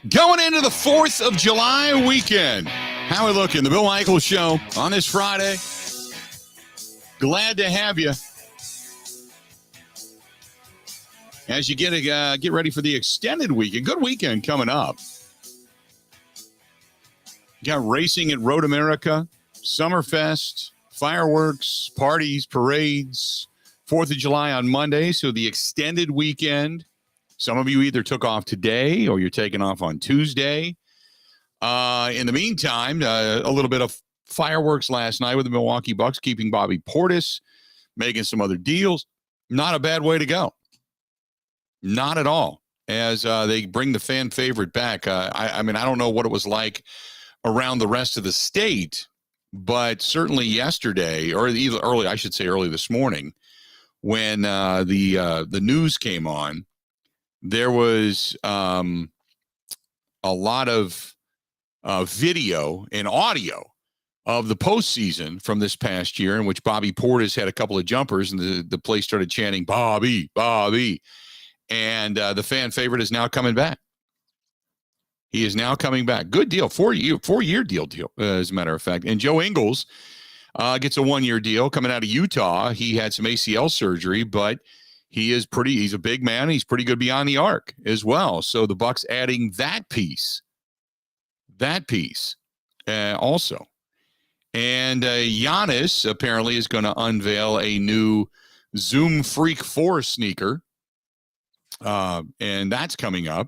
Going into the 4th of July weekend. How we looking? The Bill Michaels Show on this Friday. Glad to have you. As you get ready for the extended weekend. Good weekend coming up. You got racing at Road America, Summerfest, fireworks, parties, parades, 4th of July on Monday, so the extended weekend. Some of you either took off today or you're taking off on Tuesday. In the meantime, a little bit of fireworks last night with the Milwaukee Bucks, keeping Bobby Portis, making some other deals. Not a bad way to go. Not at all, as they bring the fan favorite back. I mean, I don't know what it was like around the rest of the state, but certainly yesterday, or early this morning, when the news came on, there was a lot of video and audio of the postseason from this past year, in which Bobby Portis had a couple of jumpers, and the place started chanting, "Bobby, Bobby." And the fan favorite is now coming back. He is now coming back. Good deal. 4-year deal, as a matter of fact. And Joe Ingles gets a 1-year deal coming out of Utah. He had some ACL surgery, but he's a big man. He's pretty good beyond the arc as well. So the Bucks adding that piece also. And Giannis apparently is going to unveil a new Zoom Freak 4 sneaker. And that's coming up.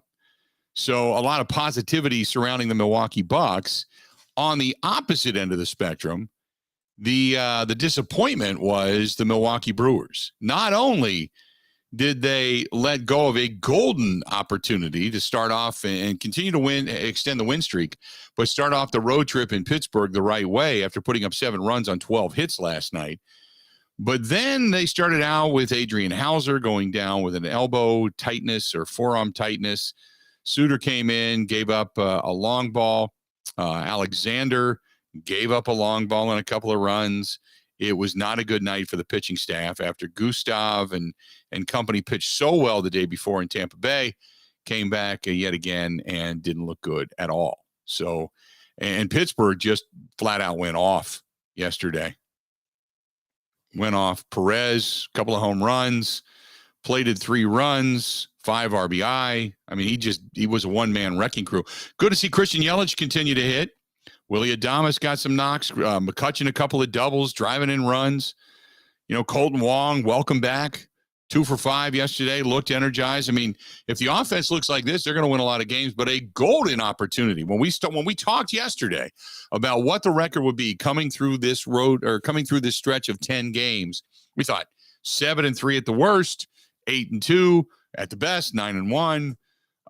So a lot of positivity surrounding the Milwaukee Bucks. On the opposite end of the spectrum, the disappointment was the Milwaukee Brewers. Not only did they let go of a golden opportunity to start off and continue to extend the win streak, but start off the road trip in Pittsburgh the right way after putting up 7 runs on 12 hits last night. But then they started out with Adrian Hauser going down with an elbow tightness or forearm tightness. Suter came in, gave up a long ball. Alexander gave up a long ball and a couple of runs. It was not a good night for the pitching staff after Gustav and company pitched so well the day before in Tampa Bay, came back yet again and didn't look good at all. So, and Pittsburgh just flat out went off yesterday. Went off. Perez, a couple of home runs, plated 3 runs, 5 RBI. I mean, he was a one-man wrecking crew. Good to see Christian Yelich continue to hit. Willie Adames got some knocks. McCutchen a couple of doubles, driving in runs. You know, Colton Wong, welcome back. 2 for 5 yesterday, looked energized. I mean, if the offense looks like this, they're going to win a lot of games, but a golden opportunity. When we talked yesterday about what the record would be coming through this stretch of 10 games, we thought 7-3 at the worst, 8-2 at the best, 9-1.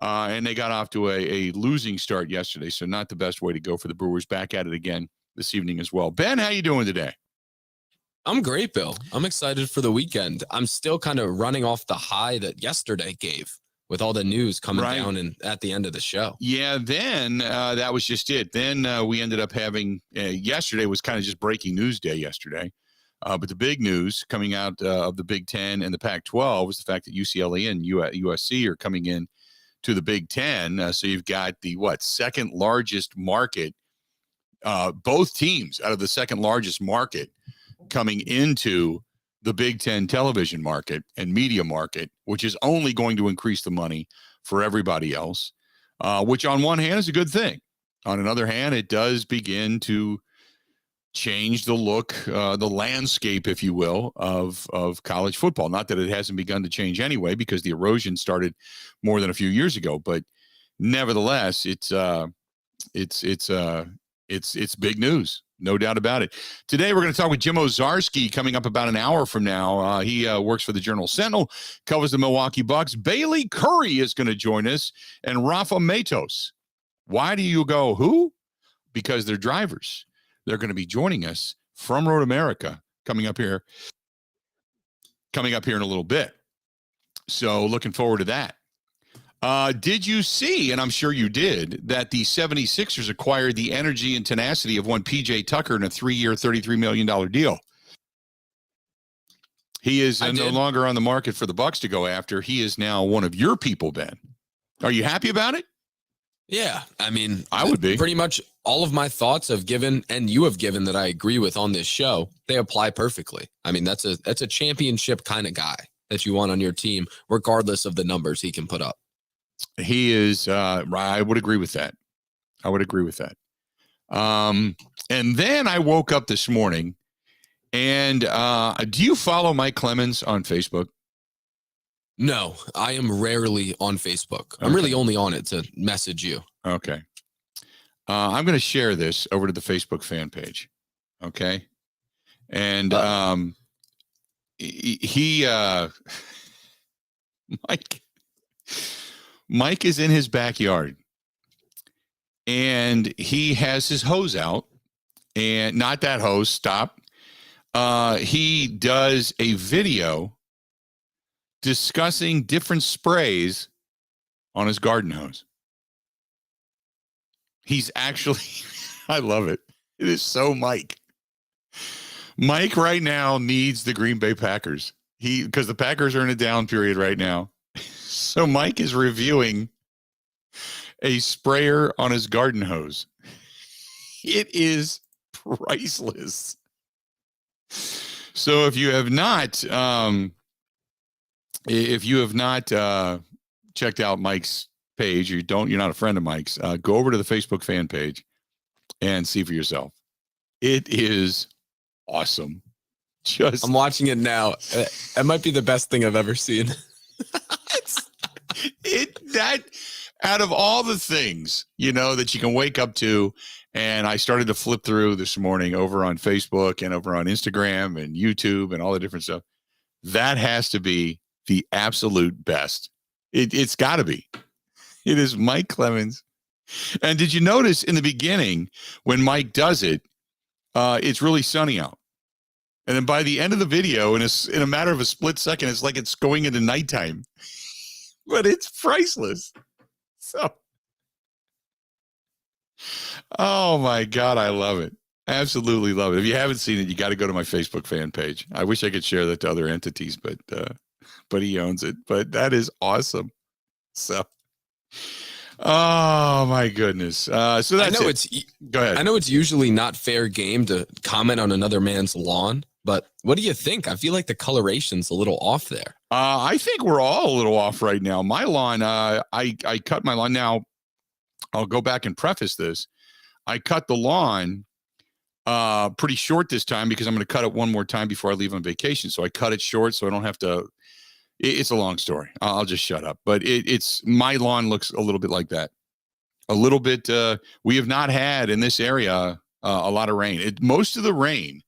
And they got off to a losing start yesterday, so not the best way to go for the Brewers. Back at it again this evening as well. Ben, how you doing today? I'm great, Bill. I'm excited for the weekend. I'm still kind of running off the high that yesterday gave with all the news coming down and at the end of the show. Yeah, then that was just it. Then we ended up having yesterday was kind of just breaking news day yesterday. But the big news coming out of the Big Ten and the Pac-12 was the fact that UCLA and USC are coming in to the Big Ten. So you've got the second largest market, both teams out of the second largest market coming into the Big Ten television market and media market, which is only going to increase the money for everybody else, which on one hand is a good thing. On another hand, it does begin to change the look, the landscape, if you will, of college football. Not that it hasn't begun to change anyway, because the erosion started more than a few years ago. But nevertheless, it's big news, no doubt about it. Today, we're going to talk with Jim Owczarski coming up about an hour from now. He works for the Journal-Sentinel, covers the Milwaukee Bucks. Bailey Curry is going to join us, and Rafa Matos. Why do you go who? Because they're drivers. They're going to be joining us from Road America coming up here in a little bit. So looking forward to that. Did you see, and I'm sure you did, that the 76ers acquired the energy and tenacity of one P.J. Tucker in a 3-year, $33 million deal? He is no longer on the market for the Bucks to go after. He is now one of your people, Ben. Are you happy about it? Yeah, I mean, I would be. Pretty much all of my thoughts have given, and you have given, that I agree with on this show. They apply perfectly. I mean, that's a championship kind of guy that you want on your team, regardless of the numbers he can put up. He is. I would agree with that. I would agree with that. And then I woke up this morning, and do you follow Mike Clemens on Facebook? No, I am rarely on Facebook. Okay. I'm really only on it to message you. Okay. I'm going to share this over to the Facebook fan page. Okay. And Mike is in his backyard, and he has his hose out, and not that hose. Stop. He does a video discussing different sprays on his garden hose. He's actually, I love it. It is so Mike. Mike right now needs the Green Bay Packers. Because the Packers are in a down period right now. So Mike is reviewing a sprayer on his garden hose. It is priceless. So if you have not, checked out Mike's page, you're not a friend of Mike's, go over to the Facebook fan page and see for yourself. It is awesome. I'm watching it now. It might be the best thing I've ever seen. That out of all the things, that you can wake up to, and I started to flip through this morning over on Facebook and over on Instagram and YouTube and all the different stuff. That has to be the absolute best. It's got to be. It is Mike Clemens. And did you notice in the beginning when Mike does it, it's really sunny out. And then by the end of the video, in a matter of a split second, it's like it's going into nighttime. But it's priceless. So, oh my God, I love it. Absolutely love it. If you haven't seen it, you got to go to my Facebook fan page. I wish I could share that to other entities, but he owns it. But that is awesome. So, oh my goodness. So that's it. Go ahead. I know it's usually not fair game to comment on another man's lawn, but what do you think? I feel like the coloration's a little off there. I think we're all a little off right now. My lawn, I cut my lawn. Now, I'll go back and preface this. I cut the lawn pretty short this time because I'm going to cut it one more time before I leave on vacation. So I cut it short so I don't have to. It's a long story. I'll just shut up. But it's my lawn looks a little bit like that. A little bit. We have not had in this area a lot of rain. Most of the rain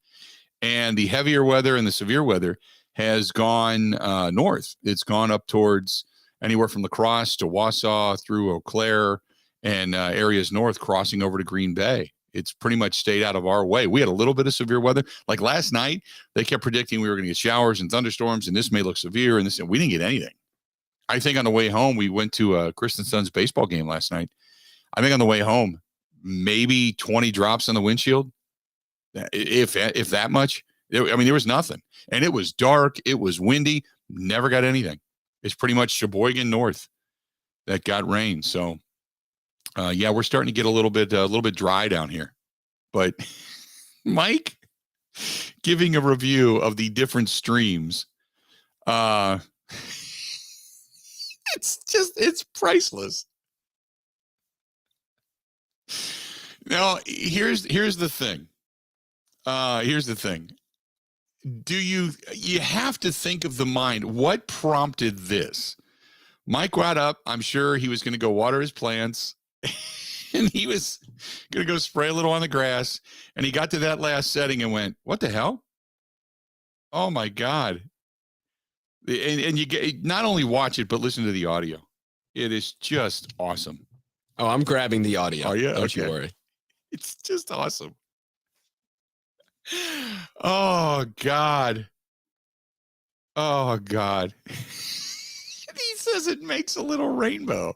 and the heavier weather and the severe weather has gone north. It's gone up towards anywhere from La Crosse to Wausau through Eau Claire and areas north crossing over to Green Bay. It's pretty much stayed out of our way. We had a little bit of severe weather. Like last night, they kept predicting we were going to get showers and thunderstorms, and this may look severe, and we didn't get anything. I think on the way home, we went to Chris and Son's baseball game last night. I think on the way home, maybe 20 drops on the windshield, if that much. I mean, there was nothing. And it was dark. It was windy. Never got anything. It's pretty much Sheboygan North that got rain. So, yeah, we're starting to get a little bit dry down here. But Mike giving a review of the different streams, it's priceless. Now, here's the thing. Here's the thing. You have to think of the mind. What prompted this? Mike got up. I'm sure he was going to go water his plants and he was going to go spray a little on the grass. And he got to that last setting and went, what the hell? Oh my God. And you get, not only watch it, but listen to the audio. It is just awesome. Oh, I'm grabbing the audio. Oh yeah. Don't you worry. It's just awesome. Oh God. Oh God. He says it makes a little rainbow.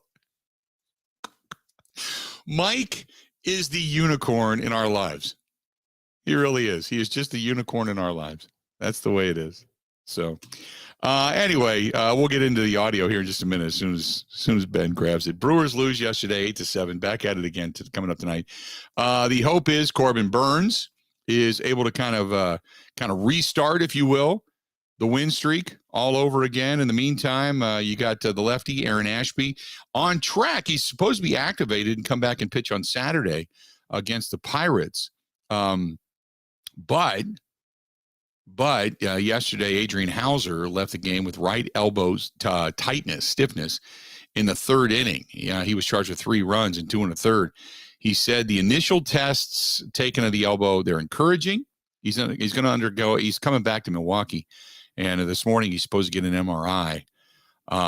Mike is the unicorn in our lives. He really is. He is just the unicorn in our lives. That's the way it is. So anyway, we'll get into the audio here in just a minute as soon as Ben grabs it. Brewers lose yesterday 8-7. Back at it again coming up tonight. The hope is Corbin Burns is able to kind of restart, if you will, the win streak all over again. In the meantime, you got the lefty Aaron Ashby on track. He's supposed to be activated and come back and pitch on Saturday against the Pirates. But yesterday, Adrian Hauser left the game with right elbow stiffness in the third inning. Yeah, he was charged with 3 runs and 2 1/3. He said the initial tests taken of the elbow, they're encouraging. He's going to undergo. He's coming back to Milwaukee, and this morning he's supposed to get an MRI.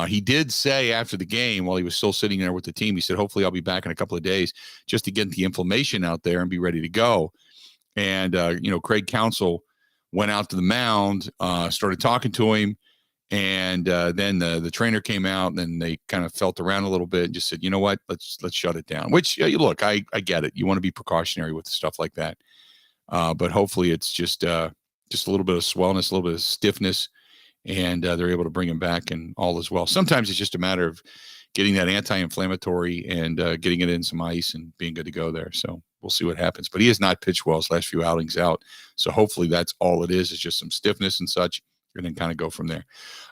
He did say after the game, while he was still sitting there with the team, he said, "Hopefully, I'll be back in a couple of days just to get the inflammation out there and be ready to go." And Craig Counsell went out to the mound, started talking to him, and then the trainer came out, and then they kind of felt around a little bit and just said, "You know what? Let's shut it down." Which look, I get it. You want to be precautionary with stuff like that, but hopefully it's just a little bit of swellness, a little bit of stiffness, and they're able to bring him back and all is well. Sometimes it's just a matter of getting that anti-inflammatory and getting it in some ice and being good to go there. So we'll see what happens. But he has not pitched well his last few outings out. So hopefully that's all it is just some stiffness and such, and then kind of go from there.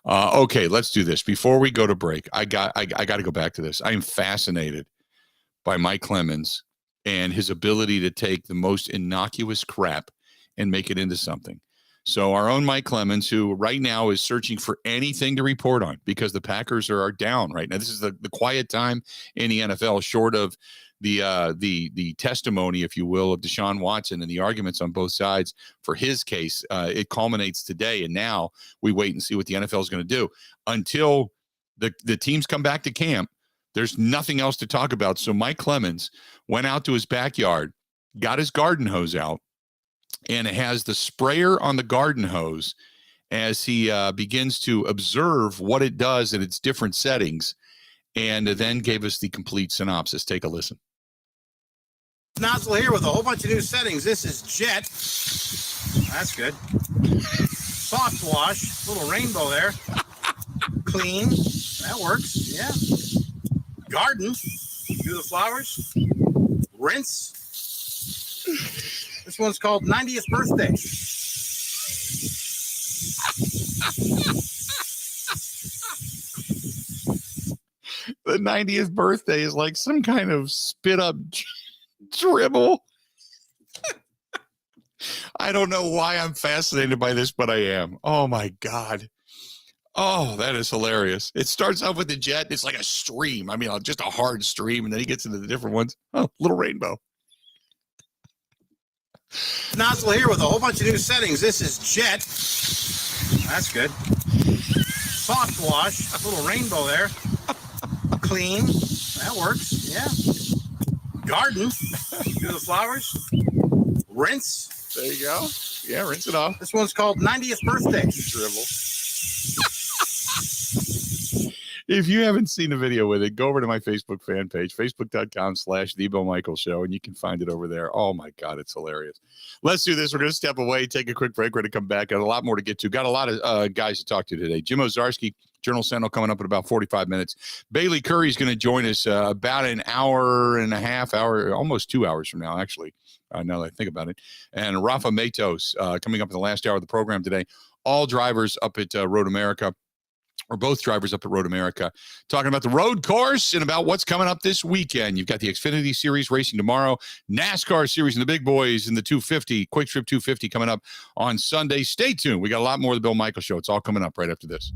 Okay, let's do this. Before we go to break, I got to go back to this. I am fascinated by Mike Clemens and his ability to take the most innocuous crap and make it into something. So our own Mike Clemens, who right now is searching for anything to report on because the Packers are down right now. This is the quiet time in the NFL, short of the testimony, if you will, of Deshaun Watson and the arguments on both sides for his case. It culminates today, and now we wait and see what the NFL is going to do. Until the teams come back to camp, there's nothing else to talk about. So Mike Clemens went out to his backyard, got his garden hose out, and it has the sprayer on the garden hose as he begins to observe what it does in its different settings, and then gave us the complete synopsis. Take a listen. Nozzle here with a whole bunch of new settings. This is Jet. That's good. Soft wash, little rainbow there. Clean. That works. Yeah. Garden. Do the flowers. Rinse. This one's called 90th Birthday. The 90th birthday is like some kind of spit up dribble. I don't know why I'm fascinated by this, but I am. Oh my God. Oh, that is hilarious. It starts off with the jet. It's like a stream. I mean, just a hard stream. And then he gets into the different ones. Oh, little rainbow. Nozzle here with a whole bunch of new settings. This is Jet. That's good. Soft wash, little rainbow there. Clean. That works. Yeah. Garden. Do the flowers. Rinse. There you go. Yeah, rinse it off. This one's called 90th Birthday. Dribble. If you haven't seen the video with it, go over to my Facebook fan page, facebook.com/The Bill Michaels Show, and you can find it over there. Oh, my God, it's hilarious. Let's do this. We're going to step away, take a quick break. We're going to come back. Got a lot more to get to. Got a lot of guys to talk to today. Jim Ozarski, Journal Sentinel, coming up in about 45 minutes. Bailey Curry's going to join us about an hour and a half, almost 2 hours from now, actually, now that I think about it. And Rafa Matos coming up in the last hour of the program today. All drivers up at Road America. Or both drivers up at Road America, talking about the road course and about what's coming up this weekend. You've got the Xfinity Series racing tomorrow, NASCAR Series and the big boys in the 250, Quick Trip 250 coming up on Sunday. Stay tuned. We got a lot more of the Bill Michaels Show. It's all coming up right after this.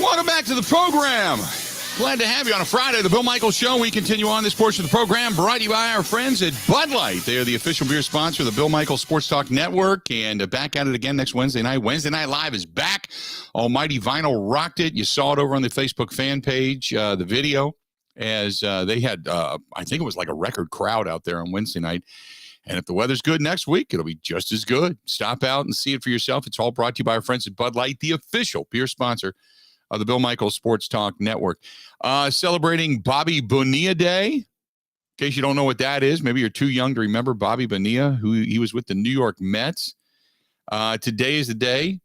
Welcome back to the program. Glad to have you on a Friday, the Bill Michaels Show. We continue on this portion of the program brought to you by our friends at Bud Light. They are the official beer sponsor of the Bill Michaels Sports Talk Network. And back at it again next Wednesday night. Wednesday Night Live is back. Almighty Vinyl rocked it. You saw it over on the Facebook fan page, the video, as they had, I think it was like a record crowd out there on Wednesday night. And if the weather's good next week, it'll be just as good. Stop out and see it for yourself. It's all brought to you by our friends at Bud Light, the official beer sponsor of the Bill Michaels Sports Talk Network. Celebrating Bobby Bonilla Day. In case you don't know what that is, maybe you're too young to remember Bobby Bonilla, who he was with the New York Mets. Today is the day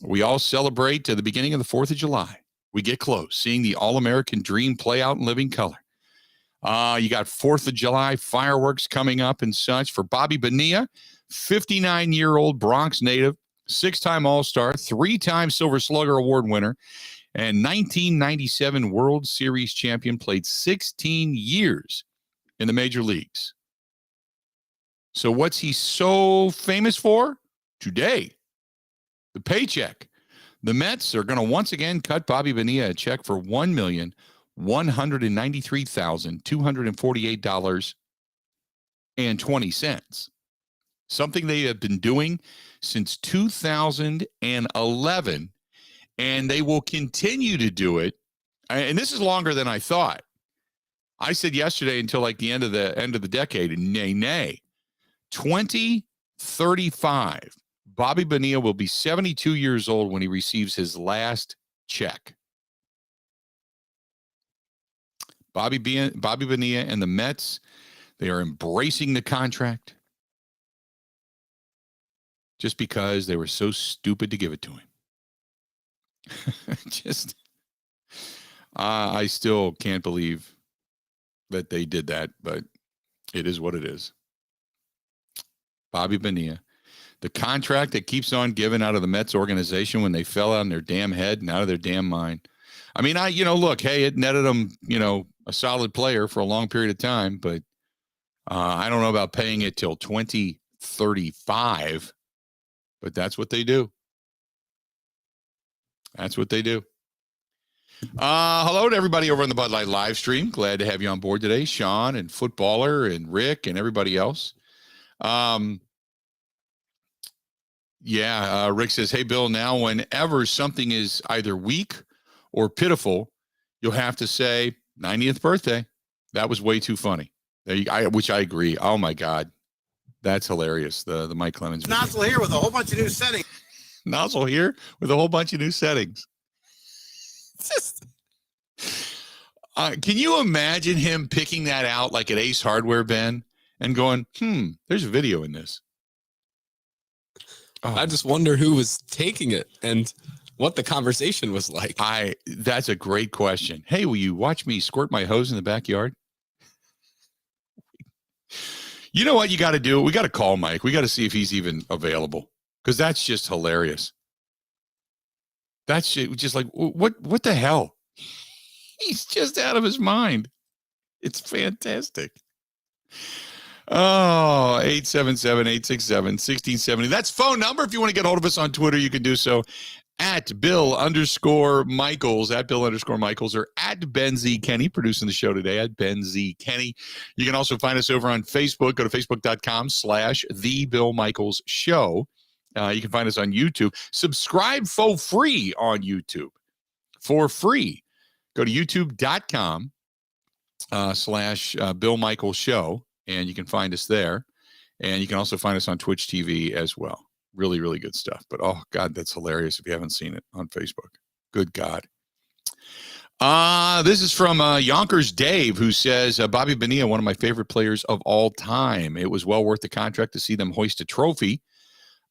we all celebrate the beginning of the 4th of July. We get close, seeing the All-American dream play out in living color. You got 4th of July fireworks coming up and such. For Bobby Bonilla, 59-year-old Bronx native, 6-time All-Star, 3-time Silver Slugger Award winner, and 1997 World Series champion, played 16 years in the major leagues. So what's he so famous for? Today, the paycheck. The Mets are going to once again cut Bobby Bonilla a check for $1,193,248.20. Something they have been doing since 2011, and they will continue to do it. And this is longer than I thought. I said yesterday until like the end of the decade, and nay. 2035, Bobby Bonilla will be 72 years old when he receives his last check. Bobby Bonilla and the Mets, they are embracing the contract just because they were so stupid to give it to him. I still can't believe that they did that, but it is what it is. Bobby Bonilla, the contract that keeps on giving out of the Mets organization when they fell on their damn head and out of their damn mind. I mean, look, hey, it netted them, a solid player for a long period of time, but I don't know about paying it till 2035, but that's what they do. That's what they do. Hello to everybody over on the Bud Light live stream. Glad to have you on board today, Sean and Footballer and Rick and everybody else. Rick says, hey, Bill, now whenever something is either weak or pitiful, you'll have to say 90th birthday. That was way too funny. Which I agree. Oh, my God. That's hilarious. The Mike Clemens video. Nozzle here with a whole bunch of new settings. Nozzle here with a whole bunch of new settings. Can you imagine him picking that out like at Ace Hardware, Ben, and going, there's a video in this? Oh. I just wonder who was taking it and what the conversation was like. That's a great question. Hey, will you watch me squirt my hose in the backyard? You know what you got to do? We got to call Mike. We got to see if he's even available, because that's just hilarious. That's just like, what the hell? He's just out of his mind. It's fantastic. Oh, 877-867-1670. That's phone number. If you want to get hold of us on Twitter, you can do so at Bill_Michaels, at Bill_Michaels, or at Ben Z. Kenny, producing the show today, at Ben Z. Kenny. You can also find us over on Facebook. Go to facebook.com/The Bill Michaels Show. You can find us on YouTube. Subscribe for free on YouTube. For free. Go to youtube.com /Bill Michaels Show, and you can find us there. And you can also find us on Twitch TV as well. Really, really good stuff. But, oh, God, that's hilarious if you haven't seen it on Facebook. Good God. This is from Yonkers Dave, who says, Bobby Bonilla, one of my favorite players of all time. It was well worth the contract to see them hoist a trophy.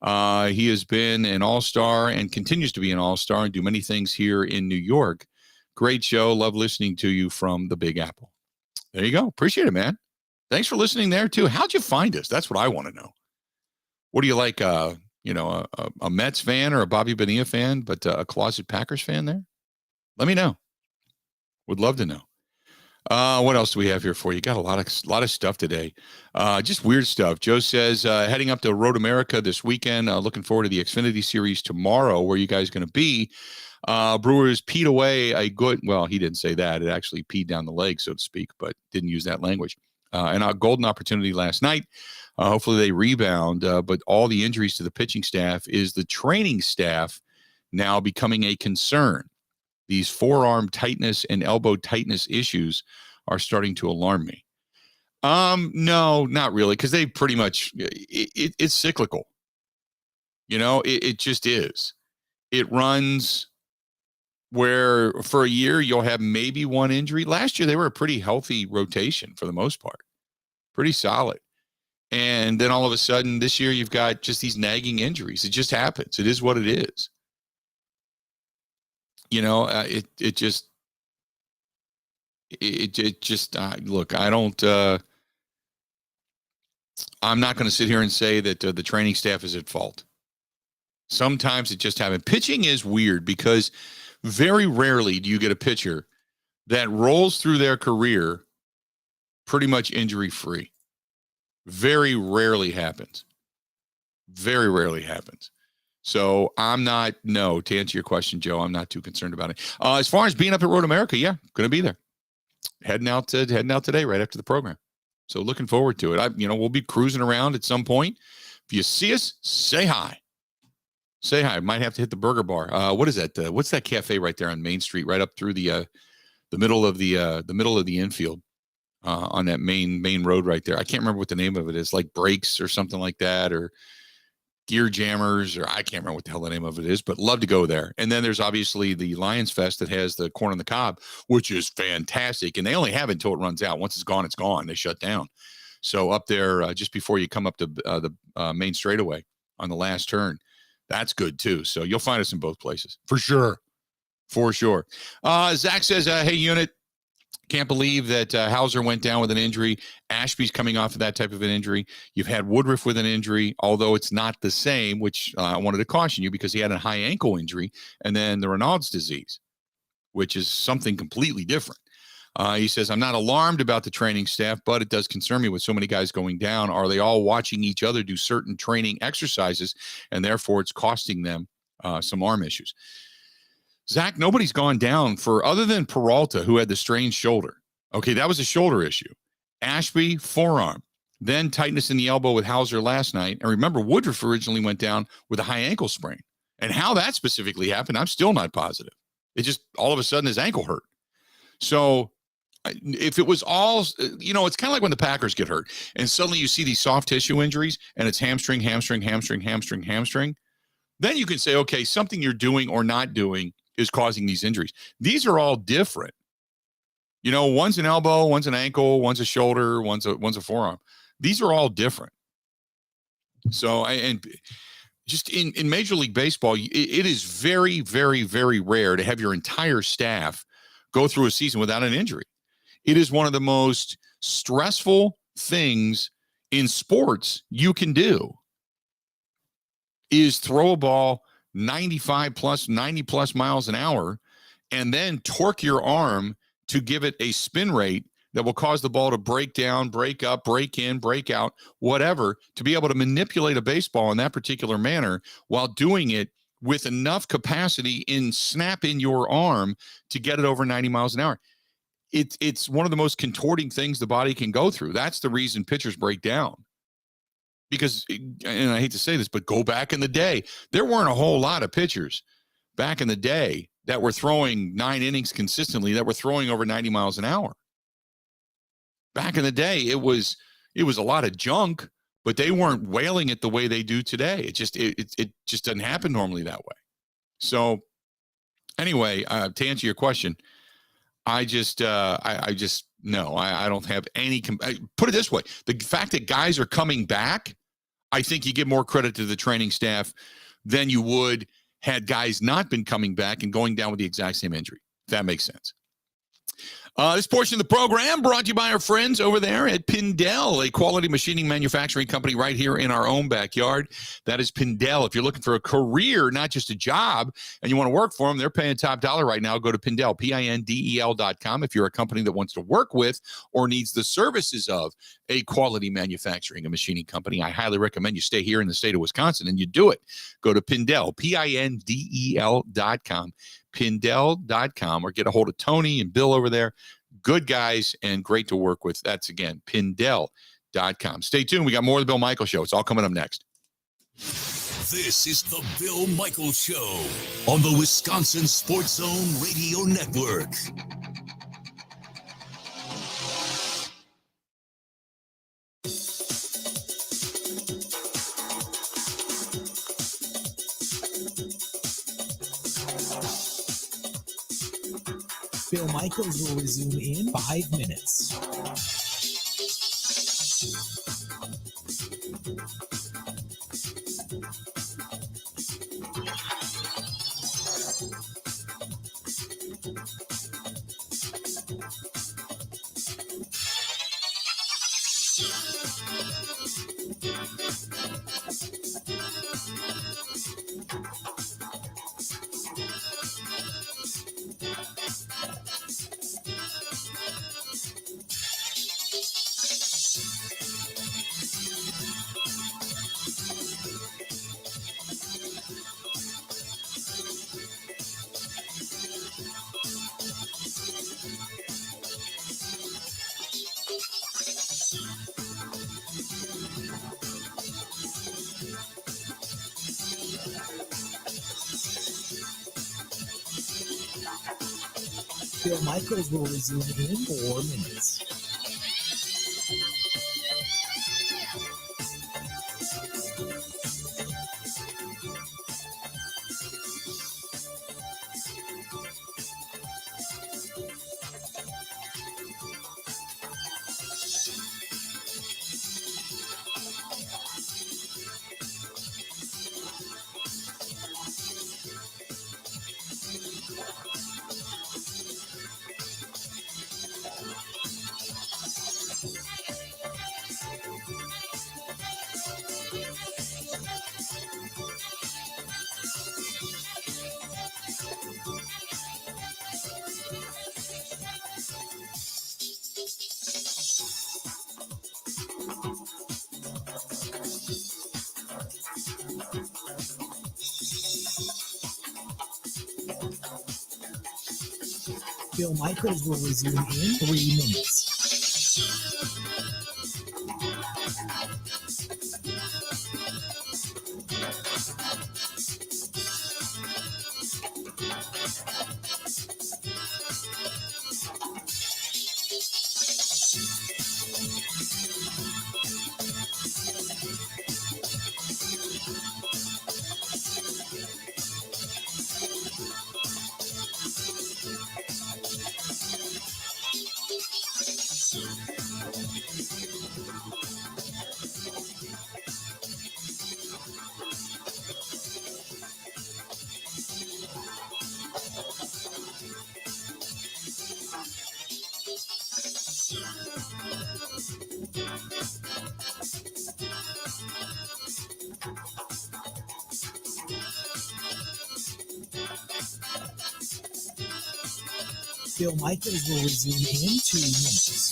He has been an all-star and continues to be an all-star and do many things here in New York. Great show. Love listening to you from the Big Apple. There you go. Appreciate it, man. Thanks for listening there, too. How'd you find us? That's what I want to know. What do you like, a Mets fan or a Bobby Bonilla fan, but a closet Packers fan there? Let me know. Would love to know. What else do we have here for you? Got a lot of stuff today. Just weird stuff. Joe says, heading up to Road America this weekend. Looking forward to the Xfinity Series tomorrow. Where you guys going to be? Brewers peed away a good, well, he didn't say that. It actually peed down the leg, so to speak, but didn't use that language. And a golden opportunity last night. Hopefully they rebound. But all the injuries to the pitching staff is the training staff now becoming a concern. These forearm tightness and elbow tightness issues are starting to alarm me. No, not really, because they pretty much, it's cyclical. It just is. It runs where for a year you'll have maybe one injury. Last year, they were a pretty healthy rotation for the most part, pretty solid. And then all of a sudden this year, you've got just these nagging injuries. It just happens. It is what it is. It just look, I don't, I'm not going to sit here and say that the training staff is at fault. Sometimes it just happens. Pitching is weird because very rarely do you get a pitcher that rolls through their career pretty much injury-free. Very rarely happens. Very rarely happens. So to answer your question, Joe, I'm not too concerned about it. As far as being up at Road America, yeah, going to be there. Heading out today right after the program. So looking forward to it. We'll be cruising around at some point. If you see us, say hi. Say hi. Might have to hit the burger bar. What is that? What's that cafe right there on Main Street, right up through the middle of the infield on that main road right there? I can't remember what the name of it is, like Breaks or something like that, or Gear Jammers, or I can't remember what the hell the name of it is, but love to go there. And then there's obviously the Lions Fest that has the corn on the cob, which is fantastic. And they only have it until it runs out. Once it's gone, it's gone. They shut down. So up there, just before you come up to the main straightaway on the last turn, that's good too. So you'll find us in both places for sure. For sure. Zach says, hey, unit, can't believe that Hauser went down with an injury. Ashby's coming off of that type of an injury. You've had Woodruff with an injury, although it's not the same, which I wanted to caution you because he had a high ankle injury and then the Raynaud's disease, which is something completely different. He says, I'm not alarmed about the training staff, but it does concern me with so many guys going down. Are they all watching each other do certain training exercises, and therefore it's costing them some arm issues? Zach, nobody's gone down other than Peralta, who had the strained shoulder. Okay, that was a shoulder issue. Ashby, forearm. Then tightness in the elbow with Hauser last night. And remember, Woodruff originally went down with a high ankle sprain. And how that specifically happened, I'm still not positive. It just, all of a sudden, his ankle hurt. So if it was all, it's kind of like when the Packers get hurt and suddenly you see these soft tissue injuries and it's hamstring, hamstring, hamstring, hamstring, hamstring. Then you can say, okay, something you're doing or not doing is causing these injuries. These are all different. One's an elbow, one's an ankle, one's a shoulder, one's a forearm. These are all different. So, and just in Major League Baseball, it is very, very, very rare to have your entire staff go through a season without an injury. It is one of the most stressful things in sports you can do is throw a ball 95 plus, 90 plus miles an hour, and then torque your arm to give it a spin rate that will cause the ball to break down, break up, break in, break out, whatever, to be able to manipulate a baseball in that particular manner while doing it with enough capacity in snap in your arm to get it over 90 miles an hour. It's one of the most contorting things the body can go through. That's the reason pitchers break down. Because, and I hate to say this, but go back in the day, there weren't a whole lot of pitchers back in the day that were throwing 9 innings consistently, that were throwing over 90 miles an hour. Back in the day, it was a lot of junk, but they weren't wailing it the way they do today. It just doesn't happen normally that way. So anyway, to answer your question, I don't have any, put it this way. The fact that guys are coming back, I think you give more credit to the training staff than you would had guys not been coming back and going down with the exact same injury. If that makes sense. This portion of the program brought to you by our friends over there at Pindell, a quality machining manufacturing company right here in our own backyard. That is Pindell. If you're looking for a career, not just a job, and you want to work for them, they're paying top dollar right now. Go to Pindell, Pindel.com. If you're a company that wants to work with or needs the services of a quality manufacturing and machining company, I highly recommend you stay here in the state of Wisconsin and you do it. Go to Pindell, Pindel.com. Pindell.com or get a hold of Tony and Bill over there. Good guys and great to work with. That's, again, Pindell.com. Stay tuned. We got more of the Bill Michaels Show. It's all coming up next. This is the Bill Michaels Show on the Wisconsin Sports Zone Radio Network. Bill Michaels will resume in 5 minutes. Bill Michaels will resume in 4 minutes. Bill Michaels will resume in 3 minutes. Bill Michaels will resume in 2 minutes.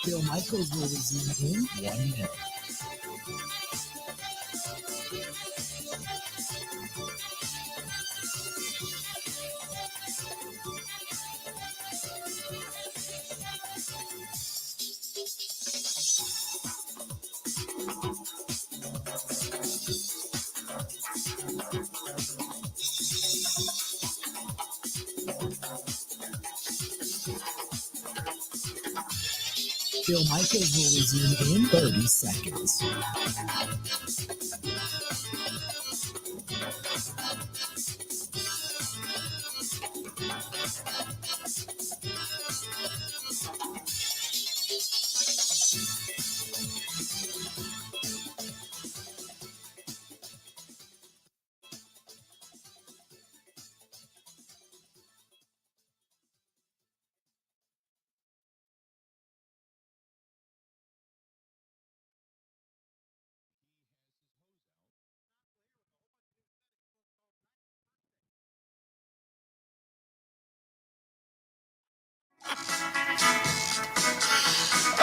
Bill Michaels will resume in 1 minute. Phil Michaels will resume in 30 seconds.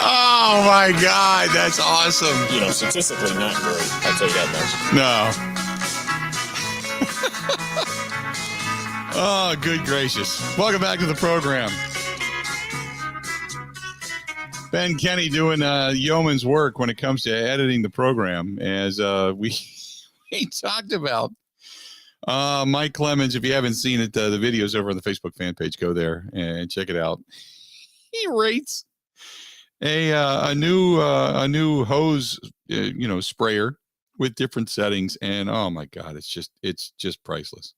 Oh my God, that's awesome. You know, statistically not great. I'll tell you that No. Oh, good gracious. Welcome back to the program. Ben Kenny doing yeoman's work when it comes to editing the program, as we talked about. Mike Clemens, if you haven't seen it, the video's over on the Facebook fan page. Go there and check it out. He rates a new hose, sprayer with different settings, and oh my God, it's just priceless.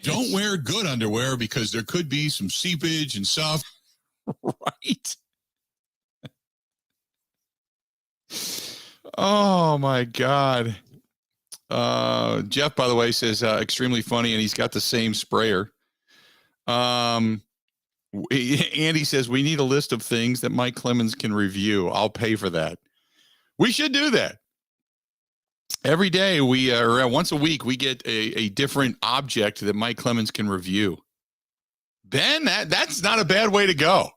Don't wear good underwear because there could be some seepage and stuff. Right. Oh my God. Jeff, by the way, says extremely funny, and he's got the same sprayer. Andy says we need a list of things that Mike Clemens can review. I'll pay for that. We should do that. Every day or once a week, we get a different object that Mike Clemens can review. Ben, that's not a bad way to go.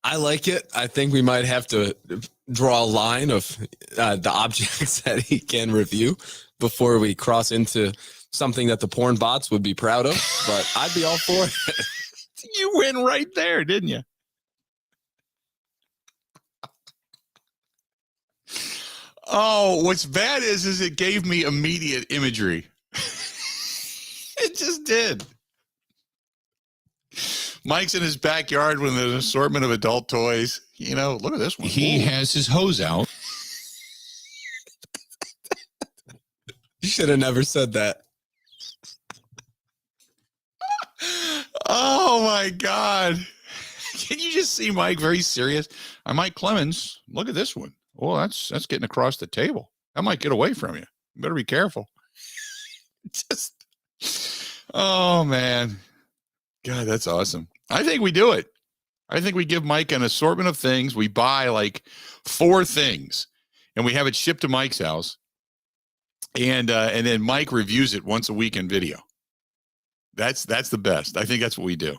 I like it. I think we might have to draw a line of the objects that he can review before we cross into something that the porn bots would be proud of, but I'd be all for it. You win right there, didn't you? Oh, what's bad is it gave me immediate imagery. It just did. Mike's in his backyard with an assortment of adult toys. You know, look at this one. He has his hose out. You should have never said that. Oh my God. Can you just see Mike very serious? I'm Mike Clemens. Look at this one. Oh, that's getting across the table. That might get away from you. You better be careful. Oh man. God, that's awesome. I think we do it. I think we give Mike an assortment of things. We buy like 4 things and we have it shipped to Mike's house. And then Mike reviews it once a week in video. That's the best. I think that's what we do.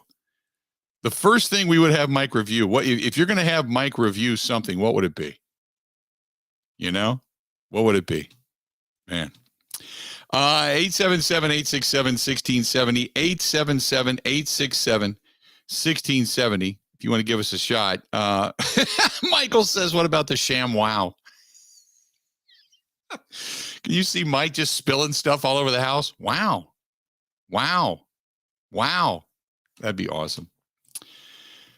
The first thing we would have Mike review, what if you're going to have Mike review something, what would it be? You know, what would it be? Man. 877-867-1670, 877-867-1670. If you want to give us a shot. Michael says, what about the sham wow? Can you see Mike just spilling stuff all over the house? Wow. That'd be awesome.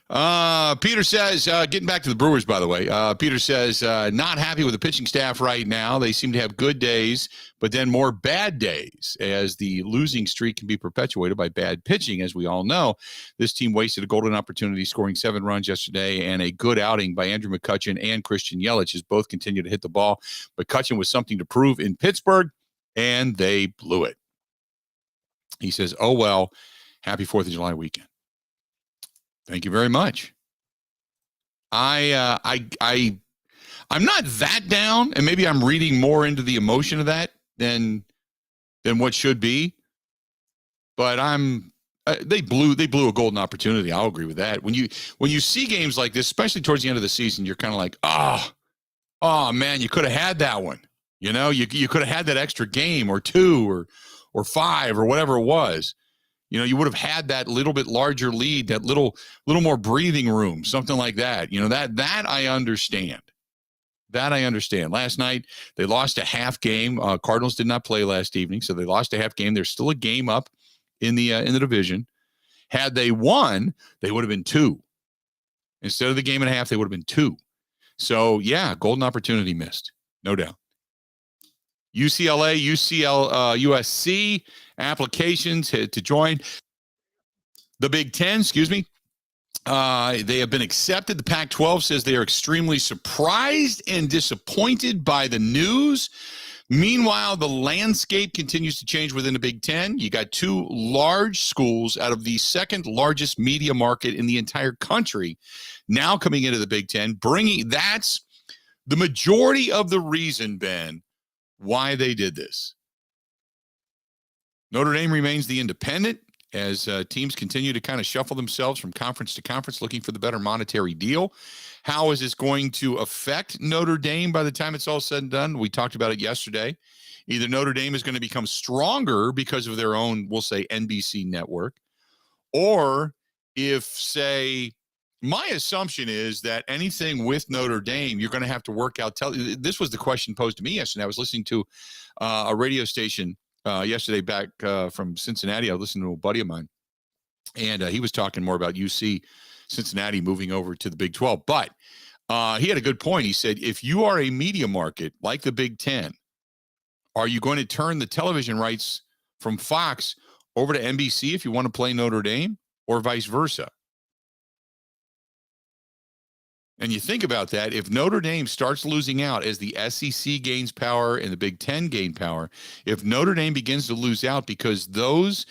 Peter says, getting back to the Brewers, by the way, Peter says, not happy with the pitching staff right now. They seem to have good days, but then more bad days, as the losing streak can be perpetuated by bad pitching. As we all know, this team wasted a golden opportunity, scoring 7 runs yesterday, and a good outing by Andrew McCutchen and Christian Yelich, as both continue to hit the ball. McCutchen was something to prove in Pittsburgh, and they blew it. He says, oh, well, happy 4th of July weekend. Thank you very much. I'm not that down, and maybe I'm reading more into the emotion of that than what should be. But they blew a golden opportunity. I'll agree with that. When you see games like this, especially towards the end of the season, you're kind of like, oh man, you could have had that one. You know, you could have had that extra game or 2 or 5 or whatever it was. You know, you would have had that little bit larger lead, that little more breathing room, something like that. You know, that I understand. That I understand. Last night, they lost a half game. Cardinals did not play last evening, so they lost a half game. There's still a game up in the division. Had they won, they would have been 2. Instead of the game and a half, they would have been 2. So, yeah, golden opportunity missed, no doubt. UCLA, USC applications to join the Big Ten, excuse me. They have been accepted. The Pac-12 says they are extremely surprised and disappointed by the news. Meanwhile, the landscape continues to change within the Big Ten. You got two large schools out of the second largest media market in the entire country now coming into the Big Ten, that's the majority of the reason, Ben, why they did this. Notre Dame remains the independent as teams continue to kind of shuffle themselves from conference to conference looking for the better monetary deal. How is this going to affect Notre Dame by the time it's all said and done? We talked about it yesterday. Either Notre Dame is going to become stronger because of their own, we'll say, NBC network, or if, say, my assumption is that anything with Notre Dame, you're going to have to work out. This was the question posed to me yesterday. I was listening to a radio station yesterday back from Cincinnati. I was listening to a buddy of mine, and he was talking more about UC Cincinnati moving over to the Big 12. But he had a good point. He said, if you are a media market like the Big 10, are you going to turn the television rights from Fox over to NBC if you want to play Notre Dame, or vice versa? And you think about that, if Notre Dame starts losing out as the SEC gains power and the Big Ten gain power, if Notre Dame begins to lose out because those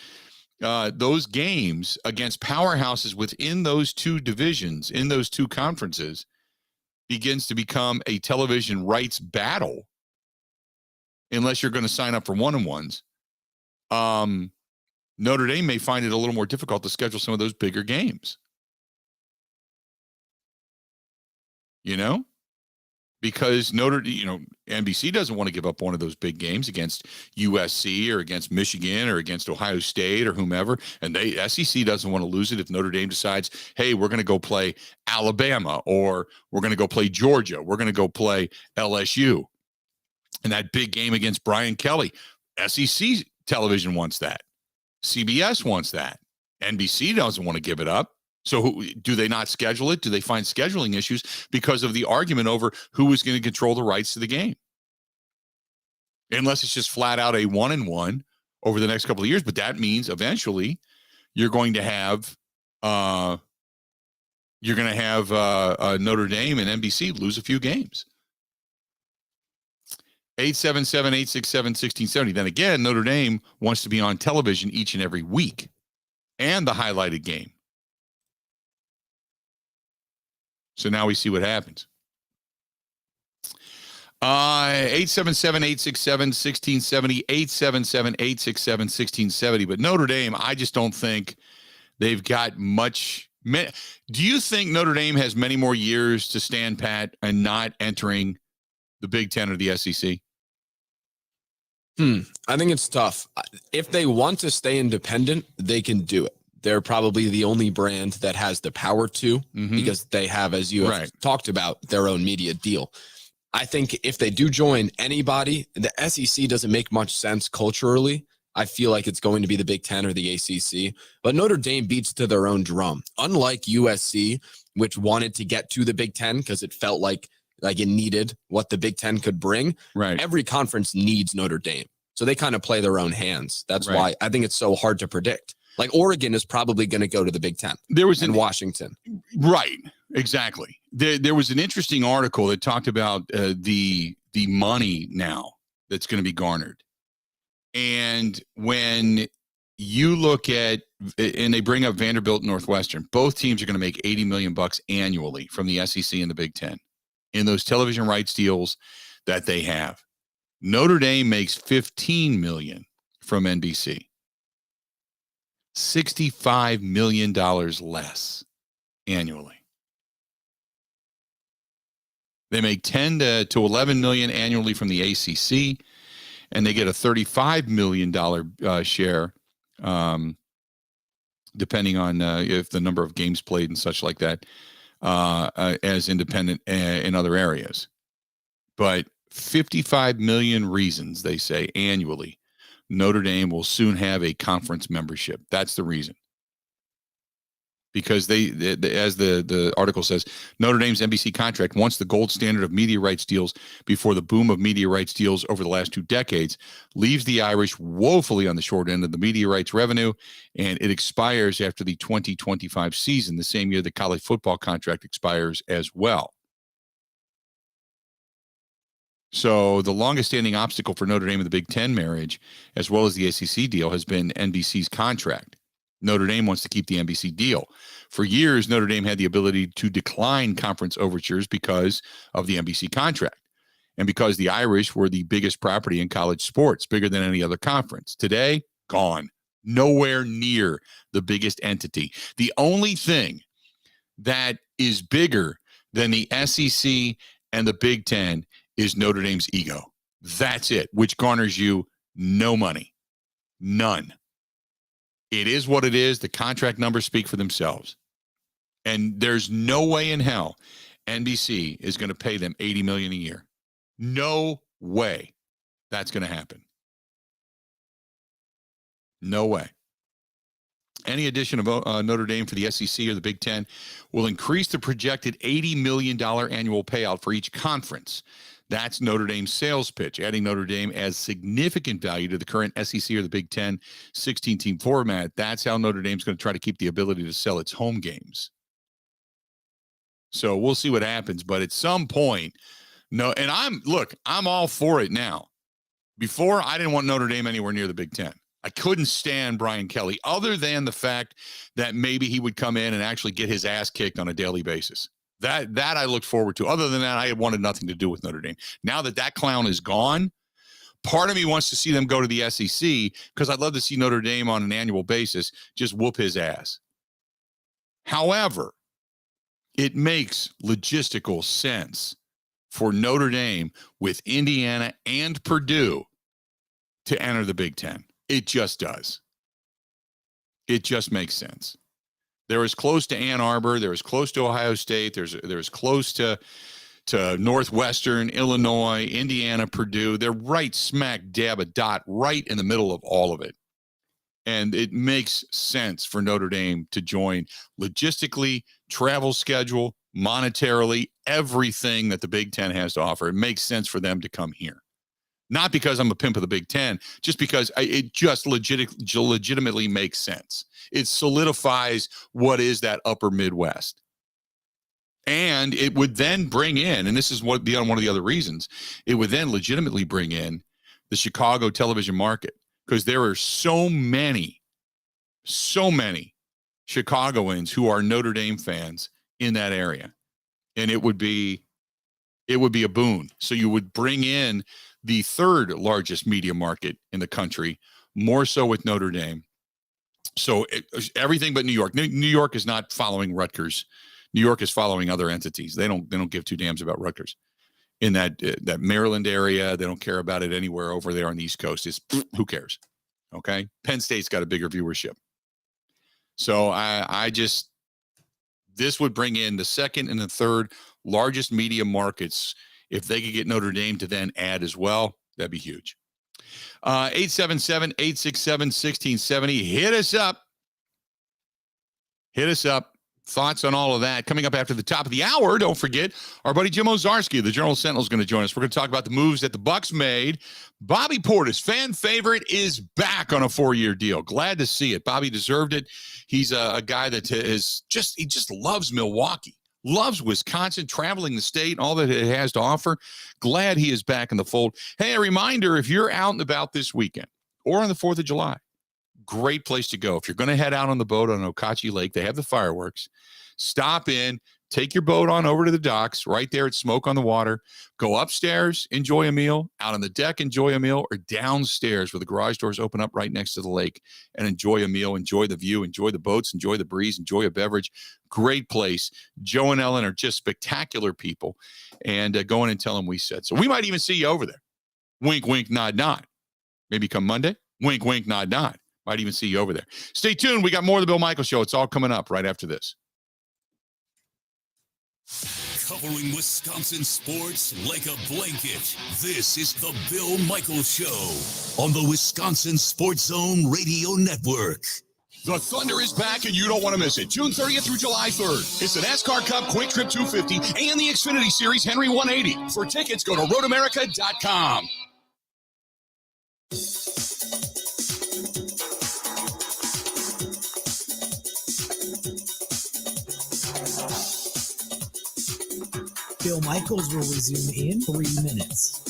games against powerhouses within those two divisions, in those two conferences, begins to become a television rights battle, unless you're going to sign up for one-on-ones, Notre Dame may find it a little more difficult to schedule some of those bigger games. You know, because NBC doesn't want to give up one of those big games against USC or against Michigan or against Ohio State or whomever. And SEC doesn't want to lose it if Notre Dame decides, hey, we're going to go play Alabama, or we're going to go play Georgia. We're going to go play LSU. And that big game against Brian Kelly, SEC television wants that. CBS wants that. NBC doesn't want to give it up. So do they not schedule it? Do they find scheduling issues because of the argument over who is going to control the rights to the game? Unless it's just flat out a 1-and-1 over the next couple of years. But that means eventually you're going to have Notre Dame and NBC lose a few games. 877-867-1670. Then again, Notre Dame wants to be on television each and every week, and the highlighted game. So now we see what happens. 877-867-1670, 877-867-1670. But Notre Dame, I just don't think they've got much. Do you think Notre Dame has many more years to stand pat and not entering the Big Ten or the SEC? I think it's tough. If they want to stay independent, they can do it. They're probably the only brand that has the power to, because they have, as you have talked about, their own media deal. I think if they do join anybody, the SEC doesn't make much sense culturally. I feel like it's going to be the Big Ten or the ACC, but Notre Dame beats to their own drum. Unlike USC, which wanted to get to the Big Ten because it felt like it needed what the Big Ten could bring. Right. Every conference needs Notre Dame. So they kind of play their own hands. That's why I think it's so hard to predict. Like Oregon is probably going to go to the Big Ten. There was in Washington. Right. Exactly. There was an interesting article that talked about the money now that's going to be garnered. And when you look at, and they bring up Vanderbilt and Northwestern, both teams are going to make $80 million annually from the SEC and the Big Ten in those television rights deals that they have. Notre Dame makes $15 million from NBC. $65 million less annually. They make 10 to 11 million annually from the ACC, and they get a $35 million share, depending on if the number of games played and such like that, as independent in other areas. But 55 million reasons, they say, annually, Notre Dame will soon have a conference membership. That's the reason. because as the article says, Notre Dame's NBC contract, once the gold standard of media rights deals before the boom of media rights deals over the last 2 decades, leaves the Irish woefully on the short end of the media rights revenue, and it expires after the 2025 season, the same year the college football contract expires as well. So the longest standing obstacle for Notre Dame in the Big Ten marriage, as well as the SEC deal, has been NBC's contract. Notre Dame wants to keep the NBC deal. For years, Notre Dame had the ability to decline conference overtures because of the NBC contract and because the Irish were the biggest property in college sports, bigger than any other conference. Today, gone. Nowhere near the biggest entity. The only thing that is bigger than the SEC and the Big Ten is Notre Dame's ego. That's it, which garners you no money. None. It is what it is. The contract numbers speak for themselves. And there's no way in hell NBC is going to pay them $80 million a year. No way that's going to happen. No way. Any addition of Notre Dame for the SEC or the Big Ten will increase the projected $80 million annual payout for each conference. That's Notre Dame's sales pitch, adding Notre Dame as significant value to the current SEC or the Big Ten 16-team format. That's how Notre Dame's going to try to keep the ability to sell its home games. So we'll see what happens. But at some point, no, and I'm all for it now. Before, I didn't want Notre Dame anywhere near the Big Ten. I couldn't stand Brian Kelly, other than the fact that maybe he would come in and actually get his ass kicked on a daily basis. That I looked forward to. Other than that, I had wanted nothing to do with Notre Dame. Now that clown is gone, part of me wants to see them go to the SEC because I'd love to see Notre Dame on an annual basis just whoop his ass. However, it makes logistical sense for Notre Dame with Indiana and Purdue to enter the Big Ten. It just does. It just makes sense. They're as close to Ann Arbor. They're as close to Ohio State. They're as close to Northwestern, Illinois, Indiana, Purdue. They're right smack dab a dot right in the middle of all of it. And it makes sense for Notre Dame to join logistically, travel schedule, monetarily, everything that the Big Ten has to offer. It makes sense for them to come here. Not because I'm a pimp of the Big Ten, just because it just legitimately makes sense. It solidifies what is that upper Midwest. And it would then bring in, and this is one of the other reasons, it would then legitimately bring in the Chicago television market, because there are so many Chicagoans who are Notre Dame fans in that area. And it would be a boon. So you would bring in the third largest media market in the country, more so with Notre Dame. So everything but New York. New York is not following Rutgers. New York is following other entities. They don't give two damns about Rutgers. In that Maryland area, they don't care about it anywhere over there on the East Coast. Who cares? Okay. Penn State's got a bigger viewership. So this would bring in the second and the third largest media markets. If they could get Notre Dame to then add as well, that'd be huge. 877-867-1670. Hit us up. Thoughts on all of that coming up after the top of the hour. Don't forget, our buddy Jim Ozarski of the Journal Sentinel is going to join us. We're going to talk about the moves that the Bucs made. Bobby Portis, fan favorite, is back on a 4-year deal. Glad to see it. Bobby deserved it. He's a guy that he just loves Milwaukee, loves Wisconsin, traveling the state, all that it has to offer. Glad he is back in the fold. Hey, a reminder, if you're out and about this weekend or on the 4th of July, great place to go. If you're going to head out on the boat on Okauchee Lake, they have the fireworks. Stop in, take your boat on over to the docks right there at Smoke on the Water. Go upstairs, enjoy a meal. Out on the deck, enjoy a meal. Or downstairs where the garage doors open up right next to the lake and enjoy a meal, enjoy the view, enjoy the boats, enjoy the breeze, enjoy a beverage. Great place. Joe and Ellen are just spectacular people. And go in and tell them we said so. We might even see you over there. Wink, wink, nod, nod. Maybe come Monday. Wink, wink, nod, nod. Might even see you over there. Stay tuned. We got more of the Bill Michaels Show. It's all coming up right after this. Covering Wisconsin sports like a blanket. This is the Bill Michaels Show on the Wisconsin Sports Zone Radio Network. The Thunder is back and you don't want to miss it. June 30th through July 3rd. It's the NASCAR Cup Quick Trip 250 and the Xfinity Series Henry 180. For tickets, go to roadamerica.com. Bill Michaels will resume in 3 minutes.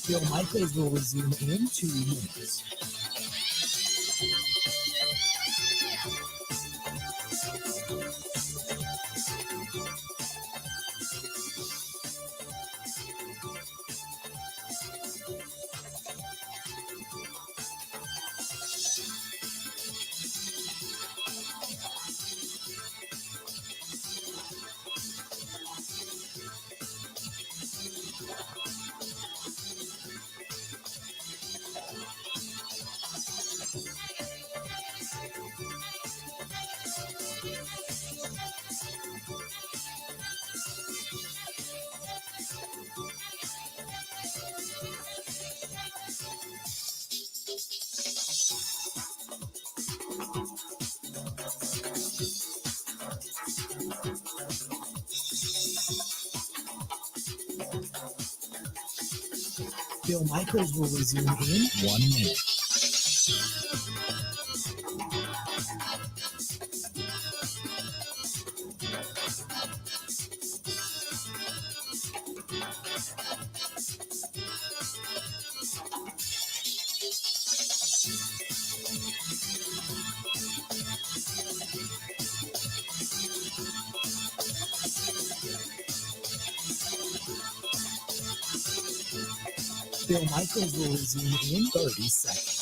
Bill Michaels will resume in 2 minutes. Bill Michaels will resume in 1 minute. Bill Michaels will resume in 30 seconds.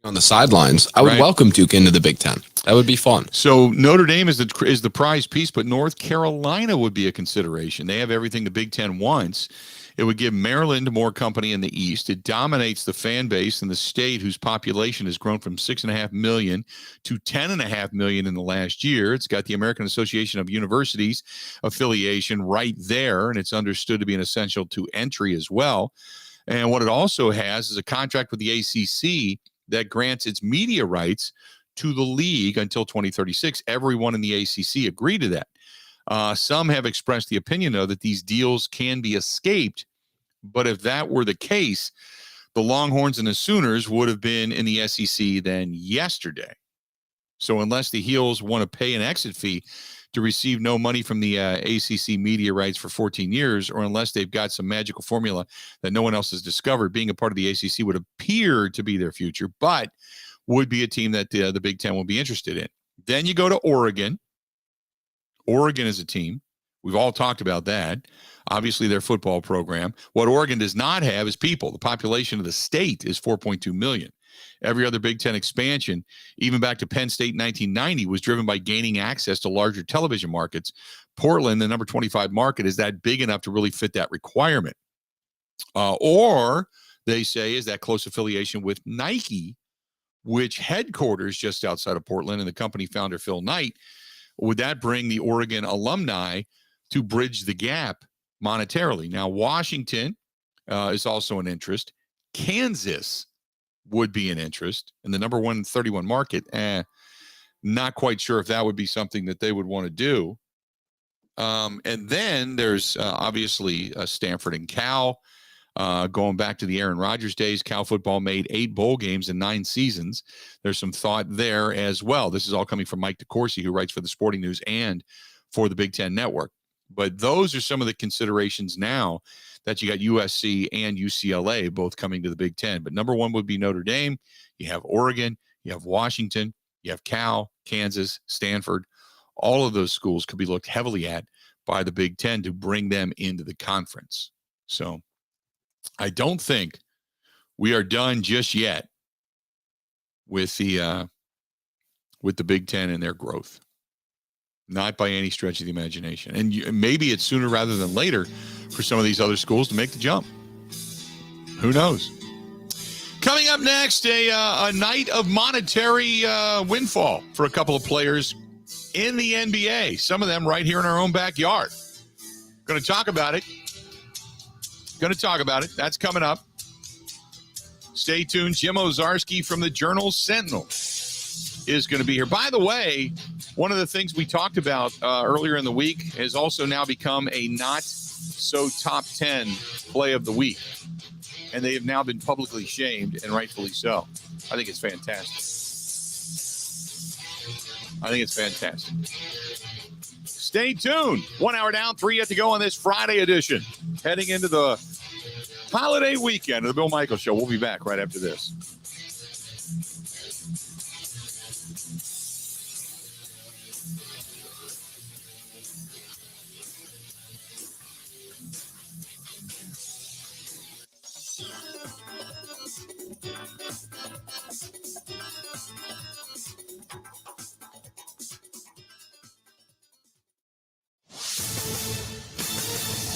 On the sidelines, I would Right. welcome Duke into the Big Ten. That would be fun. So Notre Dame is the prize piece, but North Carolina would be a consideration. They have everything the Big Ten wants. It would give Maryland more company in the East. It dominates the fan base in the state, whose population has grown from 6.5 million to 10.5 million in the last year. It's got the American Association of Universities affiliation right there, and it's understood to be an essential to entry as well. And what it also has is a contract with the ACC that grants its media rights to the league until 2036. Everyone in the ACC agreed to that. Some have expressed the opinion, though, that these deals can be escaped. But if that were the case, the Longhorns and the Sooners would have been in the SEC then yesterday. So unless the Heels want to pay an exit fee to receive no money from the ACC media rights for 14 years, or unless they've got some magical formula that no one else has discovered, being a part of the ACC would appear to be their future, but would be a team that the Big Ten will be interested in. Then you go to Oregon. Oregon is a team. We've all talked about that. Obviously, their football program. What Oregon does not have is people. The population of the state is 4.2 million. Every other Big Ten expansion, even back to Penn State in 1990, was driven by gaining access to larger television markets. Portland, the number 25 market, is that big enough to really fit that requirement. Or they say is that close affiliation with Nike, which headquarters just outside of Portland, and the company founder Phil Knight. Would that bring the Oregon alumni to bridge the gap monetarily? Now, Washington is also an interest. Kansas would be an interest in the number 131 market. Not quite sure if that would be something that they would want to do. And then there's obviously Stanford and Cal. Going back to the Aaron Rodgers days, Cal football made 8 bowl games in 9 seasons. There's some thought there as well. This is all coming from Mike DeCourcy, who writes for the Sporting News and for the Big Ten Network. But those are some of the considerations now that you got USC and UCLA both coming to the Big Ten. But number one would be Notre Dame. You have Oregon, you have Washington, you have Cal, Kansas, Stanford. All of those schools could be looked heavily at by the Big Ten to bring them into the conference. So I don't think we are done just yet with the Big Ten and their growth. Not by any stretch of the imagination. And maybe it's sooner rather than later for some of these other schools to make the jump. Who knows? Coming up next, a night of monetary windfall for a couple of players in the NBA. Some of them right here in our own backyard. Going to talk about it. That's coming up. Stay tuned. Jim Ozarski from the Journal Sentinel is going to be here. By the way, one of the things we talked about earlier in the week has also now become a not so top 10 play of the week. And they have now been publicly shamed, and rightfully so. I think it's fantastic. Stay tuned. 1 hour down, 3 yet to go on this Friday edition. Heading into the holiday weekend of the Bill Michaels Show. We'll be back right after this.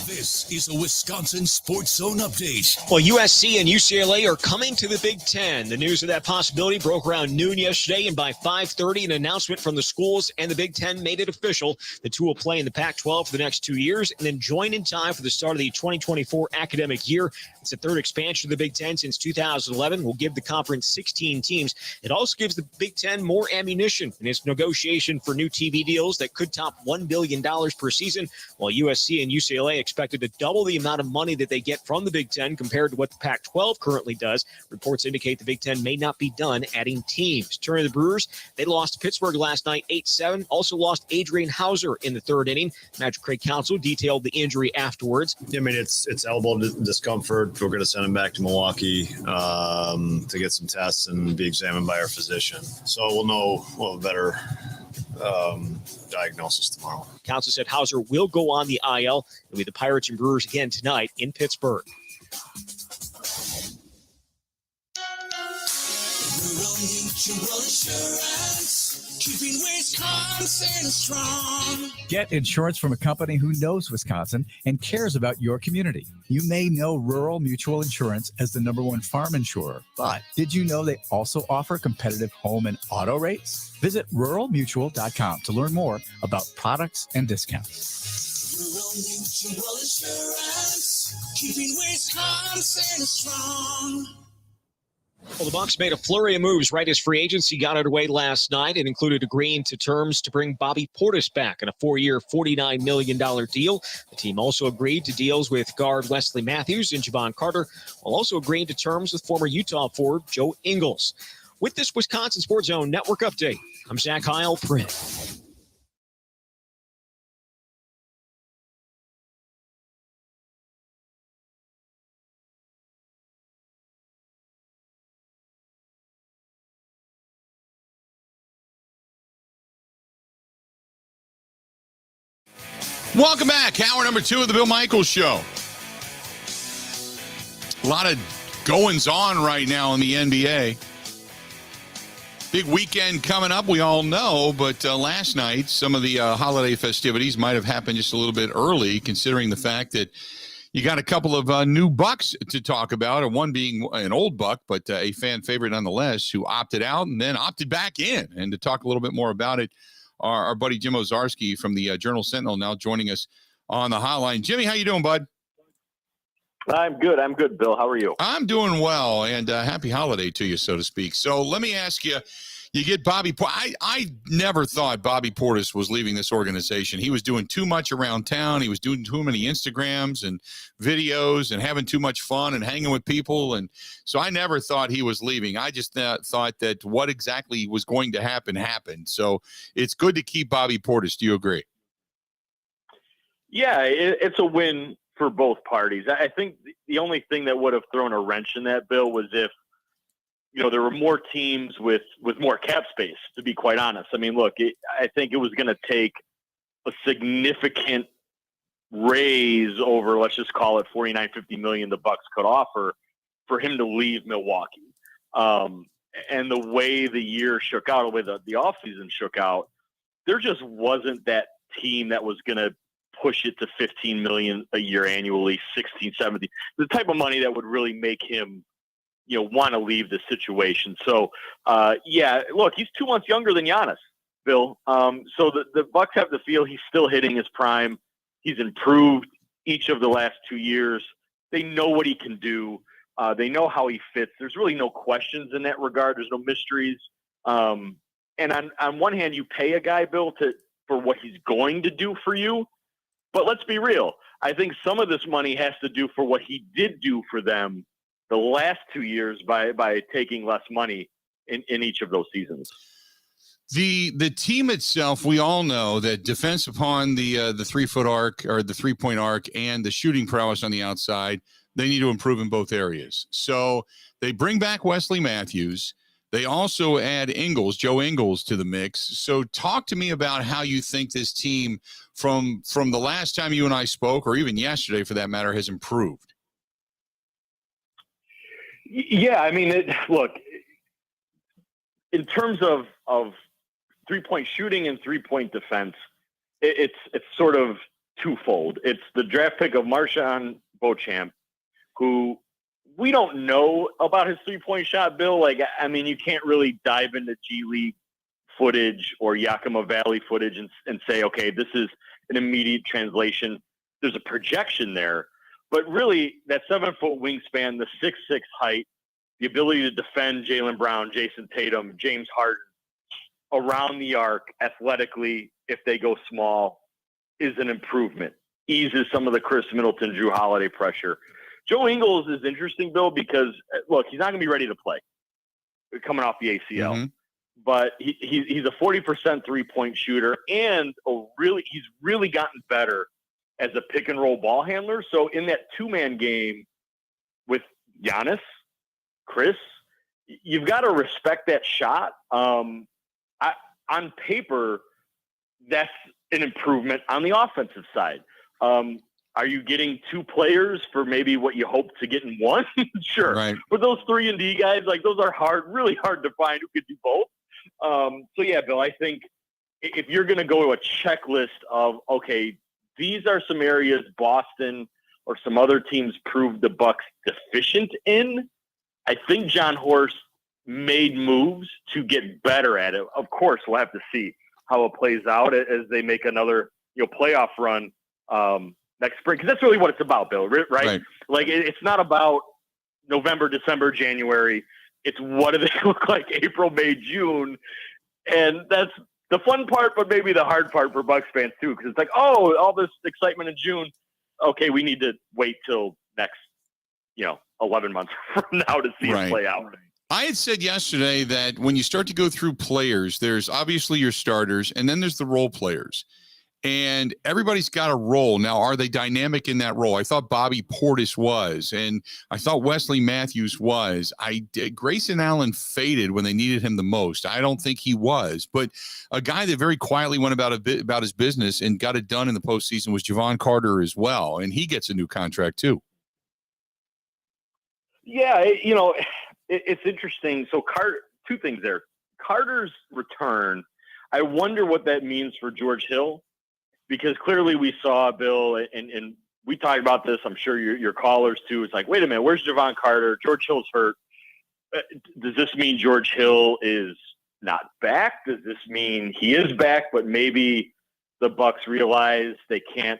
This is a Wisconsin Sports Zone update. Well, USC and UCLA are coming to the Big Ten. The news of that possibility broke around noon yesterday, and by 5:30, an announcement from the schools and the Big Ten made it official. The two will play in the Pac-12 for the next 2 years and then join in time for the start of the 2024 academic year. It's the third expansion of the Big Ten since 2011. Will give the conference 16 teams. It also gives the Big Ten more ammunition in its negotiation for new TV deals that could top $1 billion per season, while USC and UCLA expected to double the amount of money that they get from the Big Ten compared to what the Pac-12 currently does. Reports indicate the Big Ten may not be done adding teams. Turning to the Brewers, they lost to Pittsburgh last night 8-7. Also lost Adrian Hauser in the third inning. Magic Craig Counsell detailed the injury afterwards. I mean, it's elbow discomfort. We're going to send him back to Milwaukee to get some tests and be examined by our physician. So we'll have a better diagnosis tomorrow. Counsell said Hauser will go on the IL. It'll be the Pirates and Brewers again tonight in Pittsburgh. We're on Mutual Insurance, keeping Wisconsin strong. Get insurance from a company who knows Wisconsin and cares about your community. You may know Rural Mutual Insurance as the #1 farm insurer, but did you know they also offer competitive home and auto rates? Visit ruralmutual.com to learn more about products and discounts. Rural Mutual Insurance, keeping Wisconsin strong. Well, the Bucs made a flurry of moves right as free agency got underway last night. It included agreeing to terms to bring Bobby Portis back in a 4-year, $49 million deal. The team also agreed to deals with guard Wesley Matthews and Javon Carter, while also agreeing to terms with former Utah forward Joe Ingles. With this Wisconsin Sports Zone Network update, I'm Zach Heil-Print. Welcome back. Hour number 2 of the Bill Michaels Show. A lot of goings on right now in the NBA. Big weekend coming up, we all know, but last night, some of the holiday festivities might have happened just a little bit early, considering the fact that you got a couple of new Bucks to talk about, and one being an old Buck, but a fan favorite nonetheless, who opted out and then opted back in. And to talk a little bit more about it, our buddy Jim Ozarski from the Journal Sentinel now joining us on the hotline. Jimmy, how you doing, bud? I'm good, Bill. How are you? I'm doing well, and happy holiday to you, so to speak. So let me ask you, you get Bobby I never thought Bobby Portis was leaving this organization. He was doing too much around town. He was doing too many Instagrams and videos and having too much fun and hanging with people. And so I never thought he was leaving. I just thought that what exactly was going to happen happened. So it's good to keep Bobby Portis. Do you agree? Yeah, it's a win for both parties. I think the only thing that would have thrown a wrench in that, Bill, was if there were more teams with more cap space, to be quite honest. I mean, look, I think it was going to take a significant raise over, let's just call it $49-50 million the Bucks could offer for him to leave Milwaukee. And the way the year shook out, the way the offseason shook out, there just wasn't that team that was going to push it to $15 million a year annually, 16, 17, the type of money that would really make him want to leave the situation. So, look, he's 2 months younger than Giannis, Bill. So the Bucks have to feel he's still hitting his prime. He's improved each of the last 2 years. They know what he can do. They know how he fits. There's really no questions in that regard. There's no mysteries. And on one hand, you pay a guy, Bill, for what he's going to do for you. But let's be real. I think some of this money has to do for what he did do for them the last 2 years by taking less money in each of those seasons. The team itself, we all know that defense upon the 3-foot arc or the 3-point arc and the shooting prowess on the outside, they need to improve in both areas. So they bring back Wesley Matthews. They also add Joe Ingles to the mix. So talk to me about how you think this team from the last time you and I spoke, or even yesterday for that matter, has improved. Yeah, I mean, look, in terms of 3-point shooting and 3-point defense, it's sort of twofold. It's the draft pick of Marshawn Beauchamp, who we don't know about his 3-point shot, Bill. Like, I mean, you can't really dive into G League footage or Yakima Valley footage and say, okay, this is an immediate translation. There's a projection there. But really, that 7-foot wingspan, the 6'6" height, the ability to defend Jaylen Brown, Jason Tatum, James Harden around the arc athletically, if they go small, is an improvement. Eases some of the Chris Middleton, Drew Holiday pressure. Joe Ingles is interesting, Bill, because, look, he's not going to be ready to play coming off the ACL. Mm-hmm. But he's a 40% 3-point shooter, and he's really gotten better as a pick-and-roll ball handler. So in that two-man game with Giannis, Chris, you've got to respect that shot. On paper, that's an improvement on the offensive side. Are you getting 2 players for maybe what you hope to get in one? Sure. Right. But those 3-and-D guys, like those are really hard to find who could do both. So yeah, Bill, I think if you're going to go to a checklist of, okay, these are some areas Boston or some other teams proved the Bucks deficient in, I think John Horst made moves to get better at it. Of course, we'll have to see how it plays out as they make another playoff run next spring, because that's really what it's about, Bill, right? Like it's not about November, December, January. It's what do they look like April, May, June, and that's the fun part, but maybe the hard part for Bucks fans too, because it's like, oh, all this excitement in June. Okay, we need to wait till next, 11 months from now to see it play out. I had said yesterday that when you start to go through players, there's obviously your starters, and then there's the role players. And everybody's got a role. Now, are they dynamic in that role? I thought Bobby Portis was, and I thought Wesley Matthews was. Grayson Allen faded when they needed him the most. I don't think he was. But a guy that very quietly went about his business and got it done in the postseason was Javon Carter as well, and he gets a new contract too. Yeah, it's interesting. So two things there. Carter's return, I wonder what that means for George Hill. Because clearly we saw, Bill, and we talked about this, I'm sure your callers too. It's like, wait a minute, where's Javon Carter? George Hill's hurt. Does this mean George Hill is not back? Does this mean he is back, but maybe the Bucks realize they can't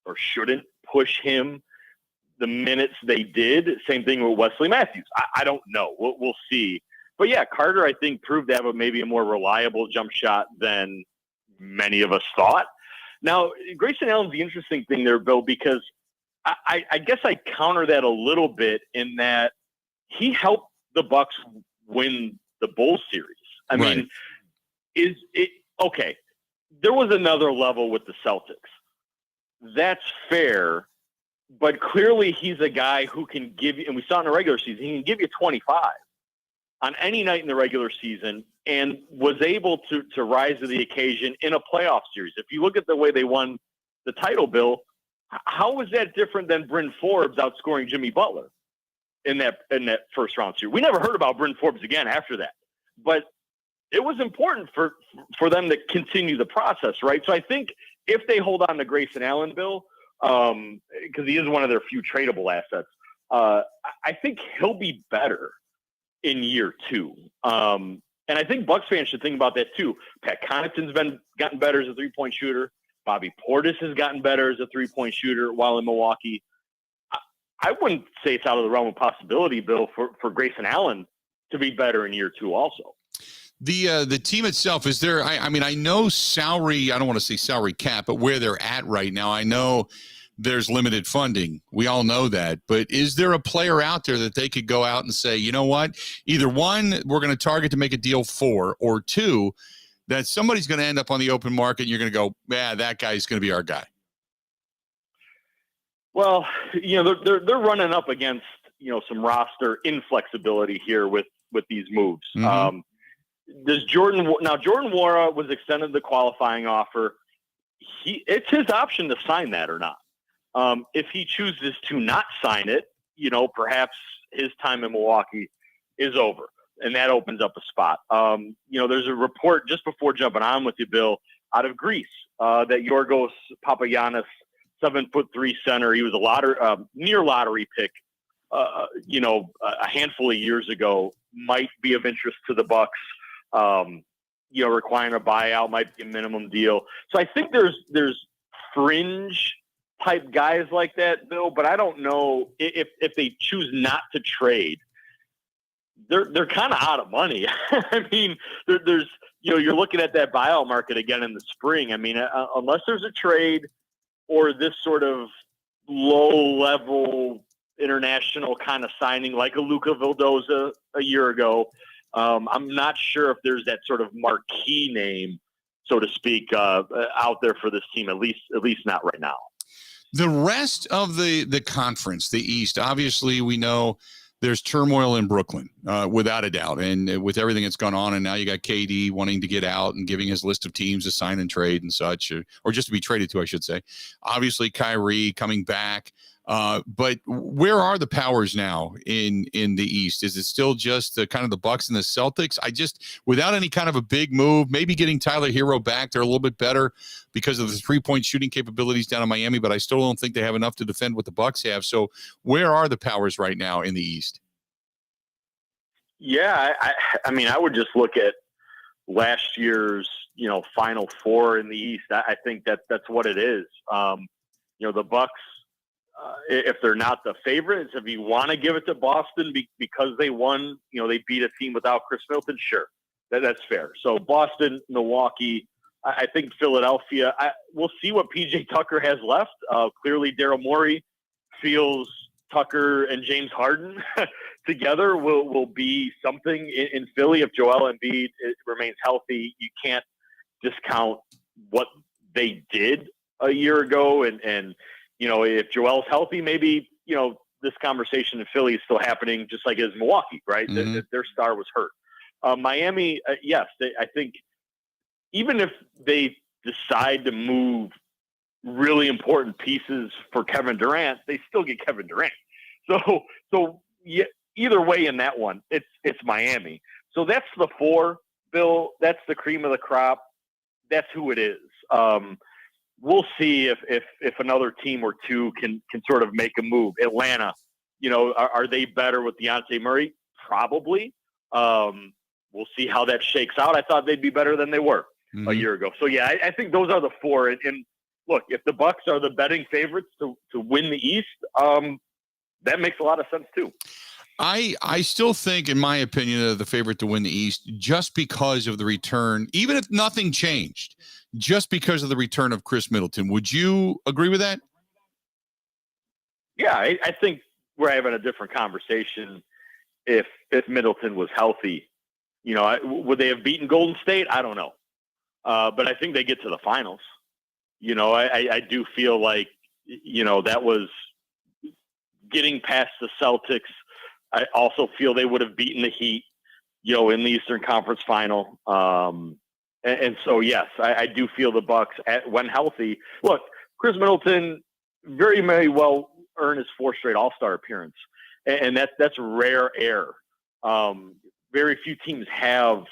or shouldn't push him the minutes they did? Same thing with Wesley Matthews. I don't know. We'll see. But yeah, Carter, I think, proved to have maybe a more reliable jump shot than many of us thought. Now, Grayson Allen's the interesting thing there, Bill, because I guess I counter that a little bit in that he helped the Bucks win the Bulls series. I mean, is it okay? There was another level with the Celtics. That's fair, but clearly he's a guy who can give you, and we saw in the regular season, he can give you 25 on any night in the regular season, and was able to rise to the occasion in a playoff series. If you look at the way they won the title, Bill, how was that different than Bryn Forbes outscoring Jimmy Butler in that first round series? We never heard about Bryn Forbes again after that, but it was important for them to continue the process, right? So I think if they hold on to Grayson Allen, Bill, because he is one of their few tradable assets, I think he'll be better in year 2. And I think Bucks fans should think about that too. Pat Connaughton's gotten better as a 3-point shooter. Bobby Portis has gotten better as a 3-point shooter while in Milwaukee. I wouldn't say it's out of the realm of possibility, Bill, for Grayson Allen to be better in year 2 also. The team itself, is there, I know salary, I don't want to say salary cap, but where they're at right now, I know there's limited funding. We all know that. But is there a player out there that they could go out and say, you know what, either one, we're going to target to make a deal for, or two, that somebody's going to end up on the open market and you're going to go, yeah, that guy's going to be our guy? Well, they're running up against, some roster inflexibility here with these moves. Mm-hmm. Jordan Nwora was extended the qualifying offer. It's his option to sign that or not. If he chooses to not sign it, perhaps his time in Milwaukee is over, and that opens up a spot. There's a report just before jumping on with you, Bill, out of Greece, that Yorgos Papagiannis, 7'3" center, he was a near lottery pick, a handful of years ago, might be of interest to the Bucks. Requiring a buyout, might be a minimum deal. So I think there's fringe type guys like that, Bill, but I don't know if they choose not to trade. They're kind of out of money. I mean, there's you're looking at that buyout market again in the spring. I mean, unless there's a trade or this sort of low level international kind of signing like a Luka Vildoza a year ago, I'm not sure if there's that sort of marquee name, so to speak, out there for this team, at least not right now. The rest of the conference, the East, obviously we know there's turmoil in Brooklyn, without a doubt. And with everything that's gone on, and now you got KD wanting to get out and giving his list of teams to sign and trade and such, or just to be traded to, I should say. Obviously, Kyrie coming back. But where are the powers now in the East? Is it still just kind of the Bucks and the Celtics? Without any kind of a big move, maybe getting Tyler Hero back, they're a little bit better because of the 3-point shooting capabilities down in Miami, but I still don't think they have enough to defend what the Bucks have. So where are the powers right now in the East? Yeah, I mean, I would just look at last year's, Final Four in the East. I think that's what it is. The Bucks, if they're not the favorites, if you want to give it to Boston because they won, they beat a team without Chris Middleton, sure, that's fair. So Boston, Milwaukee, I think Philadelphia. We'll see what PJ Tucker has left. Clearly, Daryl Morey feels Tucker and James Harden together will be something in Philly. If Joel Embiid remains healthy, you can't discount what they did a year ago. And if Joel's healthy, maybe, this conversation in Philly is still happening just like it is Milwaukee, right? Mm-hmm. Their star was hurt. Miami, yes, I think even if they decide to move really important pieces for Kevin Durant, they still get Kevin Durant. So yeah, either way in that one, it's Miami. So that's the 4, Bill. That's the cream of the crop. That's who it is. We'll see if another team or two can sort of make a move. Atlanta, are they better with Dejounte Murray? Probably. We'll see how that shakes out. I thought they'd be better than they were a year ago. So yeah, I think those are the 4. And look, if the Bucks are the betting favorites to win the East, that makes a lot of sense too. I still think, in my opinion, they're the favorite to win the East just because of the return, even if nothing changed, just because of the return of Chris Middleton. Would you agree with that? Yeah, I think we're having a different conversation if Middleton was healthy. Would they have beaten Golden State? I don't know. But I think they get to the finals. I do feel like, that was getting past the Celtics. I also feel they would have beaten the Heat, in the Eastern Conference Final. And so, yes, I do feel the Bucks when healthy. Look, Chris Middleton very, very well earned his 4th straight All-Star appearance, and that's rare air. Very few teams have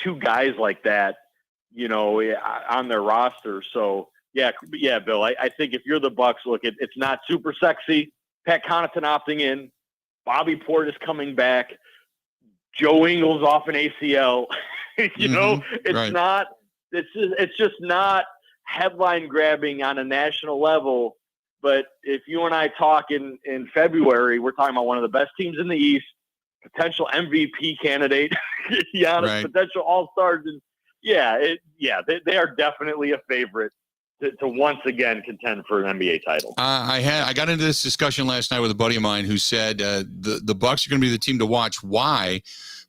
2 guys like that, on their roster. So yeah, Bill. I think if you're the Bucks, look, it's not super sexy. Pat Connaughton opting in, Bobby Portis coming back, Joe Ingles off an ACL. It's right. not. It's just not headline grabbing on a national level. But if you and I talk in February, we're talking about one of the best teams in the East, potential MVP candidate, Giannis, Right. potential All-Stars, and they are definitely a favorite to once again contend for an NBA title. I got into this discussion last night with a buddy of mine who said the Bucks are going to be the team to watch. Why?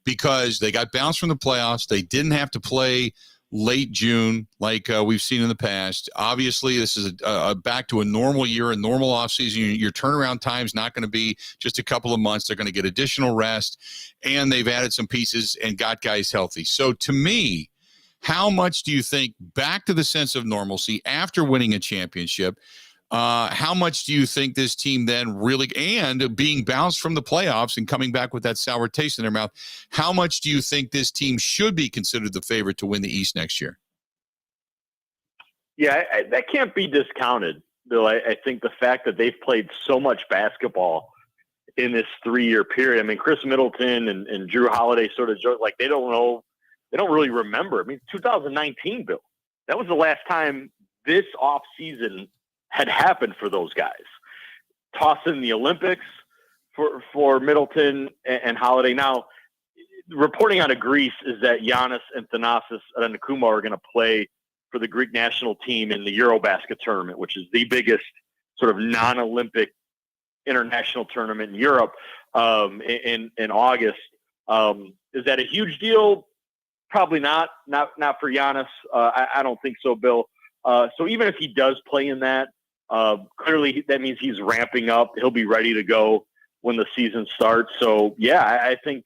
Because they got bounced from the playoffs. They didn't have to play late June like we've seen in the past. Obviously, this is a back to a normal year, a normal offseason. Your turnaround time is not going to be just a couple of months. They're going to get additional rest, and they've added some pieces and got guys healthy. So to me, how much do you think, back to the sense of normalcy after winning a championship, how much do you think this team then really, and being bounced from the playoffs and coming back with that sour taste in their mouth, how much do you think this team should be considered the favorite to win the East next year? Yeah, that can't be discounted, Bill. I think the fact that they've played so much basketball in this 3-year period. I mean, Chris Middleton and Drew Holiday sort of joke, like they don't know. They don't really remember. I mean, 2019, Bill. That was the last time this offseason had happened for those guys. Toss in the Olympics for Middleton and Holiday. Now, reporting out of Greece is that Giannis and Thanasis Antetokounmpo are going to play for the Greek national team in the Eurobasket tournament, which is the biggest sort of non-Olympic international tournament in Europe in August. Is that a huge deal? Probably not for Giannis. I don't think so, Bill. So even if he does play in that, clearly that means he's ramping up. He'll be ready to go when the season starts. So yeah, I think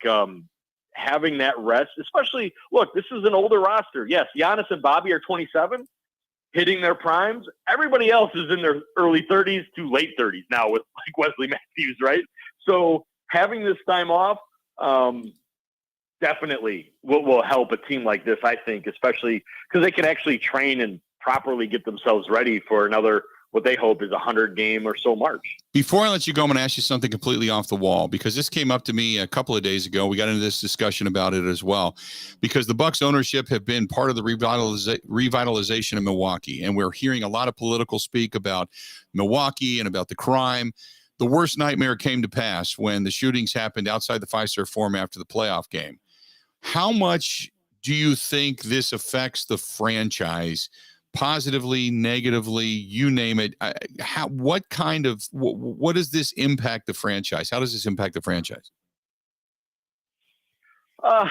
having that rest, especially, look, this is an older roster. Yes, Giannis and Bobby are 27, hitting their primes. Everybody else is in their early 30s to late 30s now with like Wesley Matthews, right? So having this time off definitely will help a team like this, I think, especially because they can actually train and properly get themselves ready for another, what they hope is 100-game or so March. Before I let you go, I'm going to ask you something completely off the wall, because this came up to me a couple of days ago. We got into this discussion about it as well, because the Bucks ownership have been part of the revitalization of Milwaukee, and we're hearing a lot of political speak about Milwaukee and about the crime. The worst nightmare came to pass when the shootings happened outside the Fiserv Forum after the playoff game. How much do you think this affects the franchise? Positively, negatively, you name it. What does this impact the franchise? How does this impact the franchise? I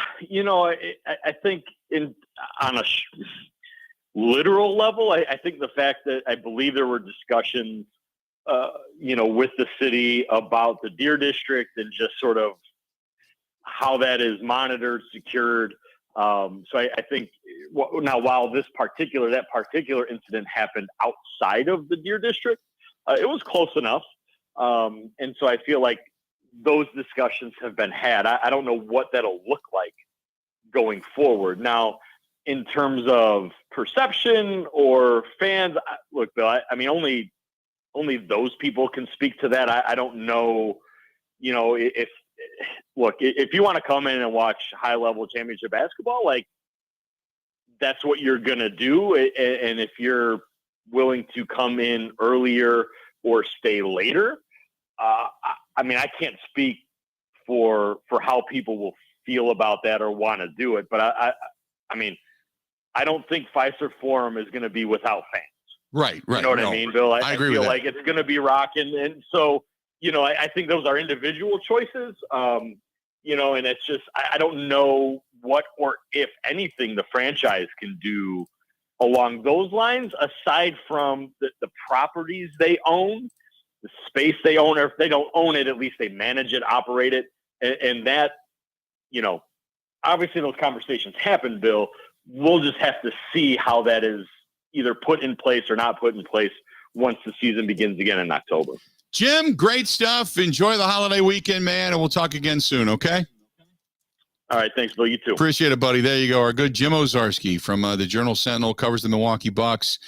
think on a literal level, I think the fact that I believe there were discussions, with the city about the Deer District and just sort of how that is monitored, secured. So I think now, while that particular incident happened outside of the Deer District, it was close enough. And so I feel like those discussions have been had. I don't know what that'll look like going forward. Now, in terms of perception or fans, look, Bill, I mean, only those people can speak to that. I don't know, if you want to come in and watch high-level championship basketball, like, that's what you're going to do. And if you're willing to come in earlier or stay later, I mean, I can't speak for how people will feel about that or want to do it. But I mean, I don't think Fiserv Forum is going to be without fans. Right. You know what I mean, Bill? I agree feel with like that. It's going to be rocking. And so, I think those are individual choices, and it's just, I don't know what or if anything the franchise can do along those lines, aside from the properties they own, the space they own, or if they don't own it, at least they manage it, operate it. And that, obviously those conversations happen, Bill. We'll just have to see how that is either put in place or not put in place once the season begins again in October. Jim, great stuff. Enjoy the holiday weekend, man, and we'll talk again soon, okay? All right, thanks, Bill. You too. Appreciate it, buddy. There you go. Our good Jim Owczarski from the Journal-Sentinel, covers the Milwaukee Bucks,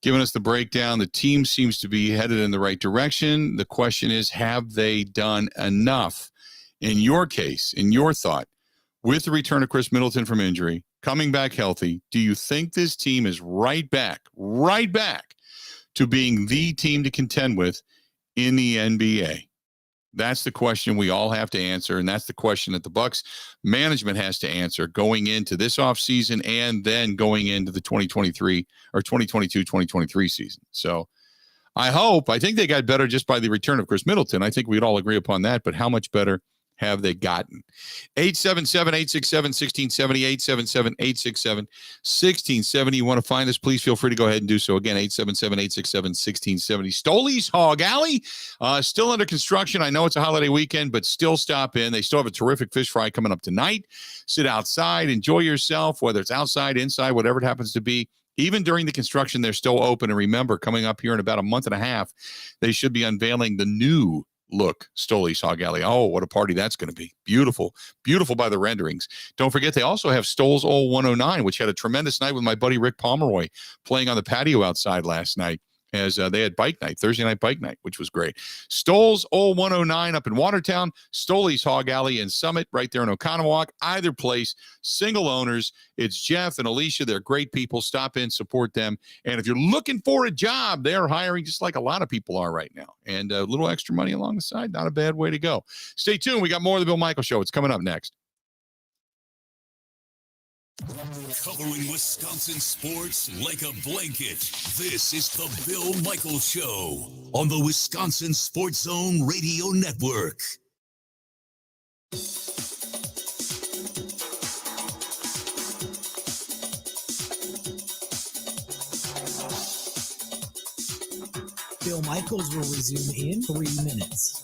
giving us the breakdown. The team seems to be headed in the right direction. The question is, have they done enough? In your case, in your thought, with the return of Chris Middleton from injury, coming back healthy, do you think this team is right back to being the team to contend with in the NBA? That's the question we all have to answer, and that's the question that the Bucks management has to answer going into this offseason and then going into the 2023 or 2022-2023 season. So I think they got better just by the return of Chris Middleton. I think we'd all agree upon that, but how much better have they gotten? 877-867-1670, 877-867-1670. You want to find us, please feel free to go ahead and do so. Again, 877-867-1670. Stoley's Hog Alley, still under construction. I know it's a holiday weekend, but still stop in. They still have a terrific fish fry coming up tonight. Sit outside, enjoy yourself, whether it's outside, inside, whatever it happens to be. Even during the construction, they're still open. And remember, coming up here in about a month and a half, they should be unveiling the new look Stoley's Hog Alley. Oh, what a party that's going to be. Beautiful by the renderings. Don't forget, they also have Stoll's Old 109, which had a tremendous night with my buddy Rick Pomeroy playing on the patio outside last night, as they had bike night, Thursday night bike night, which was great. Stoll's Old 109 up in Watertown, Stoley's Hog Alley in Summit, right there in Oconomowoc. Either place, single owners. It's Jeff and Alicia. They're great people. Stop in, support them. And if you're looking for a job, they're hiring just like a lot of people are right now. And a little extra money along the side, not a bad way to go. Stay tuned. We got more of the Bill Michaels Show. It's coming up next. Covering Wisconsin sports like a blanket. This is the Bill Michaels Show on the Wisconsin Sports Zone Radio Network. Bill Michaels will resume in 3 minutes.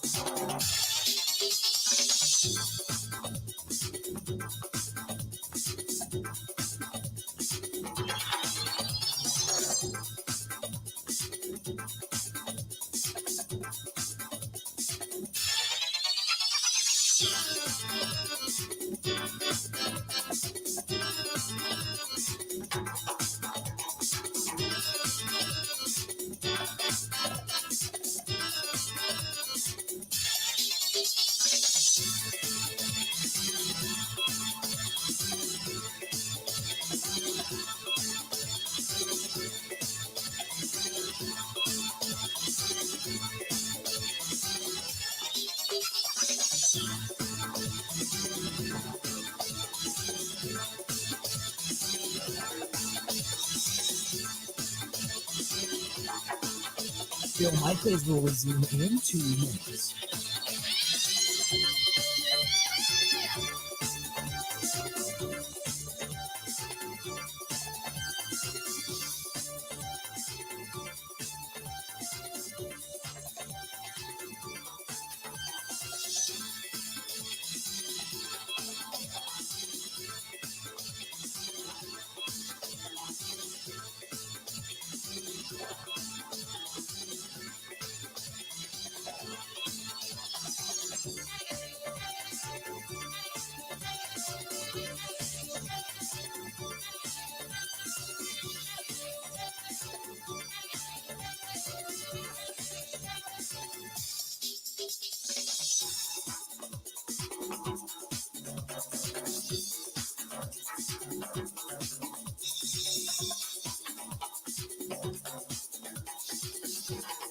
Bill Michaels will resume in 2 minutes.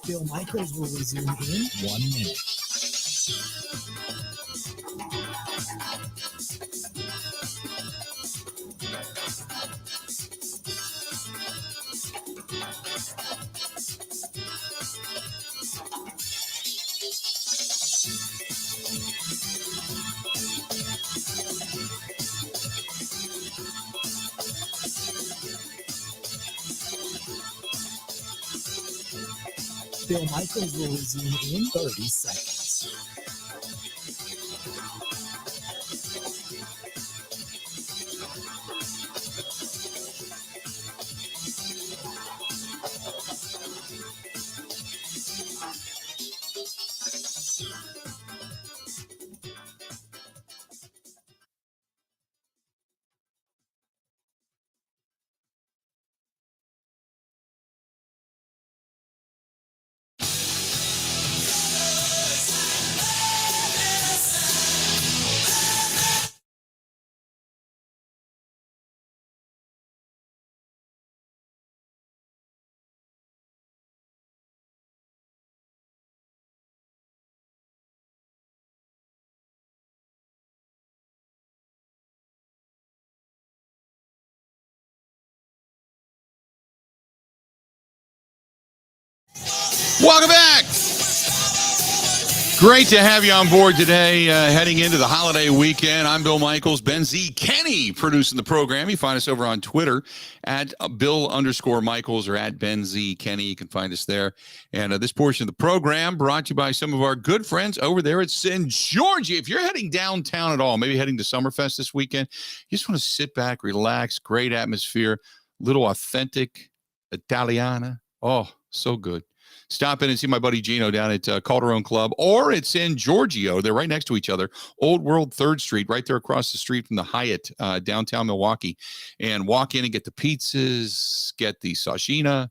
Bill Michaels will resume in 1 minute. Bill Michaels will resume in 30 seconds. Welcome back. Great to have you on board today, heading into the holiday weekend. I'm Bill Michaels. Ben Z. Kenny producing the program. You find us over on Twitter at Bill_Michaels or at Ben Z. Kenny. You can find us there. And this portion of the program brought to you by some of our good friends over there at St. George. If you're heading downtown at all, maybe heading to Summerfest this weekend, you just want to sit back, relax, great atmosphere, little authentic Italiana. Oh, so good. Stop in and see my buddy Gino down at Calderon Club, or it's in Giorgio. They're right next to each other. Old World 3rd Street, right there across the street from the Hyatt, downtown Milwaukee. And walk in and get the pizzas, get the sashina,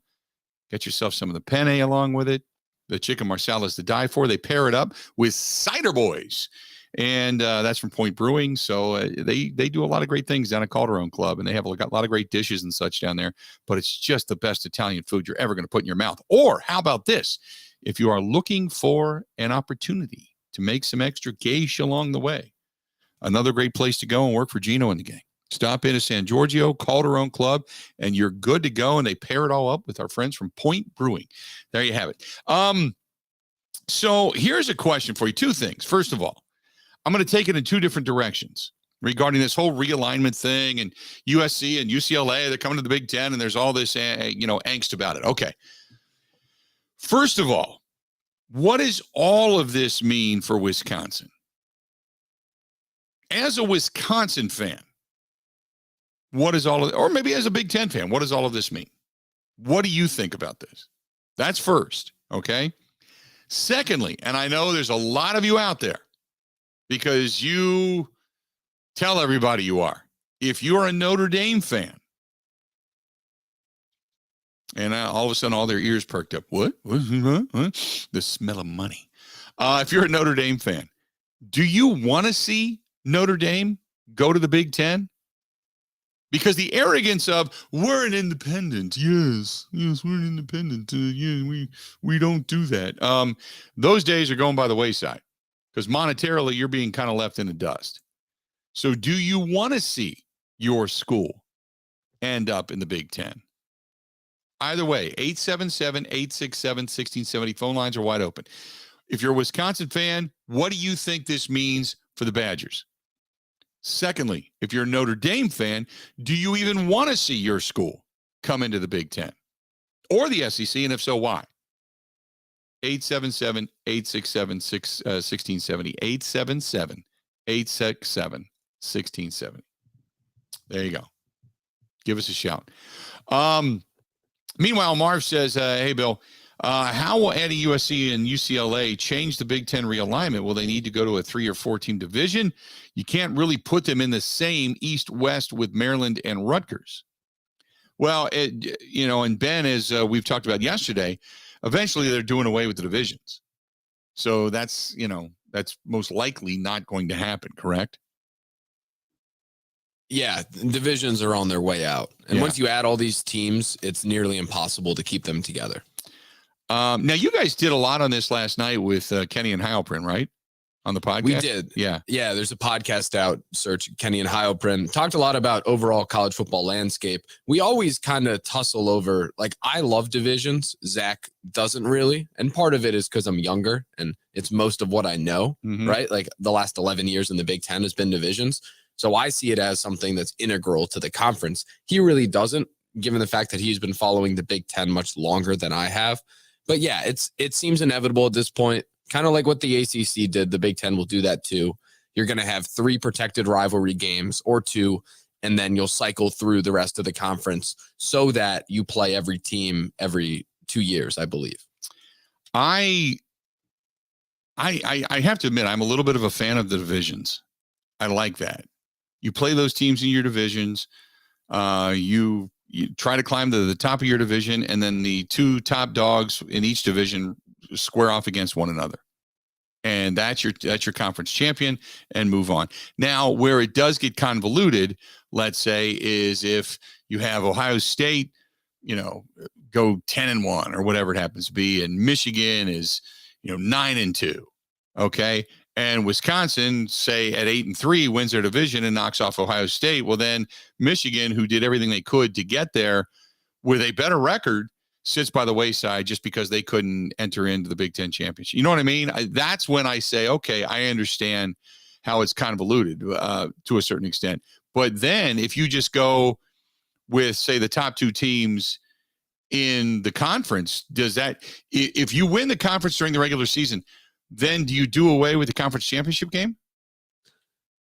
get yourself some of the penne along with it. The chicken marsala is to die for. They pair it up with Cider Boys. And that's from Point Brewing. So they do a lot of great things down at Calderon Club, and they have a lot of great dishes and such down there. But it's just the best Italian food you're ever going to put in your mouth. Or how about this? If you are looking for an opportunity to make some extra cash along the way, another great place to go and work for Gino and the gang. Stop in to San Giorgio, Calderon Club, and you're good to go. And they pair it all up with our friends from Point Brewing. There you have it. So here's a question for you. Two things. First of all, I'm going to take it in two different directions regarding this whole realignment thing, and USC and UCLA, they're coming to the Big Ten, and there's all this, angst about it. Okay. First of all, what does all of this mean for Wisconsin? as a Wisconsin fan, what is all of, or maybe as a Big Ten fan, what does all of this mean? What do you think about this? That's first, okay? Secondly, and I know there's a lot of you out there because you tell everybody you are. If you're a Notre Dame fan, and all of a sudden all their ears perked up. What? The smell of money. If you're a Notre Dame fan, do you want to see Notre Dame go to the Big Ten? Because the arrogance of, we're an independent. Yes, we're an independent. We don't do that. Those days are going by the wayside because monetarily you're being kind of left in the dust. So do you want to see your school end up in the Big Ten? Either way, 877-867-1670. Phone lines are wide open. If you're a Wisconsin fan, what do you think this means for the Badgers? Secondly, if you're a Notre Dame fan, do you even want to see your school come into the Big Ten or the SEC? And if so, why? 877-867-1670. 877-867-1670. There you go. Give us a shout. Meanwhile, Marv says, hey, Bill, how will adding USC and UCLA change the Big Ten realignment? Will they need to go to a 3 or 4 team division? You can't really put them in the same East-West with Maryland and Rutgers. Well, and Ben, as we've talked about yesterday, eventually they're doing away with the divisions. So that's most likely not going to happen, correct? Yeah, divisions are on their way out. And once you add all these teams, it's nearly impossible to keep them together. Now, you guys did a lot on this last night with Kenny and Heilprin, right? On the podcast? We did. Yeah. Yeah, there's a podcast out, search Kenny and Heilprin. Talked a lot about overall college football landscape. We always kind of tussle over, like, I love divisions. Zach doesn't really. And part of it is because I'm younger and it's most of what I know, right? Like the last 11 years in the Big Ten has been divisions. So I see it as something that's integral to the conference. He really doesn't, given the fact that he's been following the Big Ten much longer than I have. But yeah, it seems inevitable at this point, kind of like what the ACC did. The Big Ten will do that too. You're going to have 3 protected rivalry games or 2, and then you'll cycle through the rest of the conference so that you play every team every 2 years, I believe. I have to admit, I'm a little bit of a fan of the divisions. I like that. You play those teams in your divisions. You try to climb to the top of your division, and then the 2 top dogs in each division square off against one another. And that's your conference champion, and move on. Now, where it does get convoluted, let's say, is if you have Ohio State, go 10-1 or whatever it happens to be, and Michigan is, 9-2. Okay. And Wisconsin, say at 8-3, wins their division and knocks off Ohio State. Well, then Michigan, who did everything they could to get there with a better record, sits by the wayside just because they couldn't enter into the Big Ten championship. You know what I mean? That's when I say, okay, I understand how it's convoluted to a certain extent. But then if you just go with, say, the top 2 teams in the conference, does that, if you win the conference during the regular season, then do you do away with the conference championship game?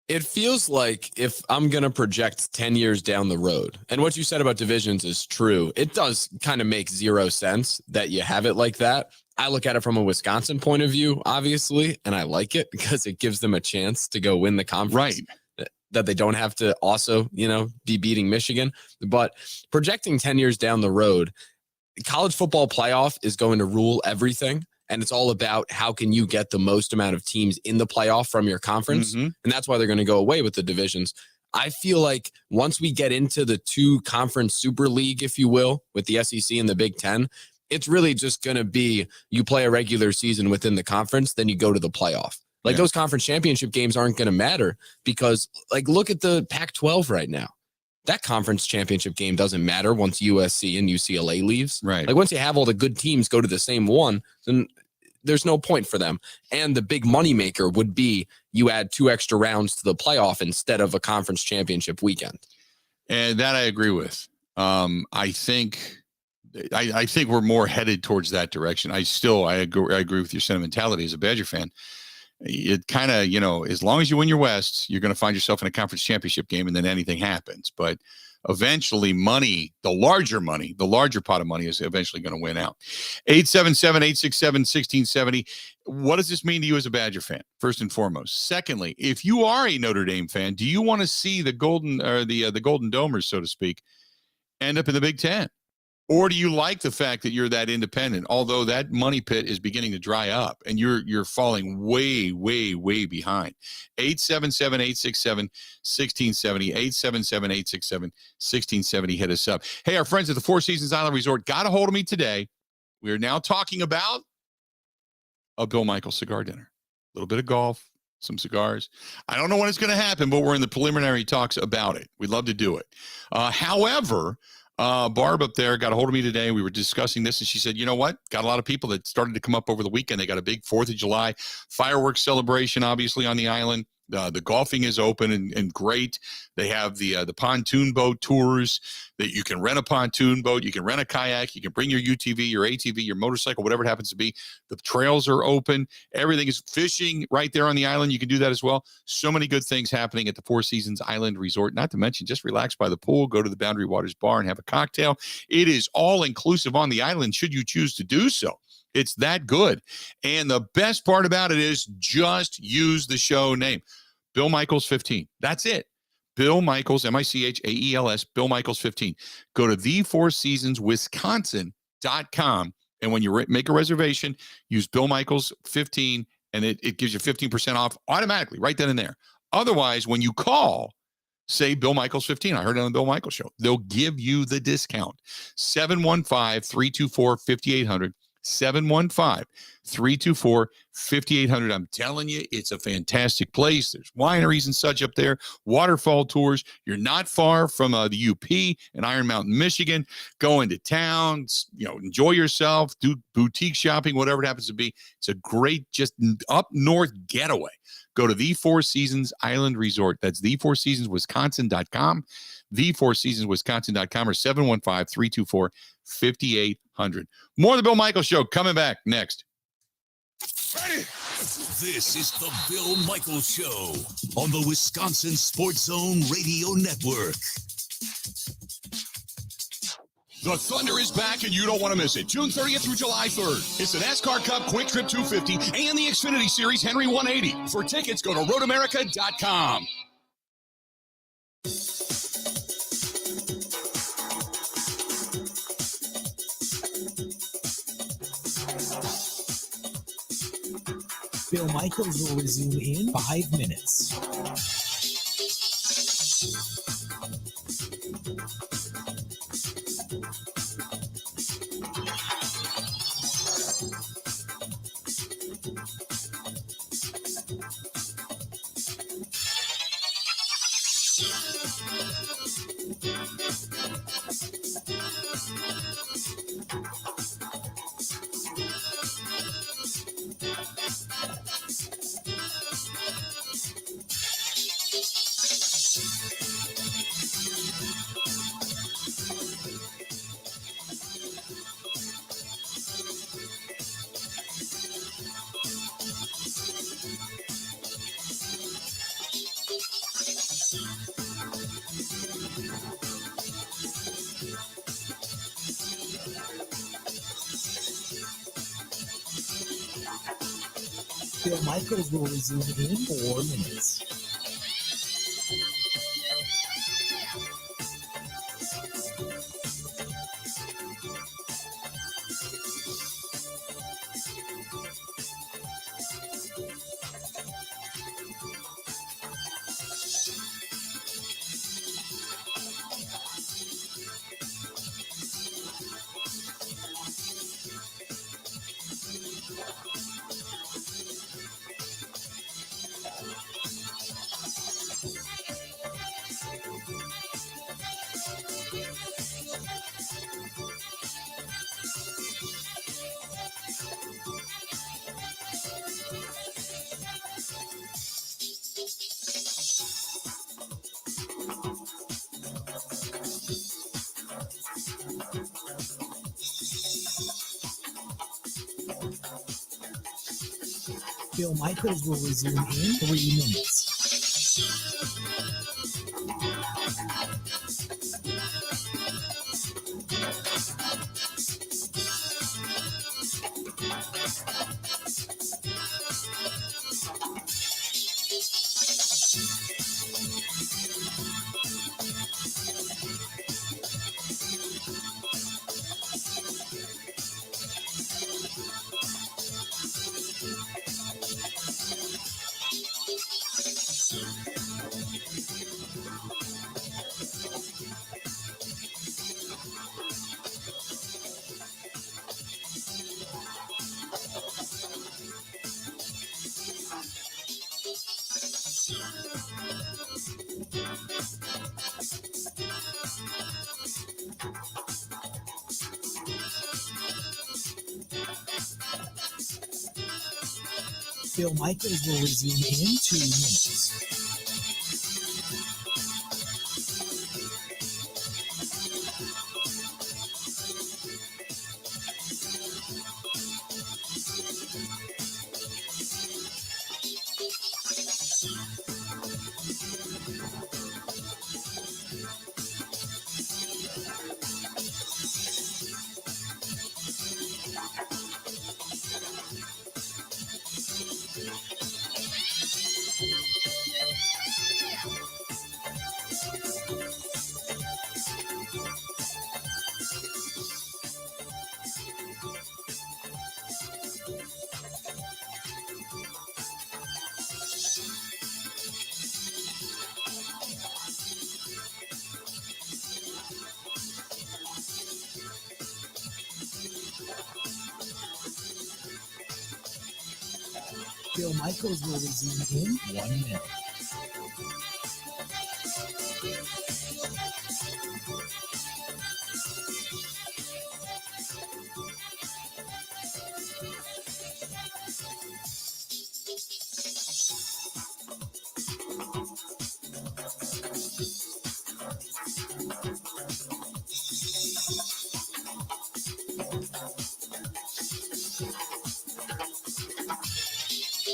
It feels like if I'm going to project 10 years down the road, and what you said about divisions is true, it does kind of make 0 sense that you have it like that. I look at it from a Wisconsin point of view, obviously, and I like it because it gives them a chance to go win the conference. Right. That they don't have to also, be beating Michigan. But projecting 10 years down the road, college football playoff is going to rule everything. And it's all about how can you get the most amount of teams in the playoff from your conference. And that's why they're going to go away with the divisions. I feel like once we get into the 2 conference super league, if you will, with the SEC and the Big Ten, it's really just going to be you play a regular season within the conference, then you go to the playoff. Like those conference championship games aren't going to matter because, like, look at the Pac-12 right now. That conference championship game doesn't matter once USC and UCLA leaves. Right. Like once you have all the good teams go to the same one, then there's no point for them. And the big moneymaker would be you add 2 extra rounds to the playoff instead of a conference championship weekend. And that I agree with. I think we're more headed towards that direction. I agree with your sentimentality as a Badger fan. it kind of, as long as you win your West, you're going to find yourself in a conference championship game, and then anything happens. But eventually the larger pot of money is eventually going to win out. 877-867-1670. What does this mean to you as a Badger fan, first and foremost? Secondly, if you are a Notre Dame fan, do you want to see the Golden Domers, so to speak, end up in the Big Ten? Or do you like the fact that you're that independent, although that money pit is beginning to dry up and you're falling way, way, way behind? 877-867-1670, 877-867-1670. Hit us up. Hey, our friends at the Four Seasons Island Resort got a hold of me today. We are now talking about a Bill Michaels cigar dinner. A little bit of golf, some cigars. I don't know when it's going to happen, but we're in the preliminary talks about it. We'd love to do it. However, Barb up there got a hold of me today. We were discussing this, and she said, you know what? Got a lot of people that started to come up over the weekend. They got a big 4th of July fireworks celebration, obviously, on the island. The golfing is open and great. They have the pontoon boat tours that you can rent a pontoon boat. You can rent a kayak. You can bring your UTV, your ATV, your motorcycle, whatever it happens to be. The trails are open. Everything is fishing right there on the island. You can do that as well. So many good things happening at the Four Seasons Island Resort. Not to mention, just relax by the pool, go to the Boundary Waters Bar and have a cocktail. It is all inclusive on the island should you choose to do so. It's that good. And the best part about it is just use the show name. Bill Michaels 15. That's it. Bill Michaels, Michaels, Bill Michaels 15. Go to thefourseasonswisconsin.com. And when you make a reservation, use Bill Michaels 15, and it gives you 15% off automatically right then and there. Otherwise, when you call, say Bill Michaels 15. I heard it on the Bill Michaels show. They'll give you the discount. 715-324-5800. 715-324-5800. I'm telling you, it's a fantastic place. There's wineries and such up there, waterfall tours. You're not far from the UP in Iron Mountain, Michigan. Go into town, enjoy yourself, do boutique shopping, whatever it happens to be. It's a great, just up north getaway. Go to the Four Seasons Island Resort. That's thefourseasonswisconsin.com, thefourseasonswisconsin.com, or 715-324-5800. More of the Bill Michaels Show coming back next. Ready? This is the Bill Michaels Show on the Wisconsin Sports Zone Radio Network. The Thunder is back, and you don't want to miss it. June 30th through July 3rd. It's the NASCAR Cup Quick Trip 250 and the Xfinity Series Henry 180. For tickets, go to roadamerica.com. Bill Michaels will resume in 5 minutes. Bill Michaels will resume in 4 minutes. Bill Michaels will resume in 3 minutes. Bill Michaels will resume in 2 minutes. Bill Michaels will resume in 1 minute.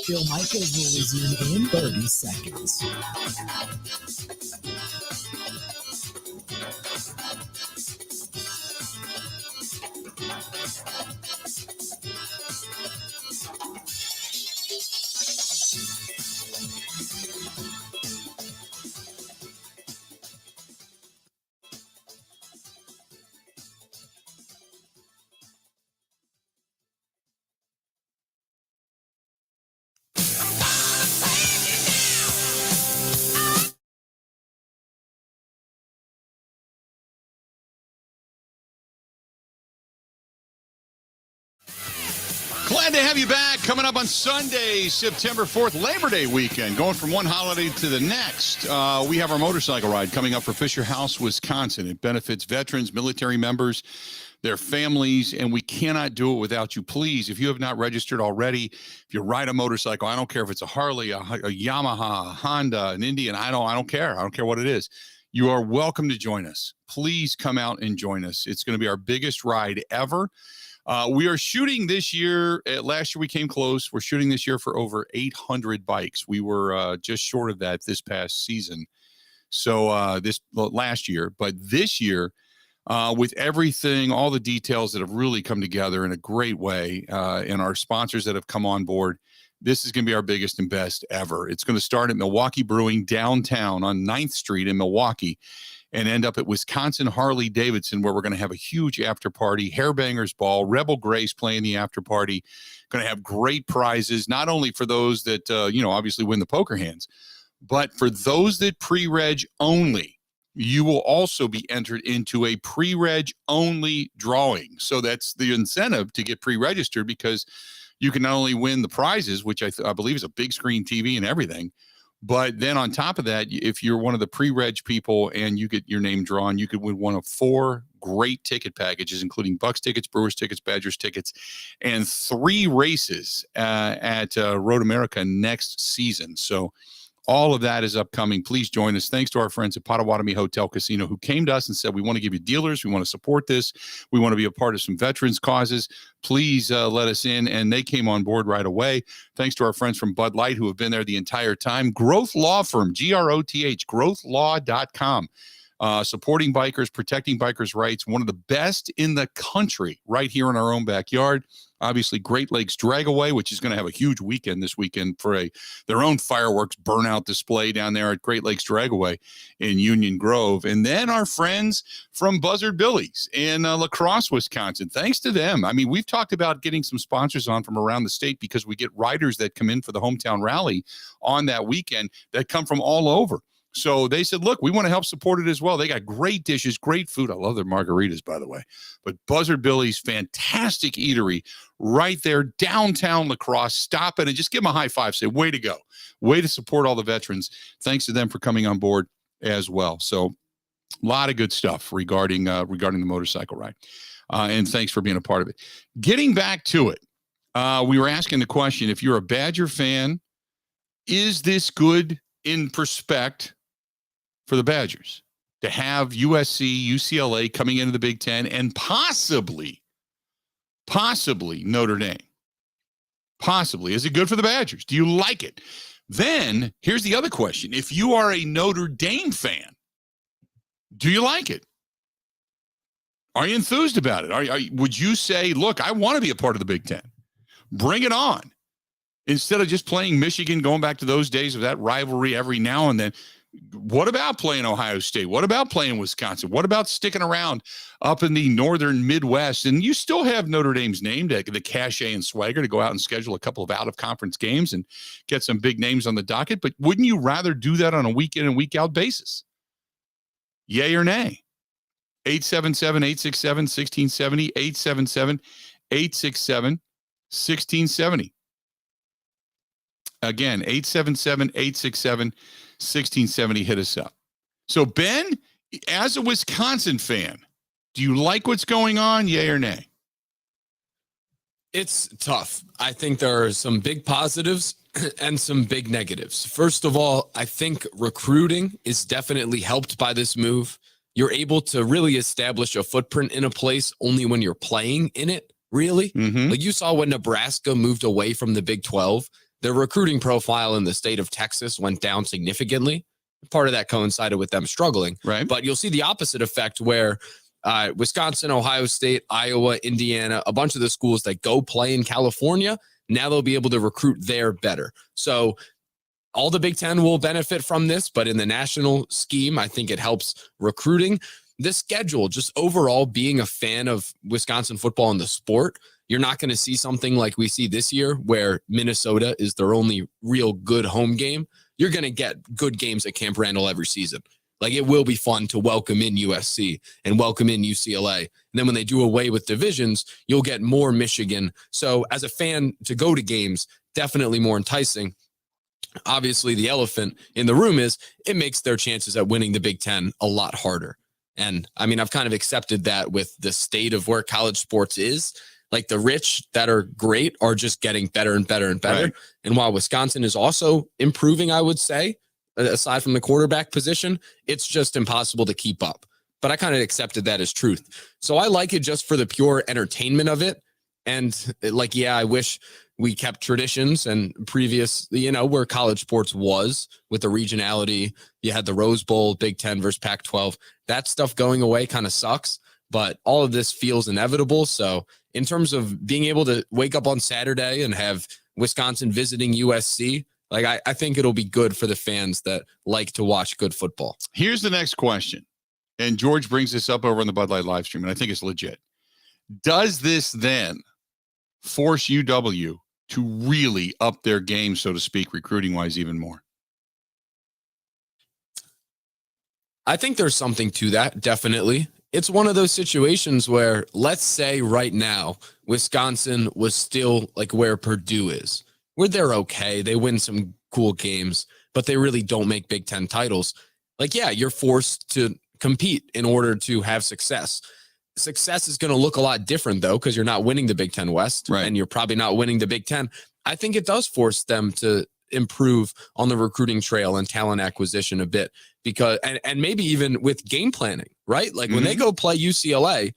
Bill Michaels will resume in 30 seconds. Glad to have you back. Coming up on Sunday, September 4th, Labor Day weekend. Going from one holiday to the next. We have our motorcycle ride coming up for Fisher House, Wisconsin. It benefits veterans, military members, their families, and we cannot do it without you. Please, if you have not registered already, if you ride a motorcycle, I don't care if it's a Harley, a Yamaha, a Honda, an Indian, I don't care. I don't care what it is. You are welcome to join us. Please come out and join us. It's going to be our biggest ride ever. We are shooting this year. Last year we came close. We're shooting this year for over 800 bikes. We were just short of that this past season. So last year, but this year, with everything, all the details that have really come together in a great way, and our sponsors that have come on board, this is going to be our biggest and best ever. It's going to start at Milwaukee Brewing downtown on 9th Street in Milwaukee, and end up at Wisconsin Harley Davidson, where we're going to have a huge after party, Hairbangers Ball, Rebel Grace playing the after party. Going to have great prizes, not only for those that, obviously win the poker hands, but for those that pre-reg only. You will also be entered into a pre-reg only drawing. So that's the incentive to get pre-registered, because you can not only win the prizes, which I believe is a big screen TV and everything, but then on top of that, if you're one of the pre-reg people and you get your name drawn, you could win one of 4 great ticket packages, including Bucks tickets, Brewers tickets, Badgers tickets, and 3 races at Road America next season. So All of that is upcoming. Please join us. Thanks to our friends at Potawatomi Hotel Casino who came to us and said, we want to give you dealers. We want to support this. We want to be a part of some veterans causes. Please let us in. And they came on board right away. Thanks to our friends from Bud Light who have been there the entire time. Growth Law Firm, GROTH, growthlaw.com. Supporting bikers, protecting bikers' rights, one of the best in the country right here in our own backyard. Obviously, Great Lakes Dragaway, which is going to have a huge weekend this weekend for their own fireworks burnout display down there at Great Lakes Dragaway in Union Grove. And then our friends from Buzzard Billy's in La Crosse, Wisconsin. Thanks to them. I mean, we've talked about getting some sponsors on from around the state because we get riders that come in for the hometown rally on that weekend that come from all over. So they said, look, we want to help support it as well. They got great dishes, great food. I love their margaritas, by the way. But Buzzard Billy's, fantastic eatery right there, downtown La Crosse. Stop it and just give them a high five. Say, way to go. Way to support all the veterans. Thanks to them for coming on board as well. So a lot of good stuff regarding the motorcycle ride. And thanks for being a part of it. Getting back to it, we were asking the question, if you're a Badger fan, is this good in prospect for the Badgers to have USC, UCLA coming into the Big Ten and possibly Notre Dame? Possibly. Is it good for the Badgers? Do you like it? Then here's the other question. If you are a Notre Dame fan, do you like it? Are you enthused about it? Would you say, look, I want to be a part of the Big Ten. Bring it on. Instead of just playing Michigan, going back to those days of that rivalry every now and then. What about playing Ohio State? What about playing Wisconsin? What about sticking around up in the northern Midwest? And you still have Notre Dame's name, the cachet and swagger to go out and schedule a couple of out-of-conference games and get some big names on the docket. But wouldn't you rather do that on a week-in and week-out basis? Yay or nay? 877-867-1670, 877-867-1670. Again, 877-867-1670. Hit us up. So, Ben, as a Wisconsin fan, do you like what's going on? Yay or nay? It's tough. I think there are some big positives and some big negatives. First of all, I think recruiting is definitely helped by this move. You're able to really establish a footprint in a place only when you're playing in it, really. Mm-hmm. Like you saw when Nebraska moved away from the Big 12, their recruiting profile in the state of Texas went down significantly. Part of that coincided with them struggling. Right. But you'll see the opposite effect where Wisconsin, Ohio State, Iowa, Indiana, a bunch of the schools that go play in California, now they'll be able to recruit there better. So all the Big Ten will benefit from this, but in the national scheme, I think it helps recruiting. This schedule, just overall being a fan of Wisconsin football and the sport, you're not going to see something like we see this year where Minnesota is their only real good home game. You're going to get good games at Camp Randall every season. Like it will be fun to welcome in USC and welcome in UCLA. And then when they do away with divisions, you'll get more Michigan. So as a fan to go to games, definitely more enticing. Obviously, the elephant in the room is it makes their chances at winning the Big Ten a lot harder. And I mean, I've kind of accepted that with the state of where college sports is. Like the rich that are great are just getting better and better and better. Right. And while Wisconsin is also improving, I would say, aside from the quarterback position, it's just impossible to keep up. But I kind of accepted that as truth. So I like it just for the pure entertainment of it. And like, yeah, I wish we kept traditions and previous, where college sports was with the regionality. You had the Rose Bowl, Big Ten versus Pac-12. That stuff going away kind of sucks. But all of this feels inevitable. So in terms of being able to wake up on Saturday and have Wisconsin visiting USC, like I think it'll be good for the fans that like to watch good football. Here's the next question. And George brings this up over on the Bud Light live stream, and I think it's legit. Does this then force UW to really up their game, so to speak, recruiting-wise even more? I think there's something to that, definitely. It's one of those situations where, let's say right now, Wisconsin was still like where Purdue is, where they're okay. They win some cool games, but they really don't make Big Ten titles. Like, yeah, you're forced to compete in order to have success. Success is going to look a lot different, though, because you're not winning the Big Ten West, right, and you're probably not winning the Big Ten. I think it does force them to improve on the recruiting trail and talent acquisition a bit, because and maybe even with game planning, right? Like when they go play UCLA,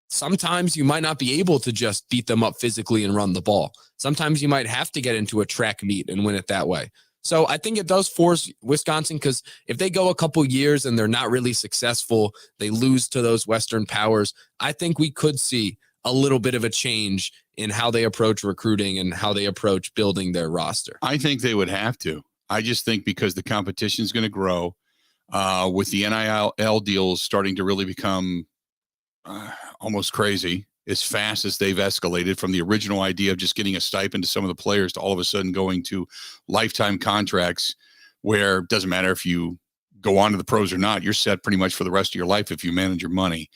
sometimes you might not be able to just beat them up physically and run the ball. Sometimes you might have to get into a track meet and win it that way. So I think it does force Wisconsin, because if they go a couple years and they're not really successful, they lose to those Western powers, I think we could see a little bit of a change in how they approach recruiting and how they approach building their roster. I think they would have to. I just think because the competition is going to grow with the NIL deals starting to really become almost crazy as fast as they've escalated from the original idea of just getting a stipend to some of the players to all of a sudden going to lifetime contracts where it doesn't matter if you go on to the pros or not, you're set pretty much for the rest of your life if you manage your money.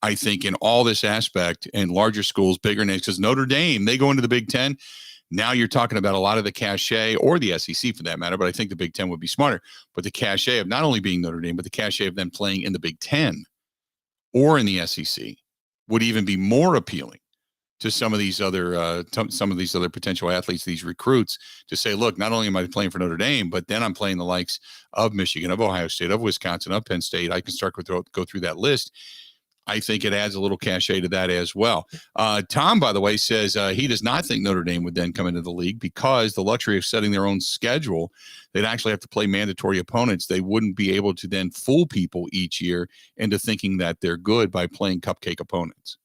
I think in all this aspect and larger schools, bigger names, because Notre Dame, they go into the Big Ten. Now you're talking about a lot of the cachet, or the SEC for that matter, but I think the Big Ten would be smarter. But the cachet of not only being Notre Dame, but the cachet of them playing in the Big Ten or in the SEC would even be more appealing to some of these other potential athletes, these recruits, to say, look, not only am I playing for Notre Dame, but then I'm playing the likes of Michigan, of Ohio State, of Wisconsin, of Penn State. I can start to go through that list. I think it adds a little cachet to that as well. Tom, by the way, says he does not think Notre Dame would then come into the league because the luxury of setting their own schedule, they'd actually have to play mandatory opponents. They wouldn't be able to then fool people each year into thinking that they're good by playing cupcake opponents.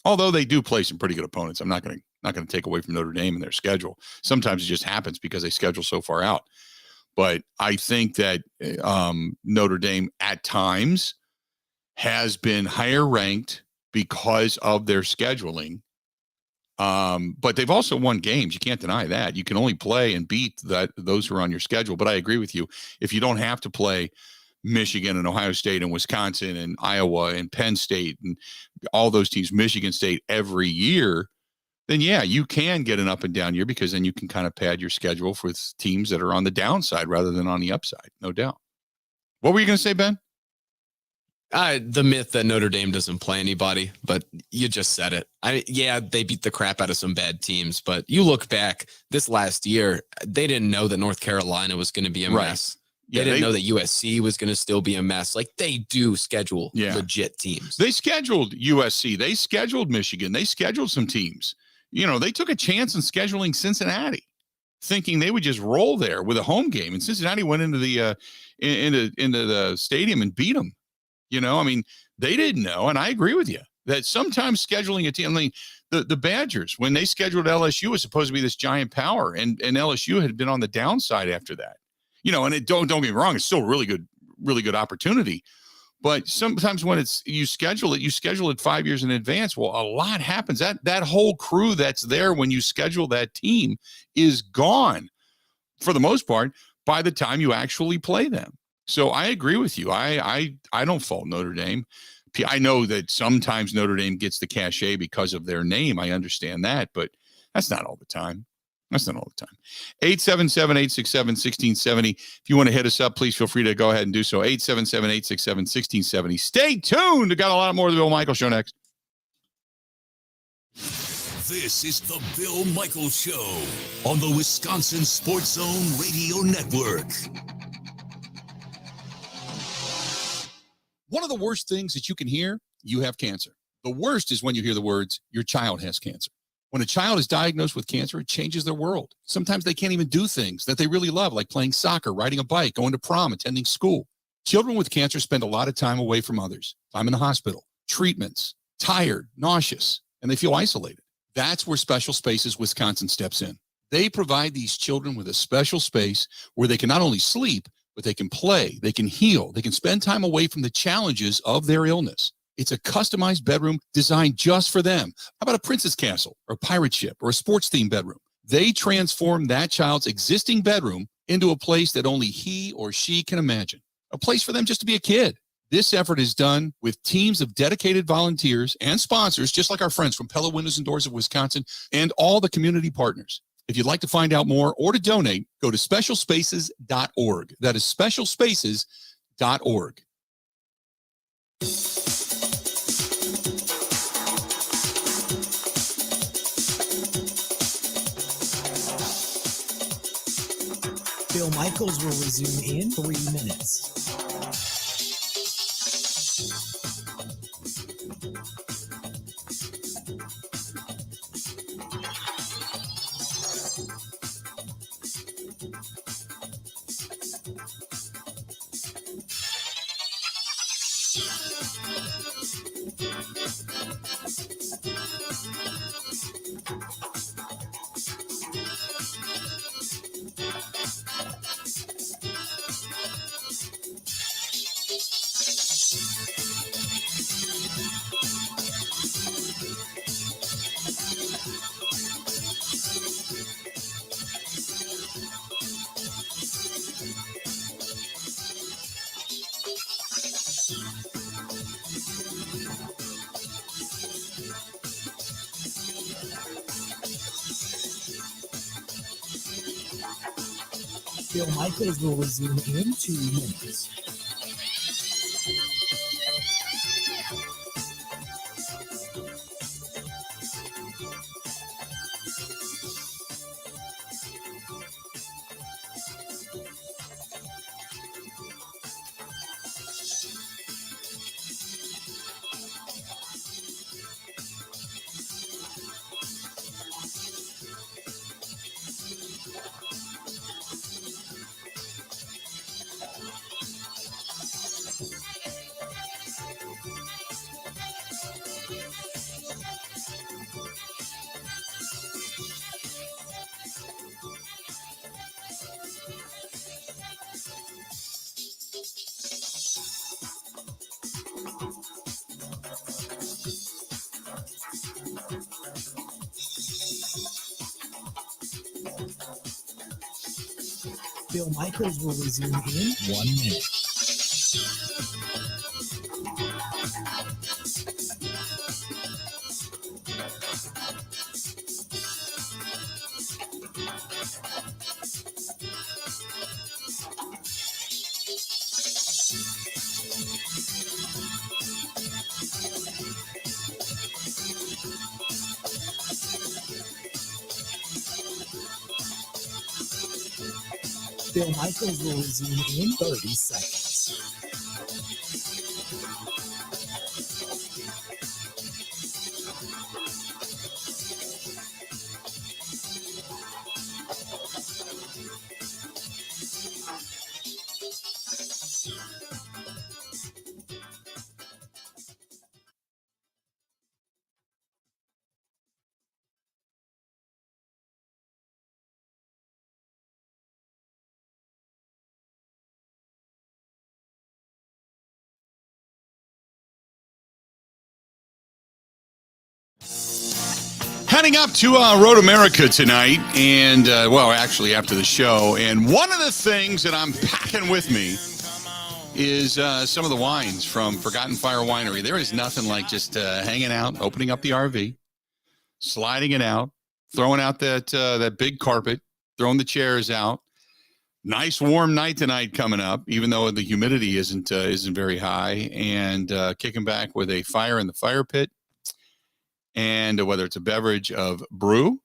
Although they do play some pretty good opponents. I'm not going to take away from Notre Dame and their schedule. Sometimes it just happens because they schedule so far out. But I think that Notre Dame at times has been higher ranked because of their scheduling. But they've also won games. You can't deny that. You can only play and beat those who are on your schedule. But I agree with you. If you don't have to play Michigan and Ohio State and Wisconsin and Iowa and Penn State and all those teams, Michigan State every year, then yeah, you can get an up and down year, because then you can kind of pad your schedule for teams that are on the downside rather than on the upside. No doubt. What were you going to say, Ben? The myth that Notre Dame doesn't play anybody, but you just said it. They beat the crap out of some bad teams, but you look back this last year, they didn't know that North Carolina was going to be a mess. They didn't know that USC was going to still be a mess. Like, they do schedule legit teams. They scheduled USC. They scheduled Michigan. They scheduled some teams. You know, they took a chance in scheduling Cincinnati, thinking they would just roll there with a home game. And Cincinnati went into the into the stadium and beat them. You know, I mean, they didn't know. And I agree with you that sometimes scheduling a team, I mean, the Badgers, when they scheduled LSU, was supposed to be this giant power, and LSU had been on the downside after that. You know, and don't get me wrong, it's still a really good opportunity. But sometimes when you schedule it 5 years in advance. Well, a lot happens. That whole crew that's there when you schedule that team is gone for the most part by the time you actually play them. So I agree with you. I don't fault Notre Dame. I know that sometimes Notre Dame gets the cachet because of their name. I understand that, but that's not all the time. 877-867-1670. If you want to hit us up, please feel free to go ahead and do so. 877-867-1670. Stay tuned. We got a lot more of the Bill Michaels Show next. This is the Bill Michaels Show on the Wisconsin Sports Zone Radio Network. One of the worst things that you can hear, you have cancer. The worst is when you hear the words, your child has cancer. When a child is diagnosed with cancer, it changes their world. Sometimes they can't even do things that they really love, like playing soccer, riding a bike, going to prom, attending school. Children with cancer spend a lot of time away from others. Time in the hospital, treatments, tired, nauseous, and they feel isolated. That's where Special Spaces Wisconsin steps in. They provide these children with a special space where they can not only sleep, but they can play, they can heal, they can spend time away from the challenges of their illness. It's a customized bedroom designed just for them. How about a princess castle or a pirate ship or a sports-themed bedroom? They transform that child's existing bedroom into a place that only he or she can imagine. A place for them just to be a kid. This effort is done with teams of dedicated volunteers and sponsors, just like our friends from Pella Windows and Doors of Wisconsin and all the community partners. If you'd like to find out more or to donate, go to specialspaces.org. That is specialspaces.org. Bill Michaels will resume in 3 minutes. Bill Michaels will resume in 2 minutes. Bill Michaels will resume in 1 minute. Bill Michaels will resume in 30 seconds. Heading up to Road America tonight, and well, actually after the show. And one of the things that I'm packing with me is some of the wines from Forgotten Fire Winery. There is nothing like just hanging out, opening up the RV, sliding it out, throwing out that big carpet, throwing the chairs out. Nice warm night tonight coming up, even though the humidity isn't very high, and kicking back with a fire in the fire pit. And whether it's a beverage of brew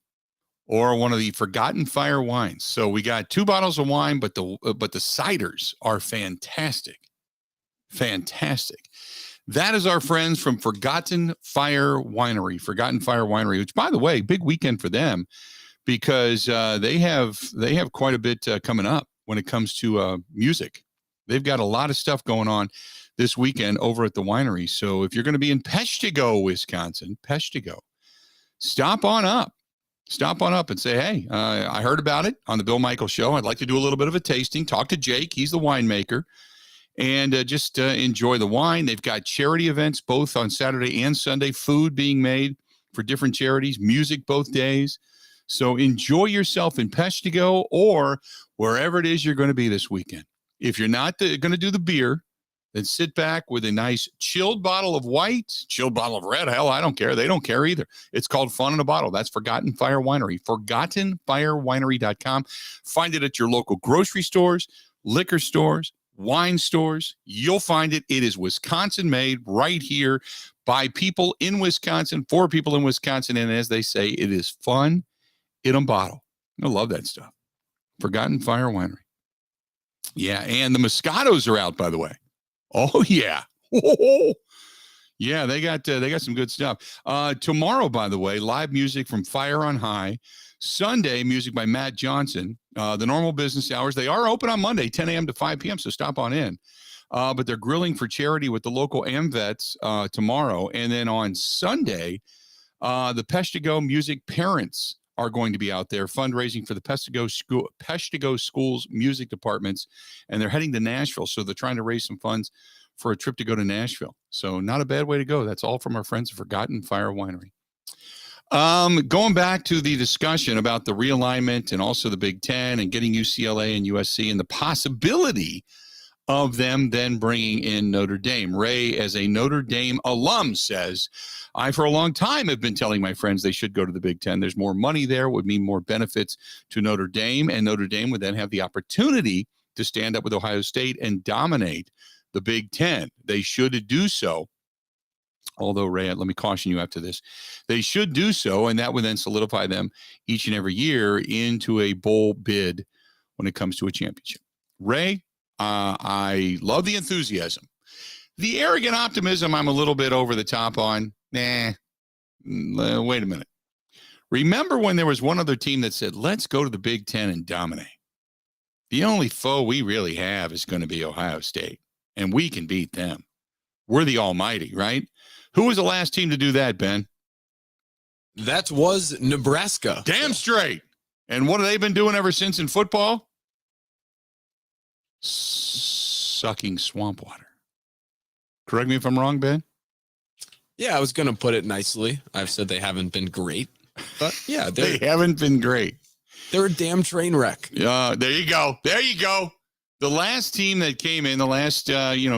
or one of the Forgotten Fire wines. So we got 2 bottles of wine, but the ciders are fantastic. Fantastic. That is our friends from Forgotten Fire Winery. Forgotten Fire Winery, which, by the way, big weekend for them because they have quite a bit coming up when it comes to music. They've got a lot of stuff going on this weekend over at the winery. So if you're going to be in Peshtigo, Wisconsin, stop on up and say, hey, I heard about it on the Bill Michaels Show. I'd like to do a little bit of a tasting. Talk to Jake. He's the winemaker. And just enjoy the wine. They've got charity events both on Saturday and Sunday, food being made for different charities, music both days. So enjoy yourself in Peshtigo or wherever it is you're going to be this weekend. If you're not going to do the beer, then sit back with a nice chilled bottle of white, chilled bottle of red. Hell, I don't care. They don't care either. It's called Fun in a Bottle. That's Forgotten Fire Winery. ForgottenFireWinery.com. Find it at your local grocery stores, liquor stores, wine stores. You'll find it. It is Wisconsin made right here by people in Wisconsin, for people in Wisconsin. And as they say, it is fun in a bottle. I love that stuff. Forgotten Fire Winery. Yeah, and the Moscatos are out, by the way. Oh, yeah. Oh, yeah, they got some good stuff. Tomorrow, by the way, live music from Fire on High. Sunday, music by Matt Johnson. The normal business hours, they are open on Monday, 10 a.m. to 5 p.m., so stop on in. But they're grilling for charity with the local AmVets tomorrow. And then on Sunday, the Peshtigo Music parents are going to be out there fundraising for the Peshtigo Schools music departments, and they're heading to Nashville. So they're trying to raise some funds for a trip to go to Nashville. So not a bad way to go. That's all from our friends at Forgotten Fire Winery. Going back to the discussion about the realignment and also the Big Ten and getting UCLA and USC and the possibility of them then bringing in Notre Dame. Ray, as a Notre Dame alum, says, I, for a long time, have been telling my friends they should go to the Big Ten. There's more money there, would mean more benefits to Notre Dame, and Notre Dame would then have the opportunity to stand up with Ohio State and dominate the Big Ten. They should do so. Although, Ray, let me caution you after this. They should do so, and that would then solidify them each and every year into a bowl bid when it comes to a championship. Ray, I love the enthusiasm. The arrogant optimism, I'm a little bit over the top on. Wait a minute. Remember when there was one other team that said, let's go to the Big Ten and dominate? The only foe we really have is going to be Ohio State, and we can beat them. We're the almighty, right? Who was the last team to do that, Ben? That was Nebraska. Damn straight. And what have they been doing ever since in football? Sucking swamp water. Correct me if I'm wrong, Ben? Yeah, I was going to put it nicely. I've said they haven't been great. But, yeah. They haven't been great. They're a damn train wreck. There you go. There you go. The last team that came in, the last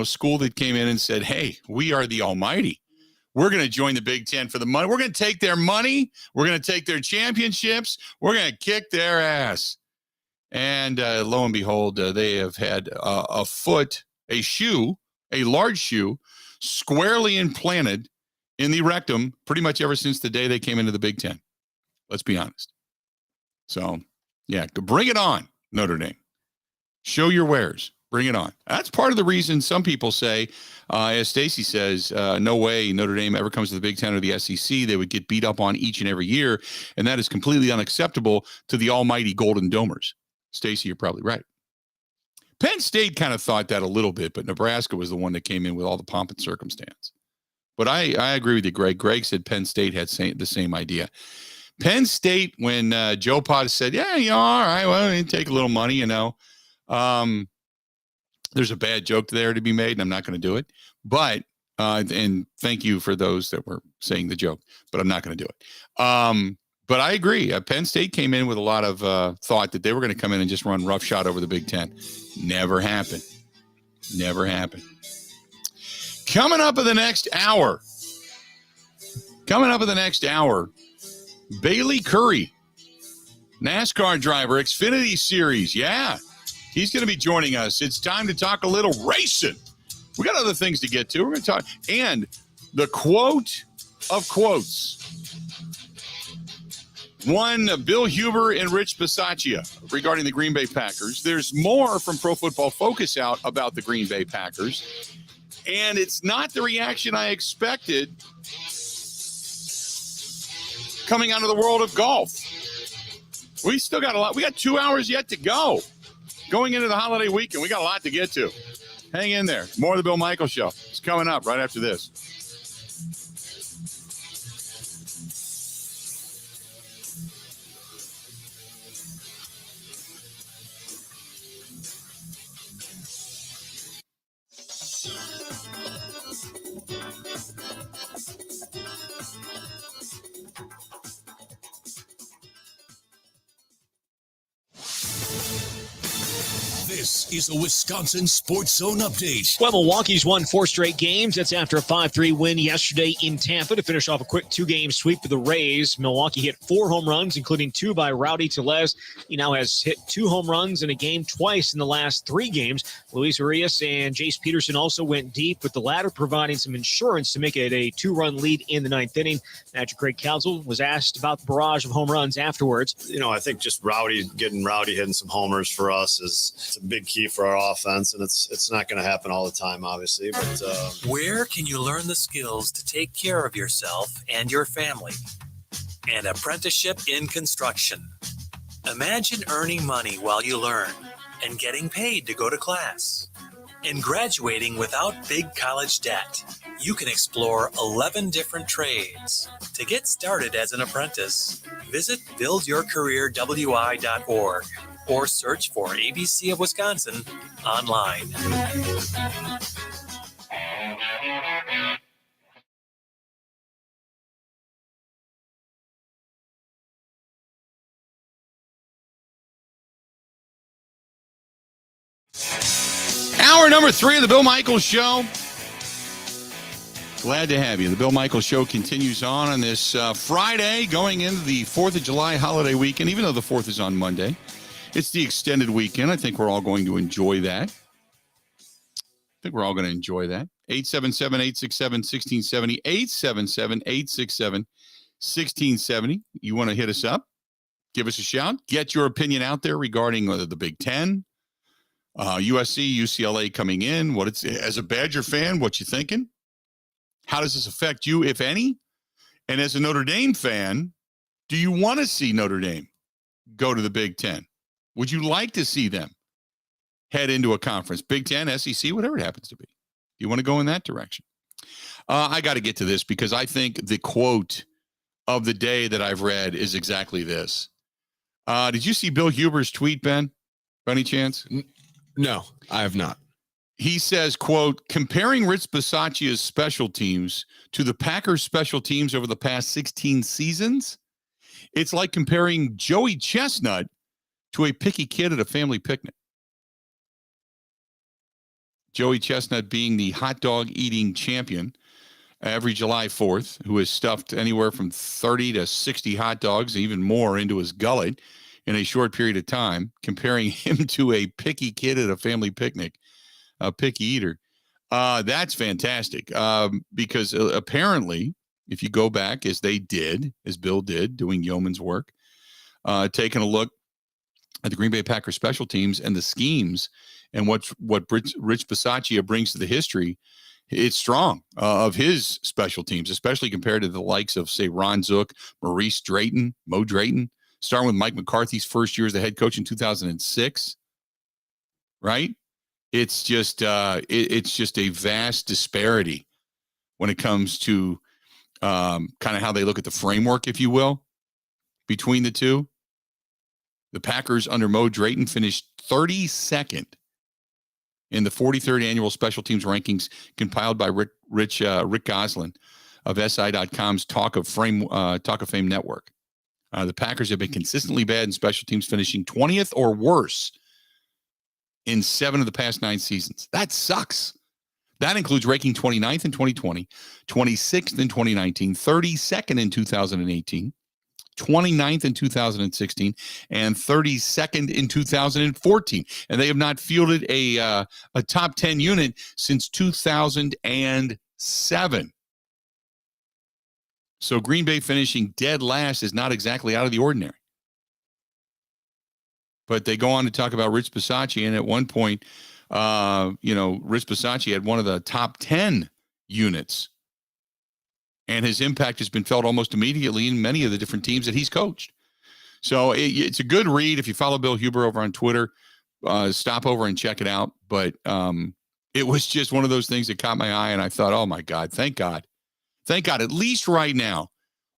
school that came in and said, hey, we are the almighty. We're going to join the Big Ten for the money. We're going to take their money. We're going to take their championships. We're going to kick their ass. And lo and behold, they have had a large shoe, squarely implanted in the rectum pretty much ever since the day they came into the Big Ten. Let's be honest. So, yeah, bring it on, Notre Dame. Show your wares. Bring it on. That's part of the reason some people say, as Stacy says, no way Notre Dame ever comes to the Big Ten or the SEC. They would get beat up on each and every year, and that is completely unacceptable to the almighty Golden Domers. Stacy, you're probably right. Penn State kind of thought that a little bit, but Nebraska was the one that came in with all the pomp and circumstance. But I agree with you, Greg. Greg said Penn State had the same idea. Penn State, when Joe Potts said, yeah, all right, well, take a little money, there's a bad joke there to be made, and I'm not going to do it. But, and thank you for those that were saying the joke, but I'm not going to do it. But I agree. Penn State came in with a lot of thought that they were going to come in and just run roughshod over the Big Ten. Never happened. Never happened. Coming up in the next hour, Bailey Curry, NASCAR driver, Xfinity Series. Yeah, he's going to be joining us. It's time to talk a little racing. We got other things to get to. We're going to talk. And the quote of quotes. One, Bill Huber and Rich Bisaccia regarding the Green Bay Packers. There's more from Pro Football Focus out about the Green Bay Packers. And it's not the reaction I expected coming out of the world of golf. We still got a lot. We got 2 hours yet to go. Going into the holiday weekend, we got a lot to get to. Hang in there. More of the Bill Michaels Show. It's coming up right after this. This is a Wisconsin Sports Zone update. Well, Milwaukee's won 4 straight games. That's after a 5-3 win yesterday in Tampa to finish off a quick 2-game sweep for the Rays. Milwaukee hit 4 home runs, including 2 by Rowdy Tellez. He now has hit 2 home runs in a game twice in the last 3 games. Luis Urias and Jace Peterson also went deep, with the latter providing some insurance to make it a 2-run lead in the 9th inning. Manager Craig Counsell was asked about the barrage of home runs afterwards. I think just hitting some homers for us is a big big key for our offense, and it's not going to happen all the time, obviously. But where can you learn the skills to take care of yourself and your family? An apprenticeship in construction. Imagine earning money while you learn and getting paid to go to class. And graduating without big college debt. You can explore 11 different trades. To get started as an apprentice, visit buildyourcareerwi.org or search for ABC of Wisconsin online. Hour number 3 of the Bill Michaels Show. Glad to have you. The Bill Michaels Show continues on this Friday, going into the 4th of July holiday weekend, even though the 4th is on Monday. It's the extended weekend. I think we're all going to enjoy that. 877-867-1670, 877-867-1670. You want to hit us up? Give us a shout. Get your opinion out there regarding the Big Ten. USC, UCLA coming in. As a Badger fan, what you thinking? How does this affect you, if any? And as a Notre Dame fan, do you want to see Notre Dame go to the Big Ten? Would you like to see them head into a conference? Big Ten, SEC, whatever it happens to be. You want to go in that direction? I got to get to this because I think the quote of the day that I've read is exactly this. Did you see Bill Huber's tweet, Ben, by any chance? No, I have not. He says, quote, comparing Rich Bisaccia's special teams to the Packers' special teams over the past 16 seasons, it's like comparing Joey Chestnut to a picky kid at a family picnic. Joey Chestnut being the hot dog eating champion every July 4th, who has stuffed anywhere from 30 to 60 hot dogs, even more, into his gullet in a short period of time, comparing him to a picky kid at a family picnic, a picky eater. That's fantastic because apparently, if you go back as Bill did, doing yeoman's work, taking a look at the Green Bay Packers special teams and the schemes and what Rich Bisaccia brings to the history, it's strong of his special teams, especially compared to the likes of, say, Ron Zook, Maurice Drayton, Mo Drayton, starting with Mike McCarthy's first year as the head coach in 2006, right? It's just a vast disparity when it comes to kind of how they look at the framework, if you will, between the two. The Packers under Mo Drayton finished 32nd in the 43rd annual special teams rankings compiled by Rick Goslin of SI.com's Talk of Fame network. The Packers have been consistently bad in special teams, finishing 20th or worse in 7 of the past 9 seasons. That sucks. That includes ranking 29th in 2020, 26th in 2019, 32nd in 2018, 29th in 2016, and 32nd in 2014. And they have not fielded a top 10 unit since 2007. So Green Bay finishing dead last is not exactly out of the ordinary. But they go on to talk about Rich Bisaccia, and at one point, Rich Bisaccia had one of the top 10 units. And his impact has been felt almost immediately in many of the different teams that he's coached. So it's a good read. If you follow Bill Huber over on Twitter, stop over and check it out. But it was just one of those things that caught my eye, and I thought, oh, my God, thank God. Thank God, at least right now,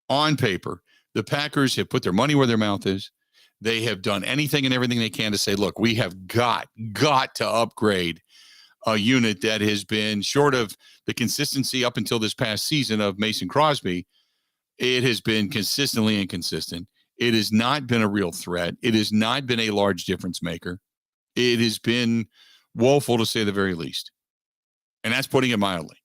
on paper, the Packers have put their money where their mouth is. They have done anything and everything they can to say, look, we have got to upgrade a unit that has been short of the consistency up until this past season of Mason Crosby. It has been consistently inconsistent. It has not been a real threat. It has not been a large difference maker. It has been woeful, to say the very least. And that's putting it mildly.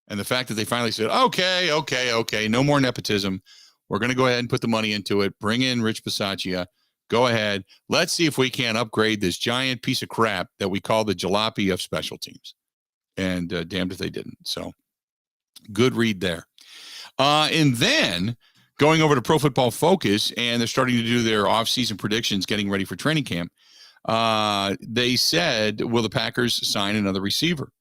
And the fact that they finally said, okay, no more nepotism. We're going to go ahead and put the money into it. Bring in Rich Bisaccia. Go ahead. Let's see if we can upgrade this giant piece of crap that we call the jalopy of special teams. And damned if they didn't. So good read there. And then going over to Pro Football Focus, and they're starting to do their off-season predictions, getting ready for training camp. They said, will the Packers sign another receiver?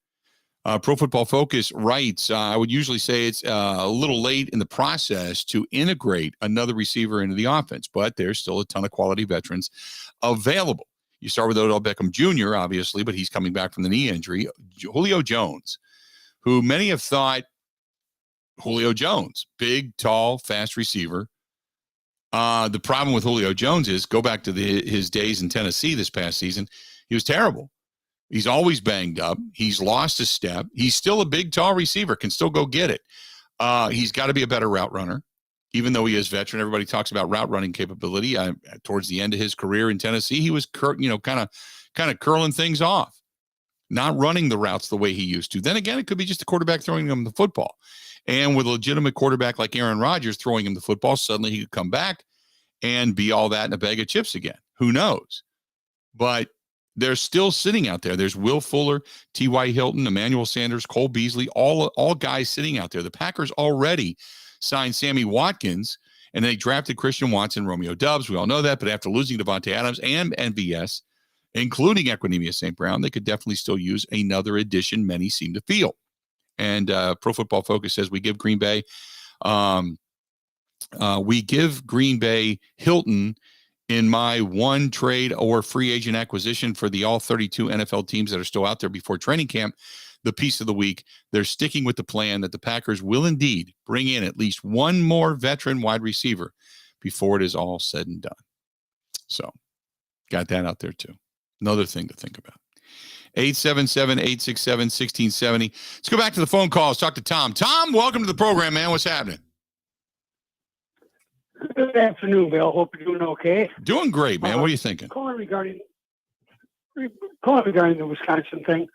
Pro Football Focus writes, I would usually say it's a little late in the process to integrate another receiver into the offense, but there's still a ton of quality veterans available. You start with Odell Beckham Jr., obviously, but he's coming back from the knee injury. Julio Jones, who many have thought, Julio Jones, big, tall, fast receiver. The problem with Julio Jones is, go back to his days in Tennessee this past season, he was terrible. He's always banged up. He's lost a step. He's still a big, tall receiver, can still go get it. He's got to be a better route runner, even though he is veteran. Everybody talks about route running capability. Towards the end of his career in Tennessee, he was kind of curling things off, not running the routes the way he used to. Then again, it could be just the quarterback throwing him the football. And with a legitimate quarterback like Aaron Rodgers throwing him the football, suddenly he could come back and be all that in a bag of chips again. Who knows? But they're still sitting out there. There's Will Fuller, T.Y. Hilton, Emmanuel Sanders, Cole Beasley, all guys sitting out there. The Packers already signed Sammy Watkins, and they drafted Christian Watson, Romeo Doubs. We all know that. But after losing Devontae Adams and MVS, including Equinemius St. Brown, they could definitely still use another addition, many seem to feel. And Pro Football Focus says we give Green Bay Hilton in my one trade or free agent acquisition for the all 32 NFL teams that are still out there before training camp, the piece of the week. They're sticking with the plan that the Packers will indeed bring in at least one more veteran wide receiver before it is all said and done. So got that out there too. Another thing to think about. 877-867-1670. Let's go back to the phone calls. Talk to Tom. Tom, welcome to the program, man. What's happening? Good afternoon, Bill. Hope you're doing okay. Doing great, man. What are you thinking? Calling regarding the Wisconsin thing.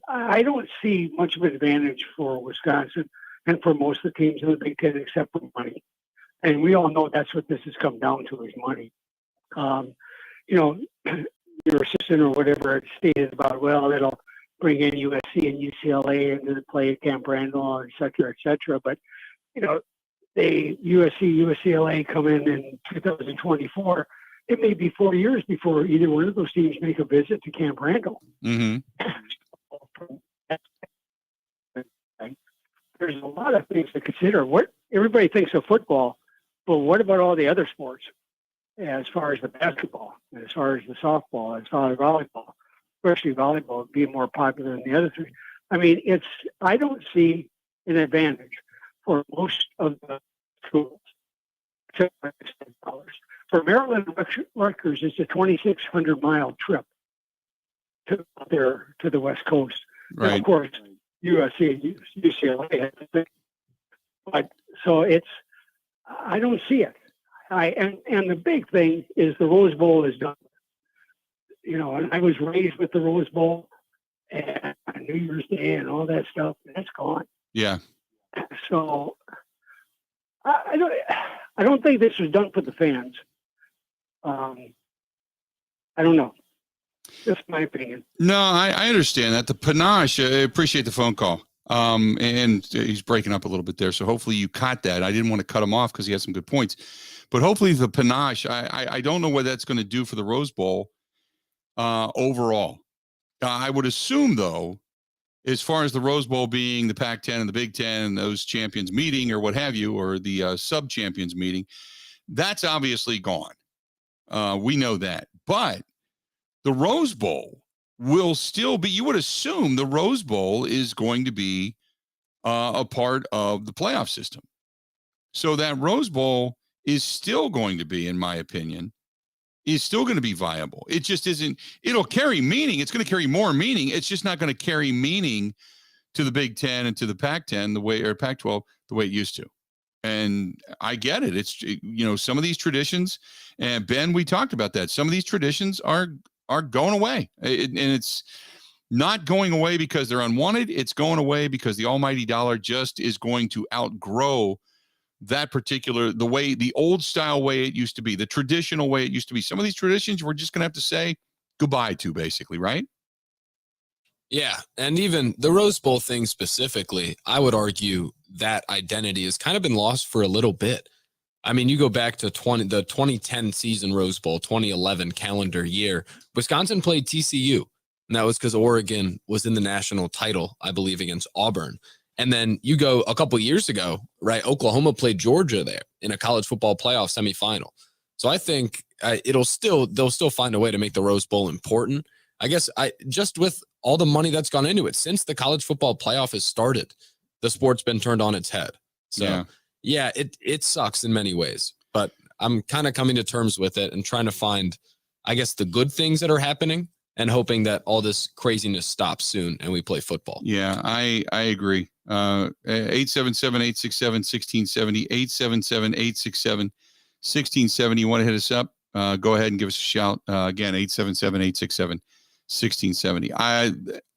I don't see much of an advantage for Wisconsin and for most of the teams in the Big Ten except for money. And we all know that's what this has come down to, is money. Your assistant or whatever had stated about, well, it'll bring in USC and UCLA into the play at Camp Randall, et cetera, et cetera. But, UCLA come in 2024. It may be 4 years before either one of those teams make a visit to Camp Randall. Mm-hmm. There's a lot of things to consider. What everybody thinks of football, but what about all the other sports? As far as the basketball, as far as the softball, as far as volleyball, especially volleyball being more popular than the other three. I mean, I don't see an advantage for most of the schools. For Maryland Rutgers, it's a 2,600-mile trip to the West Coast. Right. And of course, USC and UCLA. But so I don't see it. And the big thing is the Rose Bowl is done. And I was raised with the Rose Bowl and New Year's Day and all that stuff. That's gone. Yeah. So I don't think this was done for the fans. I don't know. Just my opinion. No, I understand that. The panache, I appreciate the phone call. And he's breaking up a little bit there. So hopefully you caught that. I didn't want to cut him off because he had some good points. But hopefully the panache, I don't know what that's going to do for the Rose Bowl overall. I would assume, though, as far as the Rose Bowl being the Pac-10 and the Big Ten and those champions meeting or what have you, or the sub-champions meeting, that's obviously gone. We know that. But the Rose Bowl will still be, you would assume the Rose Bowl is going to be a part of the playoff system. So that Rose Bowl is still going to be, in my opinion, is still going to be viable. It just isn't, it'll carry meaning. It's going to carry more meaning. It's just not going to carry meaning to the Big Ten and to the Pac-10 or Pac-12 the way it used to. And I get it. It's, some of these traditions, and Ben, we talked about that. Some of these traditions are going away. And it's not going away because they're unwanted. It's going away because the almighty dollar just is going to outgrow that particular, the old style way it used to be, the traditional way it used to be. Some of these traditions we're just going to have to say goodbye to, basically, right? Yeah. And even the Rose Bowl thing specifically, I would argue that identity has kind of been lost for a little bit. I mean, you go back to the 2010 season Rose Bowl, 2011 calendar year, Wisconsin played TCU. And that was because Oregon was in the national title, I believe, against Auburn. And then you go a couple years ago, right? Oklahoma played Georgia there in a college football playoff semifinal. So I think they'll still find a way to make the Rose Bowl important. I guess just with all the money that's gone into it since the college football playoff has started, the sport's been turned on its head. So yeah, it sucks in many ways, but I'm kind of coming to terms with it and trying to find, I guess, the good things that are happening and hoping that all this craziness stops soon and we play football. Yeah, I agree. 877-867-1670, 877-867-1670. You want to hit us up? Go ahead and give us a shout. Again, 877-867-1670.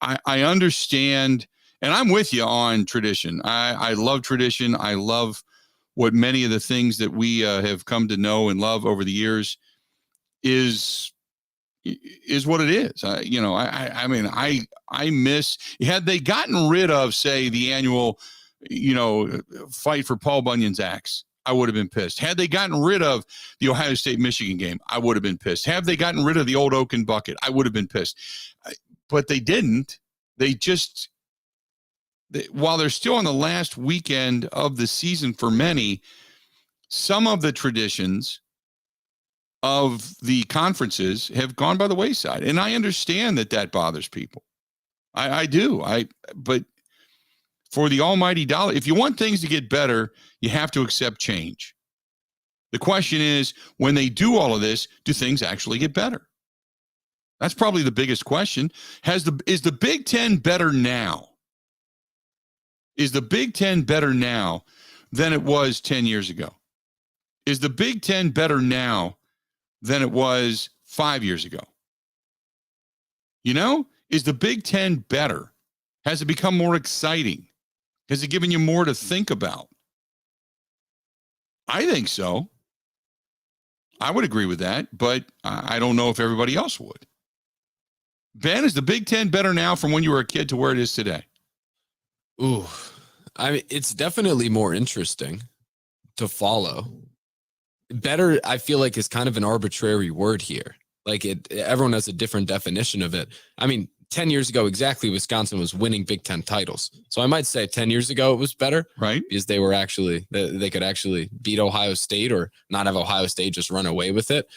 I understand, and I'm with you on tradition. I love tradition. I love what many of the things that we have come to know and love over the years is what it is. I mean, I miss, had they gotten rid of, say, the annual, fight for Paul Bunyan's axe, I would have been pissed. Had they gotten rid of the Ohio State-Michigan game, I would have been pissed. Have they gotten rid of the old Oaken bucket, I would have been pissed. But they didn't. While they're still on the last weekend of the season for many, some of the traditions of the conferences have gone by the wayside. And I understand that bothers people. I do. But for the almighty dollar, if you want things to get better, you have to accept change. The question is, when they do all of this, do things actually get better? That's probably the biggest question. Is the Big Ten better now? Is the Big Ten better now than it was 10 years ago? Is the Big Ten better now than it was 5 years ago? Is the Big Ten better? Has it become more exciting? Has it given you more to think about? I think so. I would agree with that, but I don't know if everybody else would. Ben, is the Big Ten better now from when you were a kid to where it is today? Ooh, I mean, it's definitely more interesting to follow. Better, I feel like, is kind of an arbitrary word here. Like everyone has a different definition of it. I mean, 10 years ago, exactly, Wisconsin was winning Big Ten titles. So I might say 10 years ago it was better, right? Because they could actually beat Ohio State or not have Ohio State just run away with it.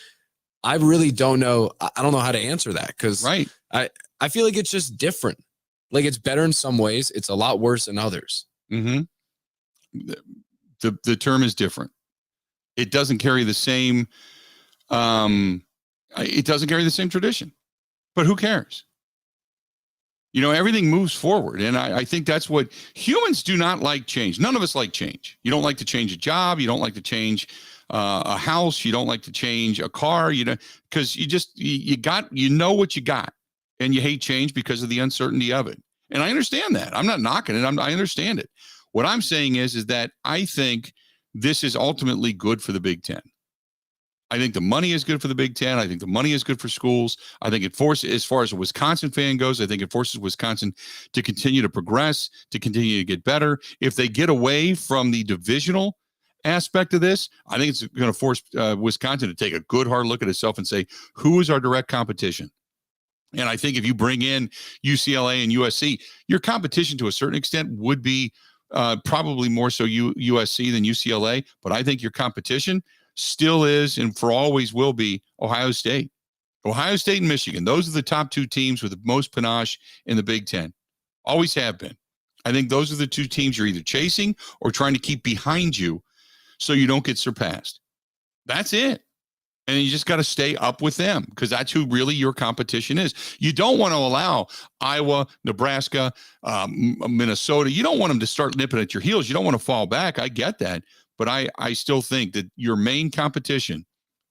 I really don't know. I don't know how to answer that because I feel like it's just different. Like it's better in some ways. It's a lot worse in others. Mm-hmm. The term is different. It doesn't carry the same. It doesn't carry the same tradition, but who cares? Everything moves forward. And I think that's what humans do not like change. None of us like change. You don't like to change a job. You don't like to change a house. You don't like to change a car, because you know what you got and you hate change because of the uncertainty of it. And I understand that. I'm not knocking it. I understand it. What I'm saying is that I think this is ultimately good for the Big Ten. I think the money is good for the Big Ten. I think the money is good for schools. I think it forces, as far as a Wisconsin fan goes, I think it forces Wisconsin to continue to progress, to continue to get better. If they get away from the divisional aspect of this, I think it's going to force Wisconsin to take a good hard look at itself and say, who is our direct competition? And I think if you bring in UCLA and USC, your competition to a certain extent would be probably more so USC than UCLA. But I think your competition still is and for always will be Ohio State. Ohio State and Michigan. Those are the top two teams with the most panache in the Big Ten. Always have been. I think those are the two teams you're either chasing or trying to keep behind you so you don't get surpassed. That's it. And you just got to stay up with them because that's who really your competition is. You don't want to allow Iowa, Nebraska, Minnesota. You don't want them to start nipping at your heels. You don't want to fall back. I get that. But I still think that your main competition,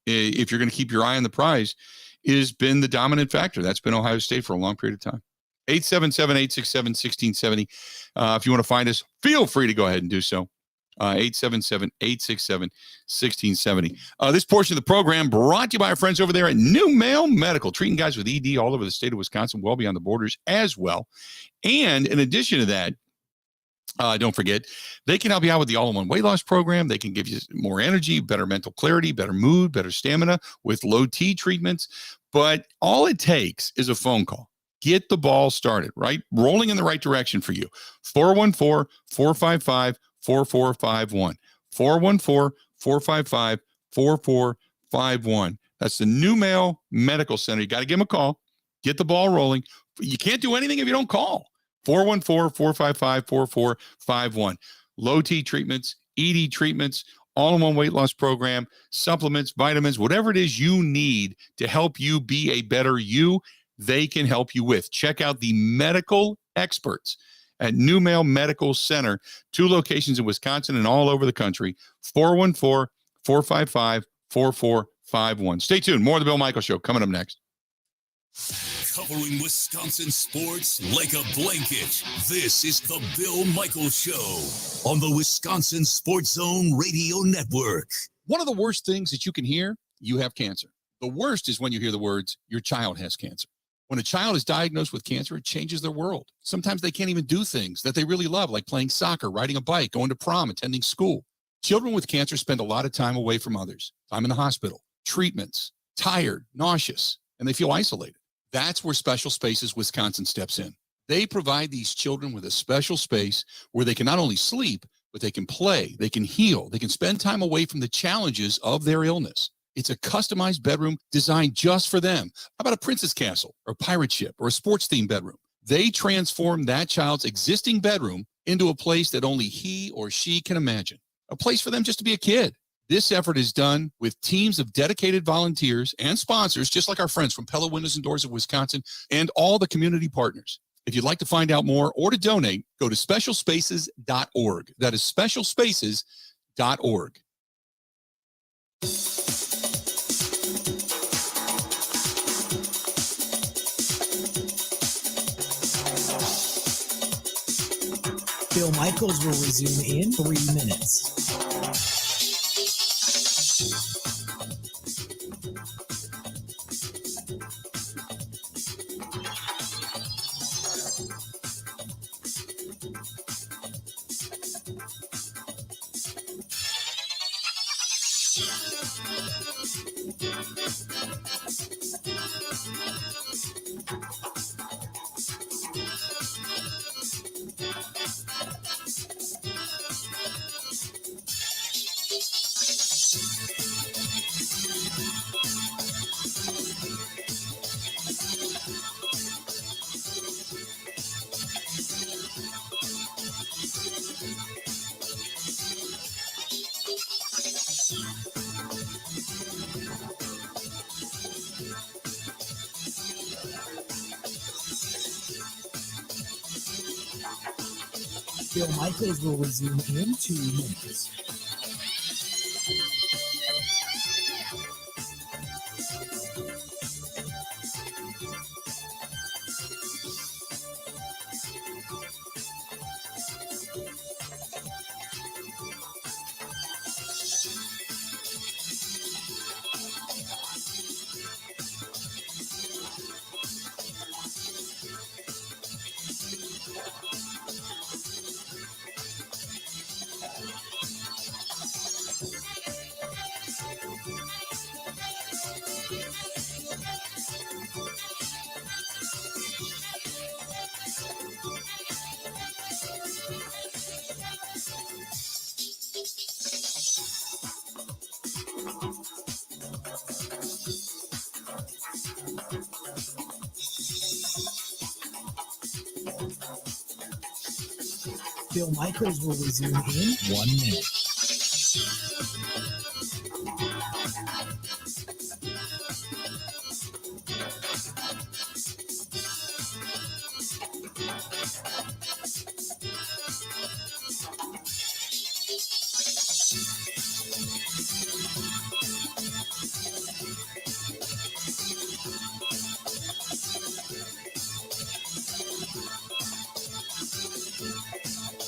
if you're going to keep your eye on the prize, has been the dominant factor. That's been Ohio State for a long period of time. 877-867-1670. If you want to find us, feel free to go ahead and do so. 877-867-1670. This portion of the program brought to you by our friends over there at New Mail Medical, treating guys with ED all over the state of Wisconsin, well beyond the borders as well. And in addition to that, Don't forget, they can help you out with the all-in-one weight loss program. They can give you more energy, better mental clarity, better mood, better stamina with low T treatments. But all it takes is a phone call. Get the ball started, right? Rolling in the right direction for you. 414-455-4451. 414-455-4451. That's the New Mail Medical Center. You got to give them a call. Get the ball rolling. You can't do anything if you don't call. 414-455-4451. Low T treatments, ED treatments, all-in-one weight loss program, supplements, vitamins, whatever it is you need to help you be a better you, they can help you with. Check out the medical experts at New Mail Medical Center. 2 locations in Wisconsin and all over the country. 414-455-4451. Stay tuned. More of the Bill Michaels Show coming up next. Covering Wisconsin sports like a blanket. This is the Bill Michaels Show on the Wisconsin Sports Zone Radio Network. One of the worst things that you can hear, you have cancer. The worst is when you hear the words, your child has cancer. When a child is diagnosed with cancer, it changes their world. Sometimes they can't even do things that they really love, like playing soccer, riding a bike, going to prom, attending school. Children with cancer spend a lot of time away from others. Time in the hospital, treatments, tired, nauseous, and they feel isolated. That's where Special Spaces Wisconsin steps in. They provide these children with a special space where they can not only sleep, but they can play, they can heal, they can spend time away from the challenges of their illness. It's a customized bedroom designed just for them. How about a princess castle or a pirate ship or a sports-themed bedroom? They transform that child's existing bedroom into a place that only he or she can imagine, a place for them just to be a kid. This effort is done with teams of dedicated volunteers and sponsors, just like our friends from Pella Windows and Doors of Wisconsin and all the community partners. If you'd like to find out more or to donate, go to specialspaces.org. That is specialspaces.org. Bill Michaels will resume in 3 minutes. Bill Michaels will resume in 2 minutes. Bill Michaels will resume in 1 minute.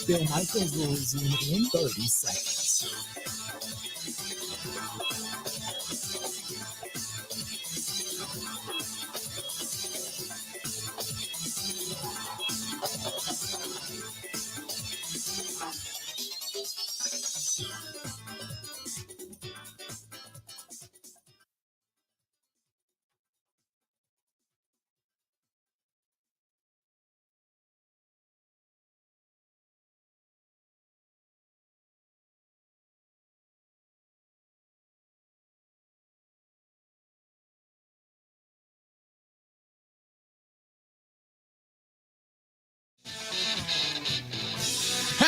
Bill Michaels will resume in 30 seconds.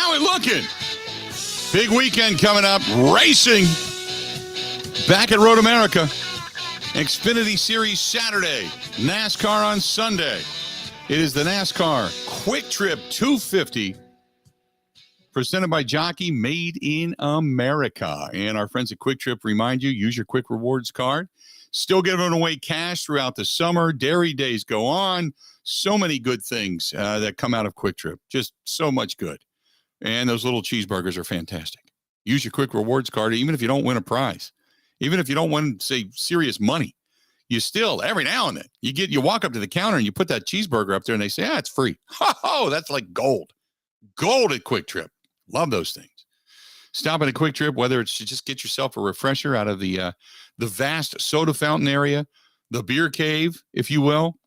How we looking? Big weekend coming up. Racing. Back at Road America. Xfinity Series Saturday. NASCAR on Sunday. It is the NASCAR Quick Trip 250. Presented by Jockey, made in America. And our friends at Quick Trip remind you, use your Quick Rewards card. Still giving away cash throughout the summer. Dairy days go on. So many good things that come out of Quick Trip. Just so much good. And those little cheeseburgers are fantastic. Use your Quick Rewards card, even if you don't win a prize. Even if you don't win, say, serious money. You still, every now and then, you walk up to the counter and you put that cheeseburger up there and they say, it's free. Oh, that's like gold. Gold at Quick Trip. Love those things. Stop at a Quick Trip, whether it's to just get yourself a refresher out of the vast soda fountain area, the beer cave, if you will,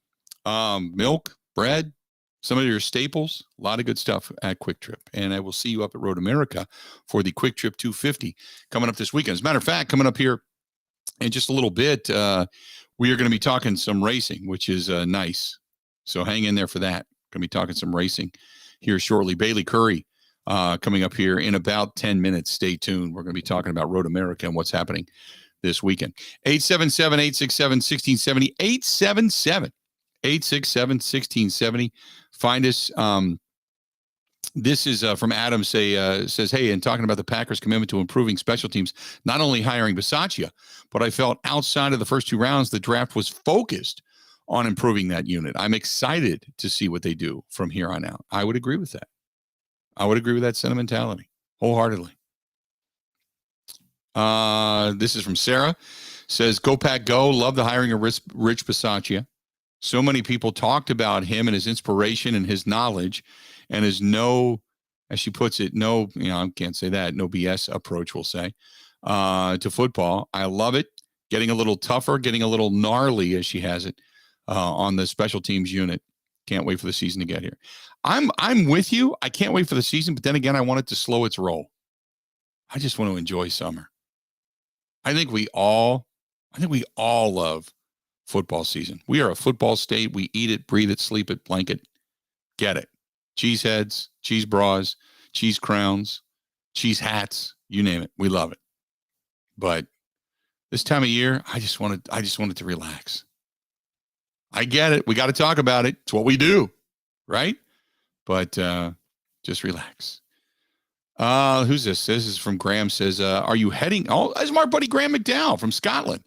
milk, bread, some of your staples, a lot of good stuff at Quick Trip. And I will see you up at Road America for the Quick Trip 250 coming up this weekend. As a matter of fact, coming up here in just a little bit, we are going to be talking some racing, which is nice. So hang in there for that. Going to be talking some racing here shortly. Bailey Curry coming up here in about 10 minutes. Stay tuned. We're going to be talking about Road America and what's happening this weekend. 877-867-1670. 877-867-1670. Find us. This is from Adam says, hey, and talking about the Packers' commitment to improving special teams, not only hiring Bisaccia, but I felt outside of the first two rounds, the draft was focused on improving that unit. I'm excited to see what they do from here on out. I would agree with that. I would agree with that sentimentality wholeheartedly. This is from Sarah. Says, go Pack Go. Love the hiring of Rich Bisaccia. So many people talked about him and his inspiration and his knowledge and his as she puts it, I can't say that, no BS approach, we'll say, to football. I love it. Getting a little tougher, getting a little gnarly, as she has it, on the special teams unit. Can't wait for the season to get here. I'm with you. I can't wait for the season, but then again, I want it to slow its roll. I just want to enjoy summer. I think we all love football season. We are a football state. We eat it, breathe it, sleep it, blanket. Get it. Cheese heads, cheese bras, cheese crowns, cheese hats, you name it. We love it. But this time of year, I just wanted to relax. I get it. We got to talk about it. It's what we do, right? But just relax. Who's this? This is from Graham. Says, are you heading? Oh, that's my buddy Graham McDowell from Scotland.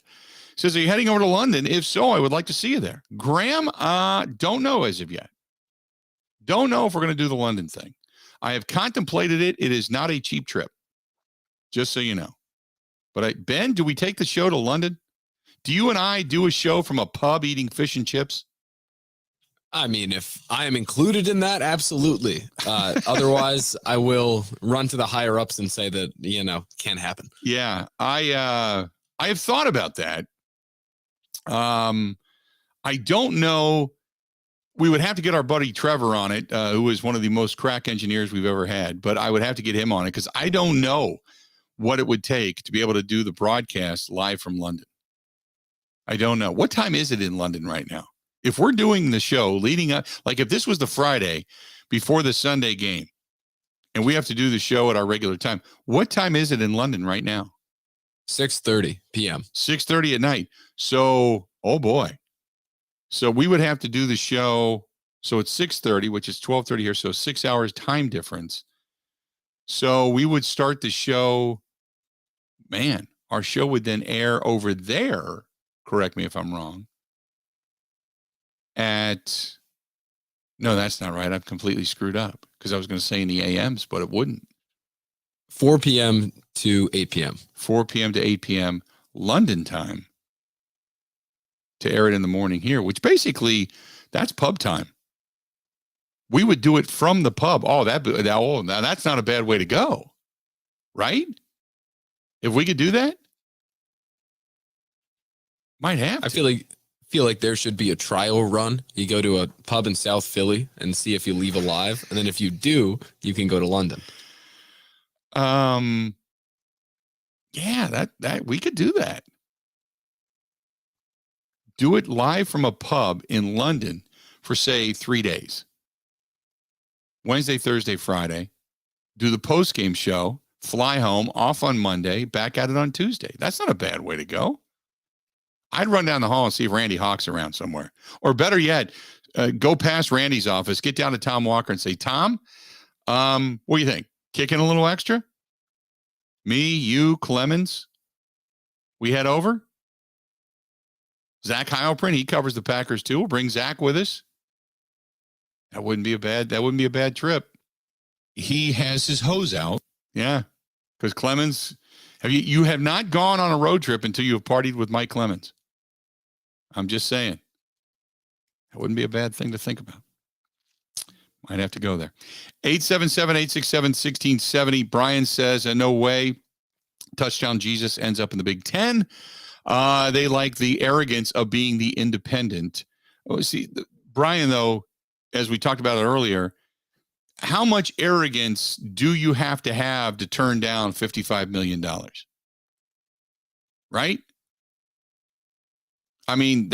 Says, are you heading over to London? If so, I would like to see you there. Graham, don't know as of yet. Don't know if we're going to do the London thing. I have contemplated it. It is not a cheap trip, just so you know. But Ben, do we take the show to London? Do you and I do a show from a pub eating fish and chips? I mean, if I am included in that, absolutely. Otherwise, I will run to the higher ups and say that, can't happen. Yeah, I have thought about that. I don't know. We would have to get our buddy Trevor on it, who is one of the most crack engineers we've ever had. But I would have to get him on it because I don't know what it would take to be able to do the broadcast live from London. I don't know. What time is it in London right now? If we're doing the show leading up, like if this was the Friday before the Sunday game and we have to do the show at our regular time, what time is it in London right now? 6:30 p.m. 6:30 at night. So, oh boy. So we would have to do the show. So it's 6:30, which is 12:30 here. So 6 hours time difference. So we would start the show. Man, our show would then air over there. Correct me if I'm wrong. No, that's not right. I've completely screwed up because I was going to say in the AMs, but it wouldn't. 4 p.m. to 8 p.m. 4 p.m. to 8 p.m. London time to air it in the morning here, which basically that's pub time. We would do it from the pub. Oh, now that's not a bad way to go, right? If we could do that, might have to. I feel like there should be a trial run. You go to a pub in South Philly and see if you leave alive, and then if you do, you can go to London. Yeah, that we could do that. Do it live from a pub in London for say 3 days. Wednesday, Thursday, Friday. do the post-game show, fly home, off on Monday, back at it on Tuesday. That's not a bad way to go. I'd run down the hall and see if Randy Hawk's around somewhere. Or better yet, go past Randy's office, get down to Tom Walker and say, Tom, what do you think? Kick in a little extra? Me, you, Clemens, we head over? Zach Heilprin, he covers the Packers too. We'll bring Zach with us. That wouldn't be a bad trip. He has his hose out. Yeah. Because Clemens, you have not gone on a road trip until you have partied with Mike Clemens. I'm just saying. That wouldn't be a bad thing to think about. Might have to go there. 877-867-1670. Brian says, no way. Touchdown Jesus ends up in the Big Ten. They like the arrogance of being the independent. Oh, see, Brian, though, as we talked about it earlier, how much arrogance do you have to turn down $55 million? Right? I mean,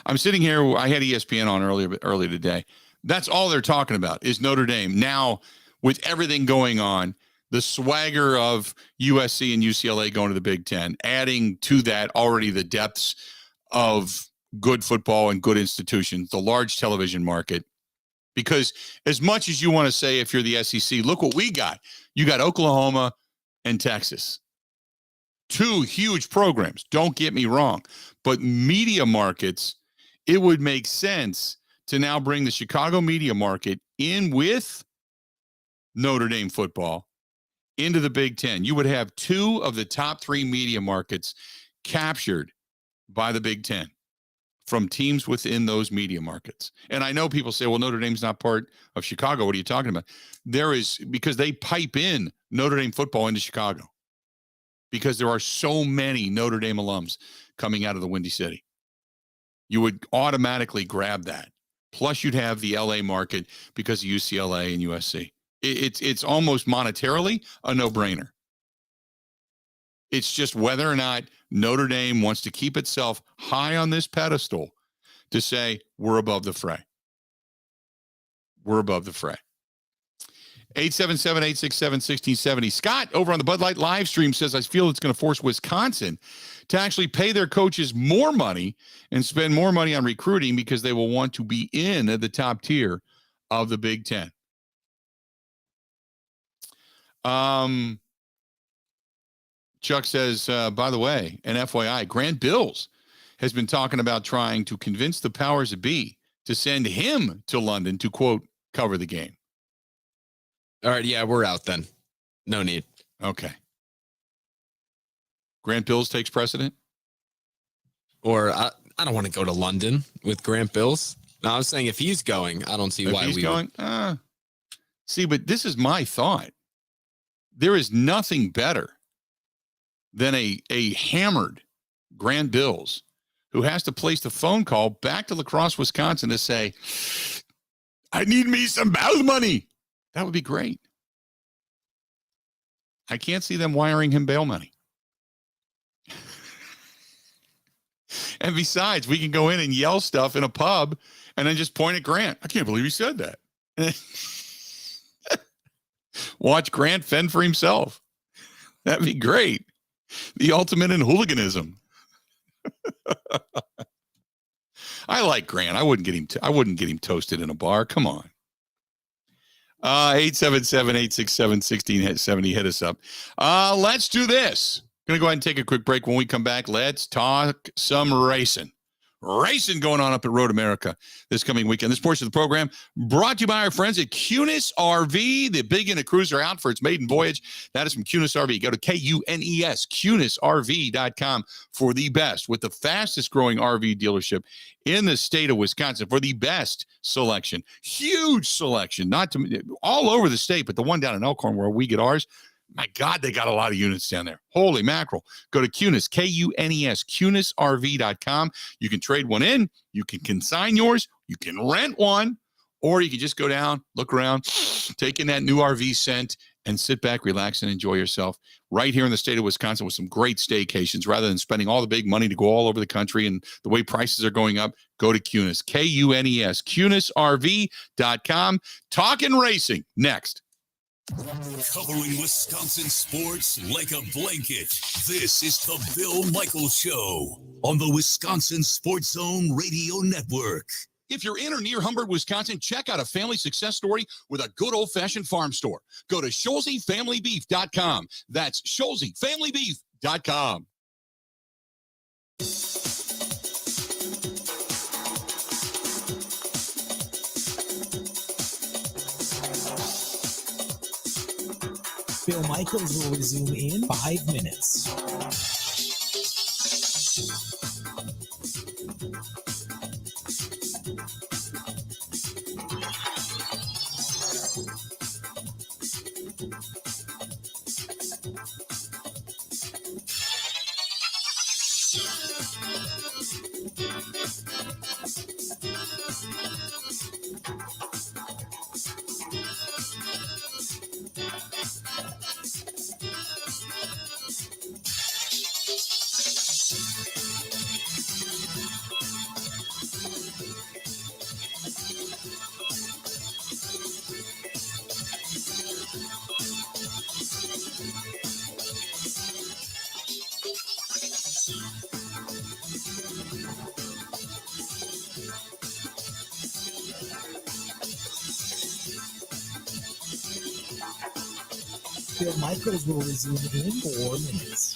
I'm sitting here. I had ESPN on earlier today. That's all they're talking about is Notre Dame. Now, with everything going on, the swagger of USC and UCLA going to the Big Ten, adding to that already the depths of good football and good institutions, the large television market. Because as much as you want to say, if you're the SEC, look what we got. You got Oklahoma and Texas. Two huge programs. Don't get me wrong. But media markets, it would make sense to now bring the Chicago media market in with Notre Dame football into the Big Ten. You would have two of the top three media markets captured by the Big Ten from teams within those media markets. And I know people say, well, Notre Dame's not part of Chicago. What are you talking about? Because they pipe in Notre Dame football into Chicago because there are so many Notre Dame alums coming out of the Windy City. You would automatically grab that. Plus, you'd have the LA market because of UCLA and USC. It's almost monetarily a no-brainer. It's just whether or not Notre Dame wants to keep itself high on this pedestal to say, we're above the fray. We're above the fray. 877-867-1670. Scott, over on the Bud Light live stream, says, I feel it's going to force Wisconsin to actually pay their coaches more money and spend more money on recruiting because they will want to be in the top tier of the Big Ten. Chuck says, by the way, an FYI, Grant Bills has been talking about trying to convince the powers that be to send him to London to, quote, cover the game. All right, yeah, we're out then. No need. Okay. Grant Bills takes precedent? Or I don't want to go to London with Grant Bills. No, I was saying if he's going, I don't see why he's we going. See, but this is my thought. There is nothing better than a hammered Grant Bills who has to place the phone call back to La Crosse, Wisconsin to say, I need me some bail money. That would be great. I can't see them wiring him bail money. And besides, we can go in and yell stuff in a pub and then just point at Grant. I can't believe he said that. Watch Grant fend for himself. That'd be great. The ultimate in hooliganism. I like Grant. I wouldn't get him toasted in a bar. Come on. 877-867-1670. Hit us up. Let's do this. Going to go ahead and take a quick break. When we come back, let's talk some racing. Racing going on up at Road America this coming weekend. This portion of the program brought to you by our friends at Kunes RV. The big unit cruiser out for its maiden voyage. That is from Kunes RV. Go to KUNES, KunesRV.com for the best, with the fastest growing RV dealership in the state of Wisconsin for the best selection. Huge selection, not to all over the state, but the one down in Elkhorn where we get ours. My God, they got a lot of units down there. Holy mackerel. Go to Kunes, KUNES, KunesRV.com. You can trade one in. You can consign yours. You can rent one. Or you can just go down, look around, take in that new RV scent, and sit back, relax, and enjoy yourself right here in the state of Wisconsin with some great staycations. Rather than spending all the big money to go all over the country and the way prices are going up, go to Kunes, KUNES, KunesRV.com. Talking racing next. Covering Wisconsin sports like a blanket. This is the Bill Michaels Show on the Wisconsin Sports Zone Radio Network. If you're in or near Humbird, Wisconsin, check out a family success story with a good old-fashioned farm store. Go to ScholzeFamilyBeef.com. That's ScholzeFamilyBeef.com. Bill Michaels will resume in 5 minutes. Bill Michaels will resume in 4 minutes.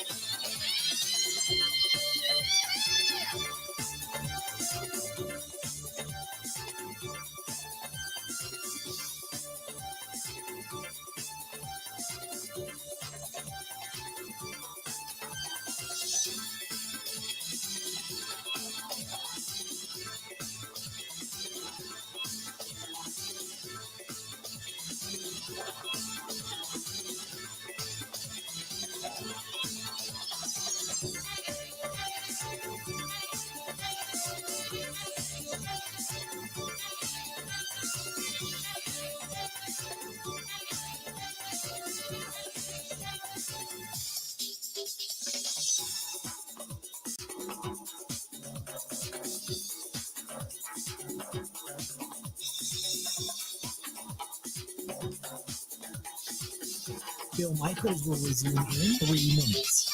Bill Michaels will resume in 3 minutes.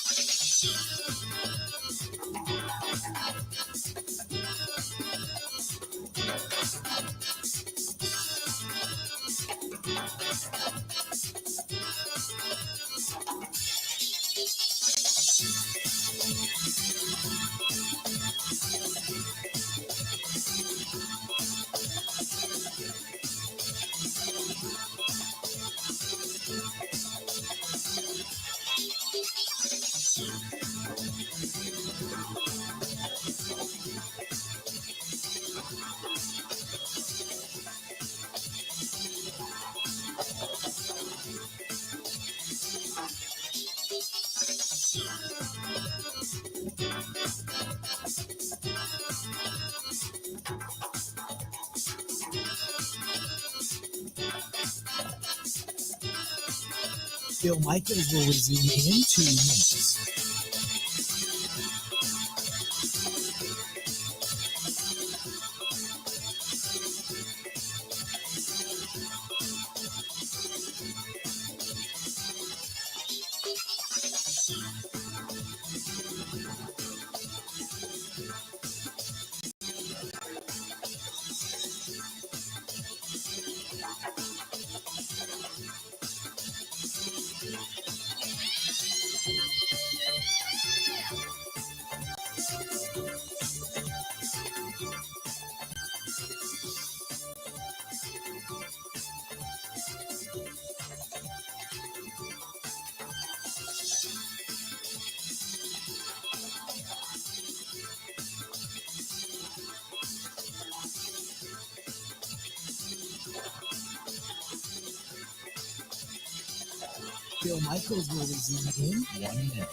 Bill Michaels will resume in 2 minutes. Bill Michaels will resume in 1 minute.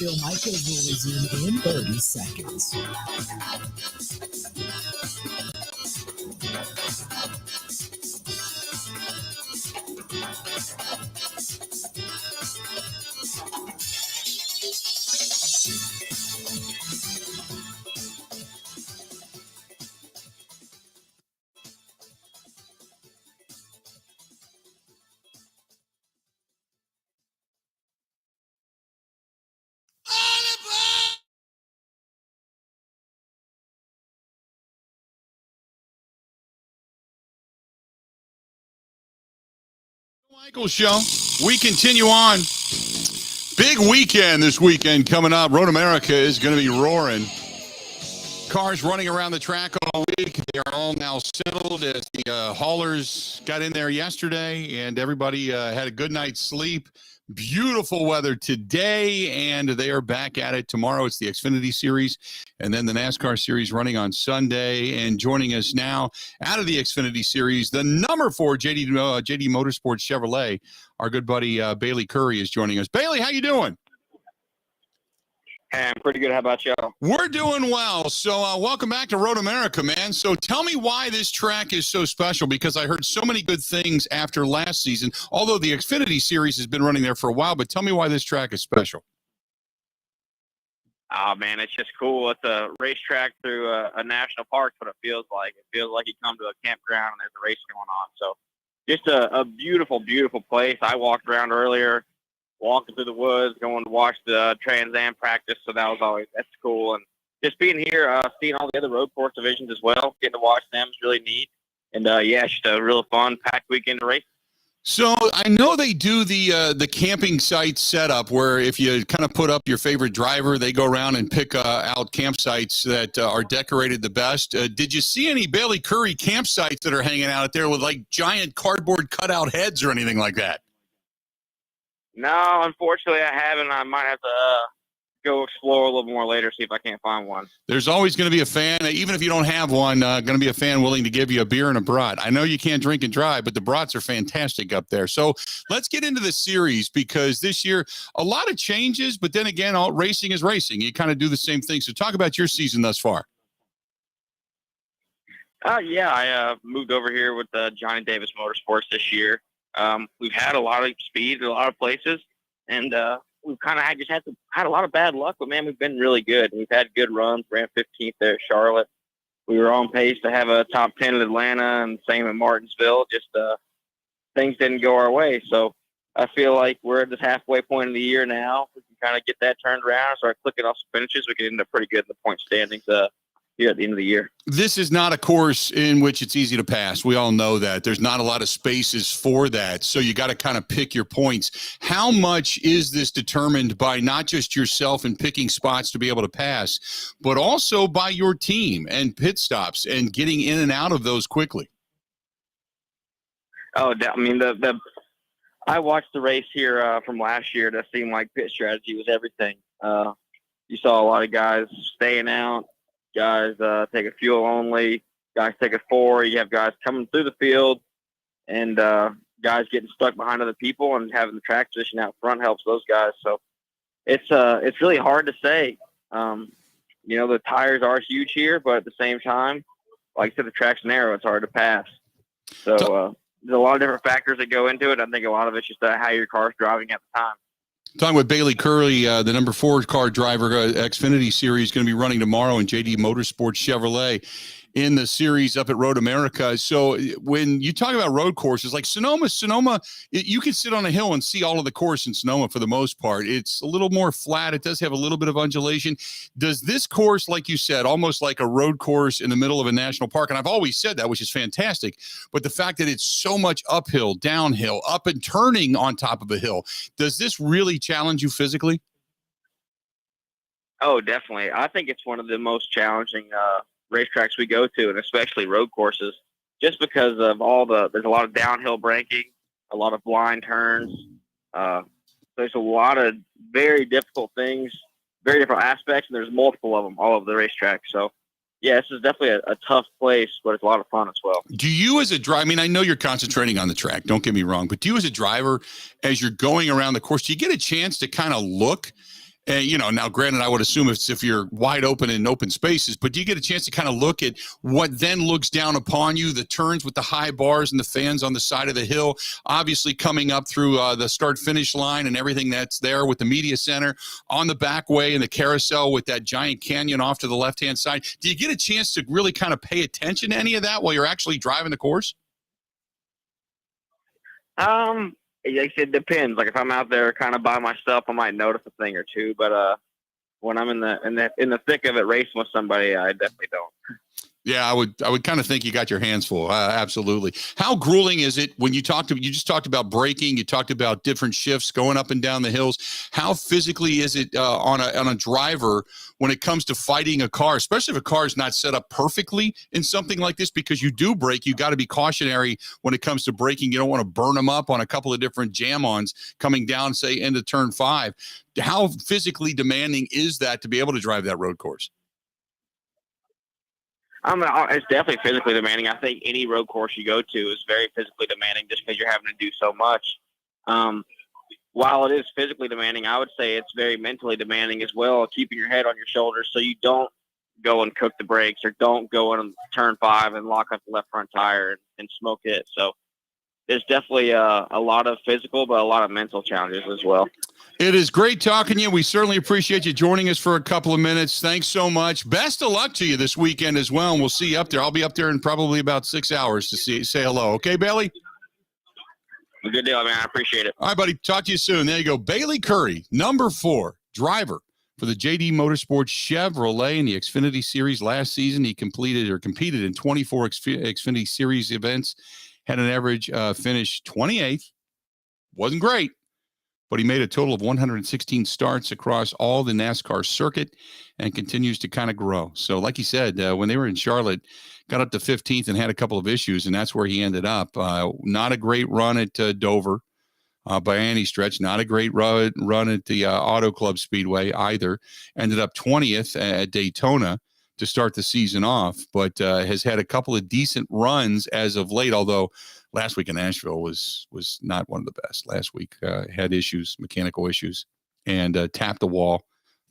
Bill Michaels will resume in 30 seconds. Michael Show. We continue on. Big weekend this weekend coming up. Road America is going to be roaring. Cars running around the track all week. They are all now settled as the haulers got in there yesterday, and everybody had a good night's sleep. Beautiful weather today, and they are back at it tomorrow. It's the Xfinity Series, and then the NASCAR Series running on Sunday. And joining us now out of the Xfinity Series, the number 4 JD Motorsports Chevrolet, our good buddy Bailey Curry is joining us. Bailey, how you doing? Hey, I'm pretty good. How about y'all? We're doing well. So welcome back to Road America, man. So tell me why this track is so special, because I heard so many good things after last season, although the Xfinity Series has been running there for a while. But tell me why this track is special. Oh, man, it's just cool. It's a racetrack through a national park, what it feels like. It feels like you come to a campground and there's a race going on. So just a beautiful, beautiful place. I walked around earlier, walking through the woods, going to watch the Trans Am practice. So that's cool. And just being here, seeing all the other road course divisions as well, getting to watch them is really neat. And yeah, it's just a real fun, packed weekend to race. So I know they do the camping site setup where if you kind of put up your favorite driver, they go around and pick out campsites that are decorated the best. Did you see any Bailey Curry campsites that are hanging out there with like giant cardboard cutout heads or anything like that? No, unfortunately, I haven't. I might have to go explore a little more later, see if I can't find one. There's always going to be a fan, even if you don't have one, going to be a fan willing to give you a beer and a brat. I know you can't drink and drive, but the brats are fantastic up there. So let's get into the series, because this year, a lot of changes, but then again, all racing is racing. You kind of do the same thing. So talk about your season thus far. Yeah, I moved over here with Johnny Davis Motorsports this year. We've had a lot of speed in a lot of places, and we've kind of had a lot of bad luck, but man, we've been really good. We've had good runs. Ran 15th there at Charlotte. We were on pace to have a top 10 in Atlanta, and same in Martinsville. Just things didn't go our way. So I feel like we're at this halfway point of the year now. We can kind of get that turned around, start clicking off some finishes. We can end up pretty good in the point standings here at the end of the year. This is not a course in which it's easy to pass. We all know that. There's not a lot of spaces for that. So you got to kind of pick your points. How much is this determined by not just yourself and picking spots to be able to pass, but also by your team and pit stops and getting in and out of those quickly? Oh, I mean, I watched the race here from last year. That seemed like pit strategy was everything. You saw a lot of guys staying out, guys take a fuel only, guys take a 4. You have guys coming through the field, and guys getting stuck behind other people, and having the track position out front helps those guys. So it's really hard to say. The tires are huge here, but at the same time, like I said, the track's narrow. It's hard to pass. So there's a lot of different factors that go into it. I think a lot of it's just how your car's driving at the time. Talking with Bailey Curry, the number 4 car driver, Xfinity Series, going to be running tomorrow in JD Motorsports Chevrolet in the series up at Road America. So when you talk about road courses like Sonoma, you can sit on a hill and see all of the course in Sonoma for the most part. It's a little more flat. It does have a little bit of undulation. Does this course, like you said, almost like a road course in the middle of a national park? And I've always said that, which is fantastic. But the fact that it's so much uphill, downhill, up and turning on top of a hill, does this really challenge you physically? Oh, definitely. I think it's one of the most challenging racetracks we go to, and especially road courses, just because of there's a lot of downhill braking, a lot of blind turns. There's a lot of very difficult things, very different aspects, and there's multiple of them all over the racetrack. So yeah, this is definitely a tough place, but it's a lot of fun as well. Do you as a driver, I mean, I know you're concentrating on the track, don't get me wrong, but do you as a driver, as you're going around the course, do you get a chance to kind of look And, now granted, I would assume it's if you're wide open in open spaces, but do you get a chance to kind of look at what then looks down upon you, the turns with the high bars and the fans on the side of the hill, obviously coming up through the start-finish line and everything that's there with the media center, on the back way and the carousel with that giant canyon off to the left-hand side? Do you get a chance to really kind of pay attention to any of that while you're actually driving the course? It depends. Like if I'm out there kind of by myself, I might notice a thing or two. But when I'm in the thick of it, racing with somebody, I definitely don't. Yeah, I would kind of think you got your hands full. Absolutely. How grueling is it when you just talked about braking, you talked about different shifts going up and down the hills. How physically is it on a driver when it comes to fighting a car, especially if a car is not set up perfectly in something like this? Because you do brake, you got to be cautionary when it comes to braking. You don't want to burn them up on a couple of different jam-ons coming down, say, into turn 5. How physically demanding is that to be able to drive that road course? It's definitely physically demanding. I think any road course you go to is very physically demanding just because you're having to do so much. While it is physically demanding, I would say it's very mentally demanding as well, keeping your head on your shoulders so you don't go and cook the brakes or don't go in turn 5 and lock up the left front tire and smoke it. So there's definitely a lot of physical, but a lot of mental challenges as well. It is great talking to you. We certainly appreciate you joining us for a couple of minutes. Thanks so much. Best of luck to you this weekend as well, and we'll see you up there. I'll be up there in probably about 6 hours to say hello. Okay, Bailey? Good deal, man. I appreciate it. All right, buddy. Talk to you soon. There you go. Bailey Curry, number 4 driver for the JD Motorsports Chevrolet in the Xfinity Series last season. He competed in 24 Xfinity Series events, had an average finish 28th. Wasn't great, but he made a total of 116 starts across all the NASCAR circuit and continues to kind of grow. So like he said, when they were in Charlotte, got up to 15th and had a couple of issues, and that's where he ended up. Not a great run at Dover by any stretch. Not a great run at the Auto Club Speedway either. Ended up 20th at Daytona to start the season off, but has had a couple of decent runs as of late, although last week in Nashville was not one of the best. Last week had issues, mechanical issues, and tapped the wall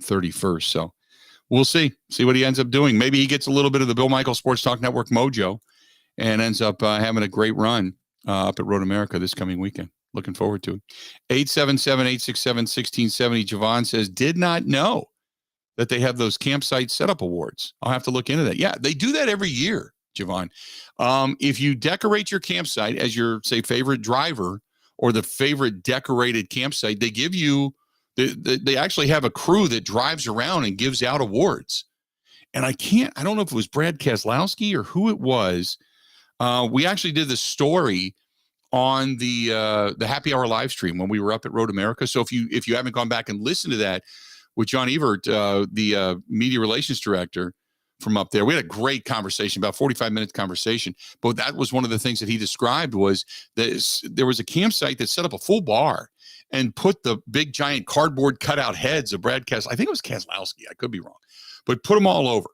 31st. So we'll see what he ends up doing. Maybe he gets a little bit of the Bill Michaels Sports Talk Network mojo and ends up having a great run up at Road America this coming weekend. Looking forward to it. 877-867-1670. Javon says, did not know that they have those campsite setup awards. I'll have to look into that. Yeah, they do that every year, Javon. If you decorate your campsite as your, say, favorite driver or the favorite decorated campsite, they give you, they actually have a crew that drives around and gives out awards. And I don't know if it was Brad Keselowski or who it was. We actually did the story on the Happy Hour live stream when we were up at Road America. So if you haven't gone back and listened to that with John Evert, the media relations director from up there, we had a great conversation, about 45-minute conversation. But that was one of the things that he described was that there was a campsite that set up a full bar and put the big giant cardboard cutout heads of Brad Keselowski. I think it was Keselowski. I could be wrong, but put them all over.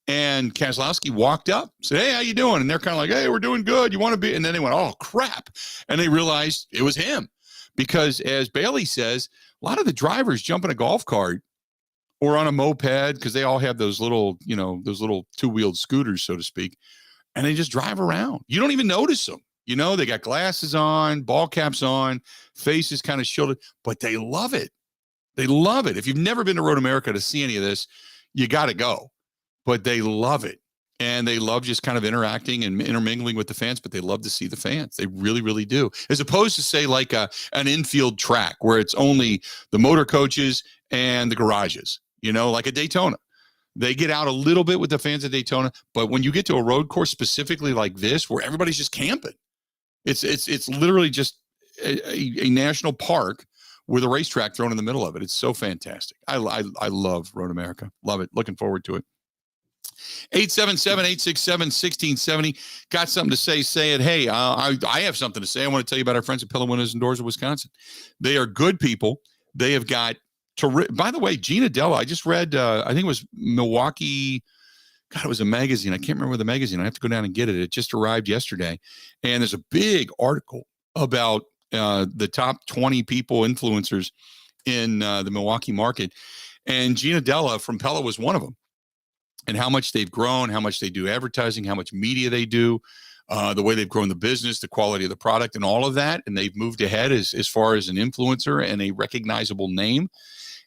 And Keselowski walked up, said, "Hey, how you doing?" And they're kind of like, "Hey, we're doing good. You want to be?" And then they went, "Oh, crap." And they realized it was him because, as Bailey says, a lot of the drivers jump in a golf cart or on a moped because they all have those little, those little two-wheeled scooters, so to speak, and they just drive around. You don't even notice them. They got glasses on, ball caps on, faces kind of shielded, but they love it. They love it. If you've never been to Road America to see any of this, you got to go. But they love it. And they love just kind of interacting and intermingling with the fans, but they love to see the fans. They really, really do. As opposed to, say, like an infield track where it's only the motor coaches and the garages, like a Daytona. They get out a little bit with the fans at Daytona, but when you get to a road course specifically like this, where everybody's just camping, it's literally just a national park with a racetrack thrown in the middle of it. It's so fantastic. I love Road America. Love it. Looking forward to it. 877-867-1670. Got something to say it. Hey, I have something to say. I want to tell you about our friends at Pillow Windows and Doors of Wisconsin. They are good people. They have got by the way, Gina Della, I just read, I think it was Milwaukee. God, it was a magazine. I can't remember the magazine. I have to go down and get it. It just arrived yesterday. And there's a big article about the top 20 people, influencers in the Milwaukee market. And Gina Della from Pella was one of them. And how much they've grown, how much they do advertising, how much media they do, the way they've grown the business, the quality of the product, and all of that. And they've moved ahead as far as an influencer and a recognizable name.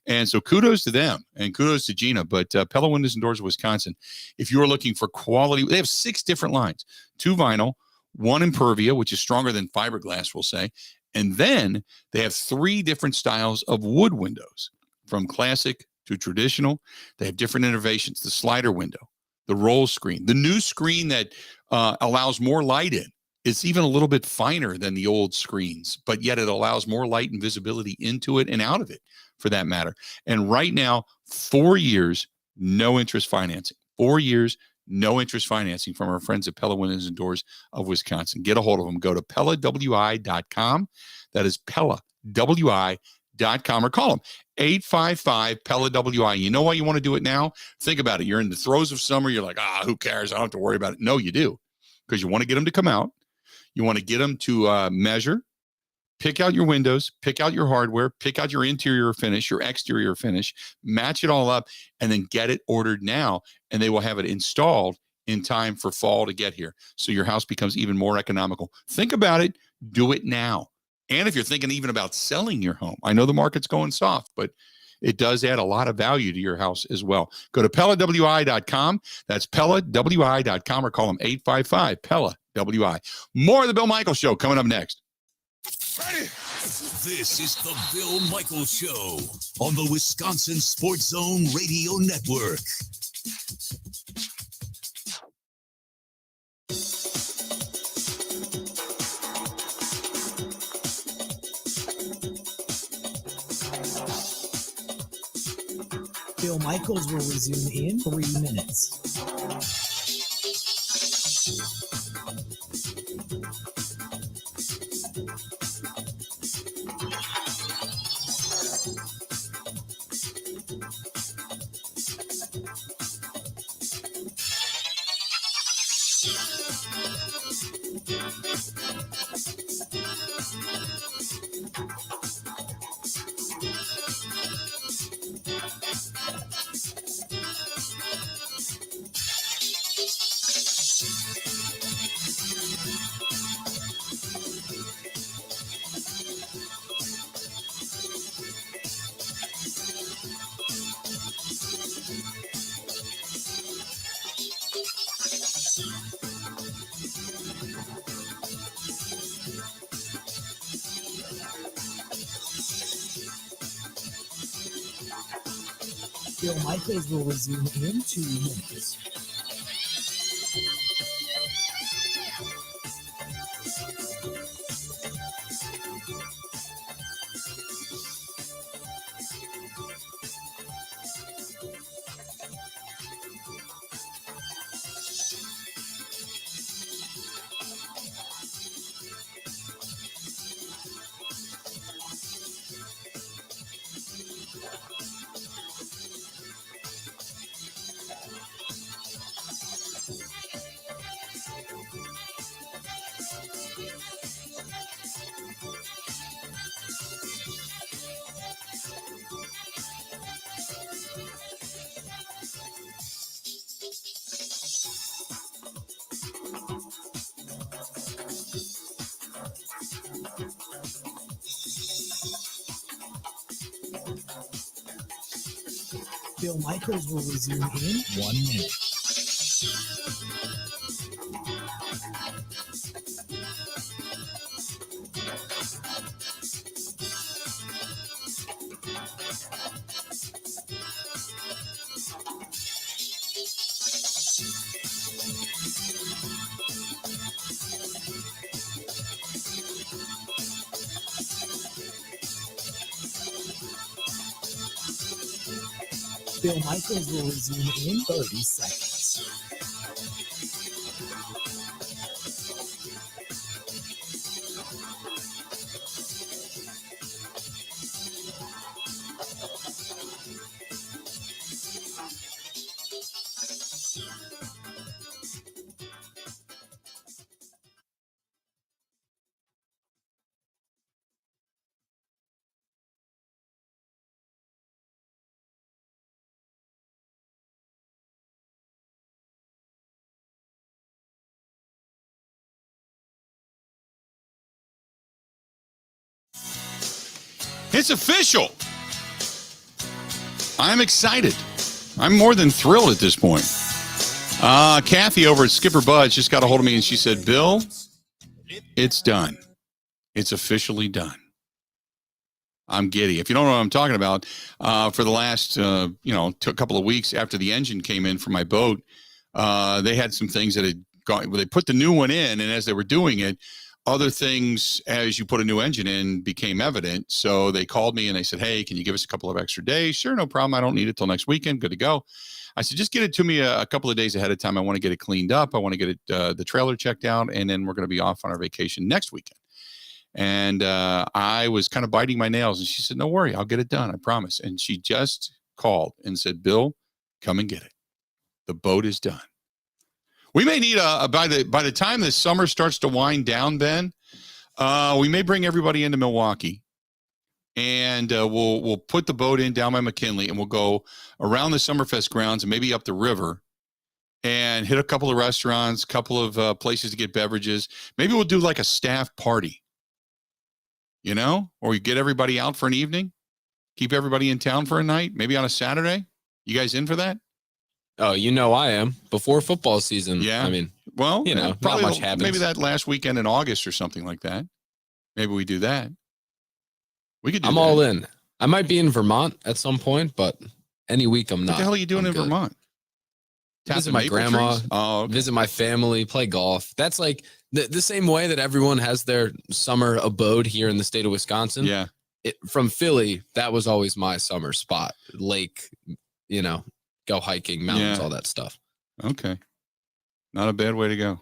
And so kudos to them and kudos to Gina. But Pella Windows and Doors of Wisconsin, if you are looking for quality, they have 6 different lines, 2 vinyl, 1 Impervia, which is stronger than fiberglass, we'll say. And then they have 3 different styles of wood windows, from classic to traditional. They have different innovations, the slider window, the roll screen, the new screen that allows more light in. It's even a little bit finer than the old screens, but yet it allows more light and visibility into it and out of it, for that matter. And right now, 4 years, no interest financing. 4 years, no interest financing from our friends at Pella Windows and Doors of Wisconsin. Get a hold of them. Go to PellaWI.com. That is PellaWI.com, or call them 855-PELLA-WI. You know why you want to do it now? Think about it. You're in the throes of summer. You're like, who cares? I don't have to worry about it. No, you do, because you want to get them to come out. You want to get them to measure, pick out your windows, pick out your hardware, pick out your interior finish, your exterior finish, match it all up, and then get it ordered now, and they will have it installed in time for fall to get here. So your house becomes even more economical. Think about it. Do it now. And if you're thinking even about selling your home, I know the market's going soft, but it does add a lot of value to your house as well. Go to PellaWI.com. That's PellaWI.com, or call them 855-PELLA-WI. More of the Bill Michaels Show coming up next. This is the Bill Michaels Show on the Wisconsin Sports Zone Radio Network. Bill Michaels will resume in 3 minutes. Bill Michaels will resume in 2 minutes. Bill Michaels will resume in 1 minute. Bill Michaels will resume in 30 seconds. It's official. I'm excited. I'm more than thrilled at this point. Kathy over at Skipper Bud's just got a hold of me and she said, Bill, it's done. It's officially done. I'm giddy. If you don't know what I'm talking about, for the last, a couple of weeks after the engine came in for my boat, they had some things that had gone, they put the new one in, and as they were doing it, other things as you put a new engine in became evident. So they called me and they said, hey, can you give us a couple of extra days? Sure, no problem. I don't need it till next weekend. Good to go. I said, just get it to me a couple of days ahead of time. I want to get it cleaned up. I want to get it the trailer checked out, and then we're going to be off on our vacation next weekend. And I was kind of biting my nails, and she said, no worry, I'll get it done. I promise. And she just called and said, Bill, come and get it. The boat is done. We may need by the time the summer starts to wind down, Ben, we may bring everybody into Milwaukee, and we'll put the boat in down by McKinley, and we'll go around the Summerfest grounds and maybe up the river and hit a couple of restaurants, couple of places to get beverages. Maybe we'll do like a staff party, or you get everybody out for an evening, keep everybody in town for a night, maybe on a Saturday. You guys in for that? Oh, I am. Before football season. Yeah. I mean, well, not much happens. Maybe that last weekend in August or something like that. Maybe we do that. We could do I'm that. all in. I might be in Vermont at some point, but any week I'm not. What the hell are you doing in Vermont? Visit my grandma, visit my family, play golf. That's like the same way that everyone has their summer abode here in the state of Wisconsin. Yeah. From Philly, that was always my summer spot. Lake, go hiking, mountains, all that stuff. Okay. Not a bad way to go.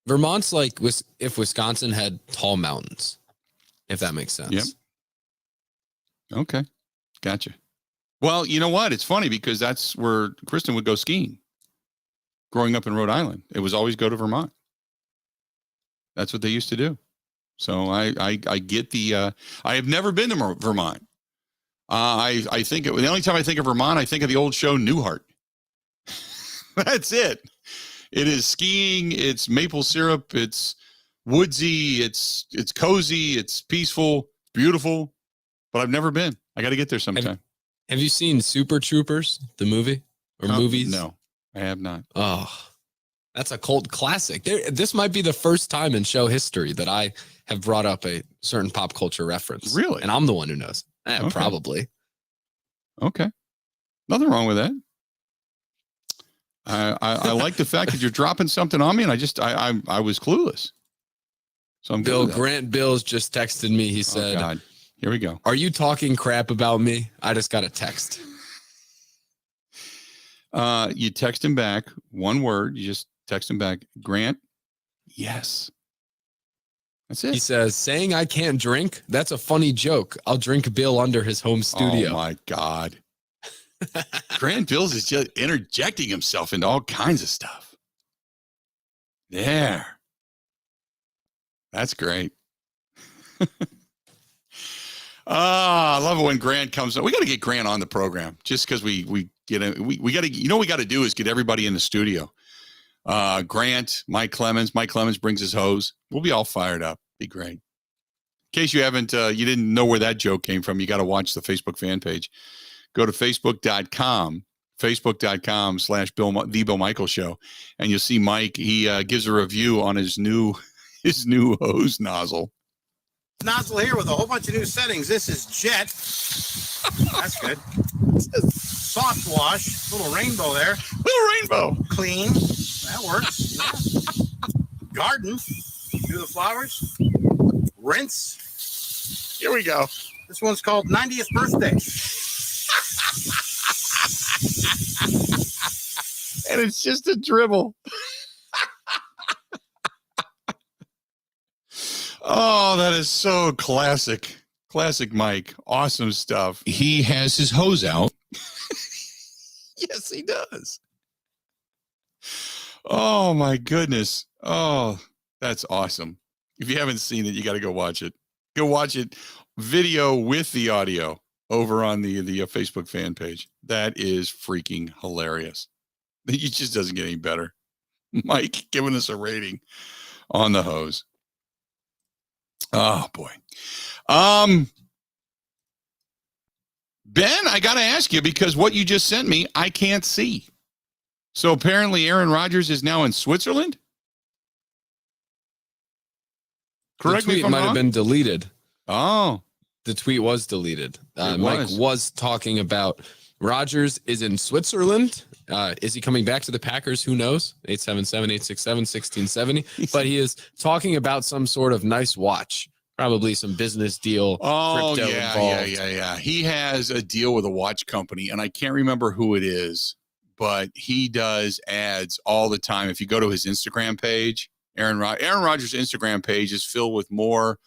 Vermont's like if Wisconsin had tall mountains, if that makes sense. Yep. Okay. Gotcha. Well, you know what? It's funny because that's where Kristen would go skiing. Growing up in Rhode Island, it was always go to Vermont. That's what they used to do. So I get the, I have never been to Vermont. I think the only time I think of Vermont, I think of the old show Newhart. That's it. It is skiing. It's maple syrup. It's woodsy. It's cozy. It's peaceful. Beautiful. But I've never been. I got to get there sometime. Have you seen Super Troopers, the movie or movies? No, I have not. Oh, that's a cult classic. This might be the first time in show history that I have brought up a certain pop culture reference. Really? And I'm the one who knows. Okay. Probably. Okay. Nothing wrong with that. I like the fact that you're dropping something on me, and I was clueless. So I'm Bill Grant Bills just texted me. He said, oh, God. Here we go. Are you talking crap about me? I just got a text. You text him back one word. You just text him back, Grant. Yes. That's it. He says, saying I can't drink. That's a funny joke. I'll drink Bill under his home studio. Oh my God. Grant Bills is just interjecting himself into all kinds of stuff. There. That's great. I love it when Grant comes on. We got to get Grant on the program just because we got to, we got to do is get everybody in the studio. Grant, Mike Clemens brings his hose. We'll be all fired up. Be great. In case you didn't know where that joke came from, you got to watch the Facebook fan page. Go to facebook.com/the Bill Michaels Show, and you'll see Mike. He gives a review on his new hose nozzle. Nozzle here with a whole bunch of new settings. This is Jet. That's good. Soft wash, little rainbow there. Little rainbow. Clean. That works. Yeah. Garden. Do the flowers. Rinse. Here we go. This one's called 90th Birthday. And it's just a dribble. Oh, that is so classic. Classic Mike. Awesome stuff. He has his hose out. Yes, he does. Oh, my goodness. Oh, that's awesome. If you haven't seen it, you got to go watch it. Go watch it video with the audio over on the Facebook fan page. That is freaking hilarious. It just doesn't get any better. Mike giving us a rating on the hose. Oh boy. Ben, I got to ask you, because what you just sent me, I can't see. So apparently Aaron Rodgers is now in Switzerland? Correct the me tweet if I'm might wrong? have been deleted. Oh. The tweet was deleted. It Mike was talking about Rodgers is in Switzerland. Is he coming back to the Packers? Who knows? 877-867-1670. But he is talking about some sort of nice watch. Probably some business deal. Oh, crypto involved. yeah. He has a deal with a watch company, and I can't remember who it is, but he does ads all the time. If you go to his Instagram page, Aaron Rodgers' Instagram page is filled with more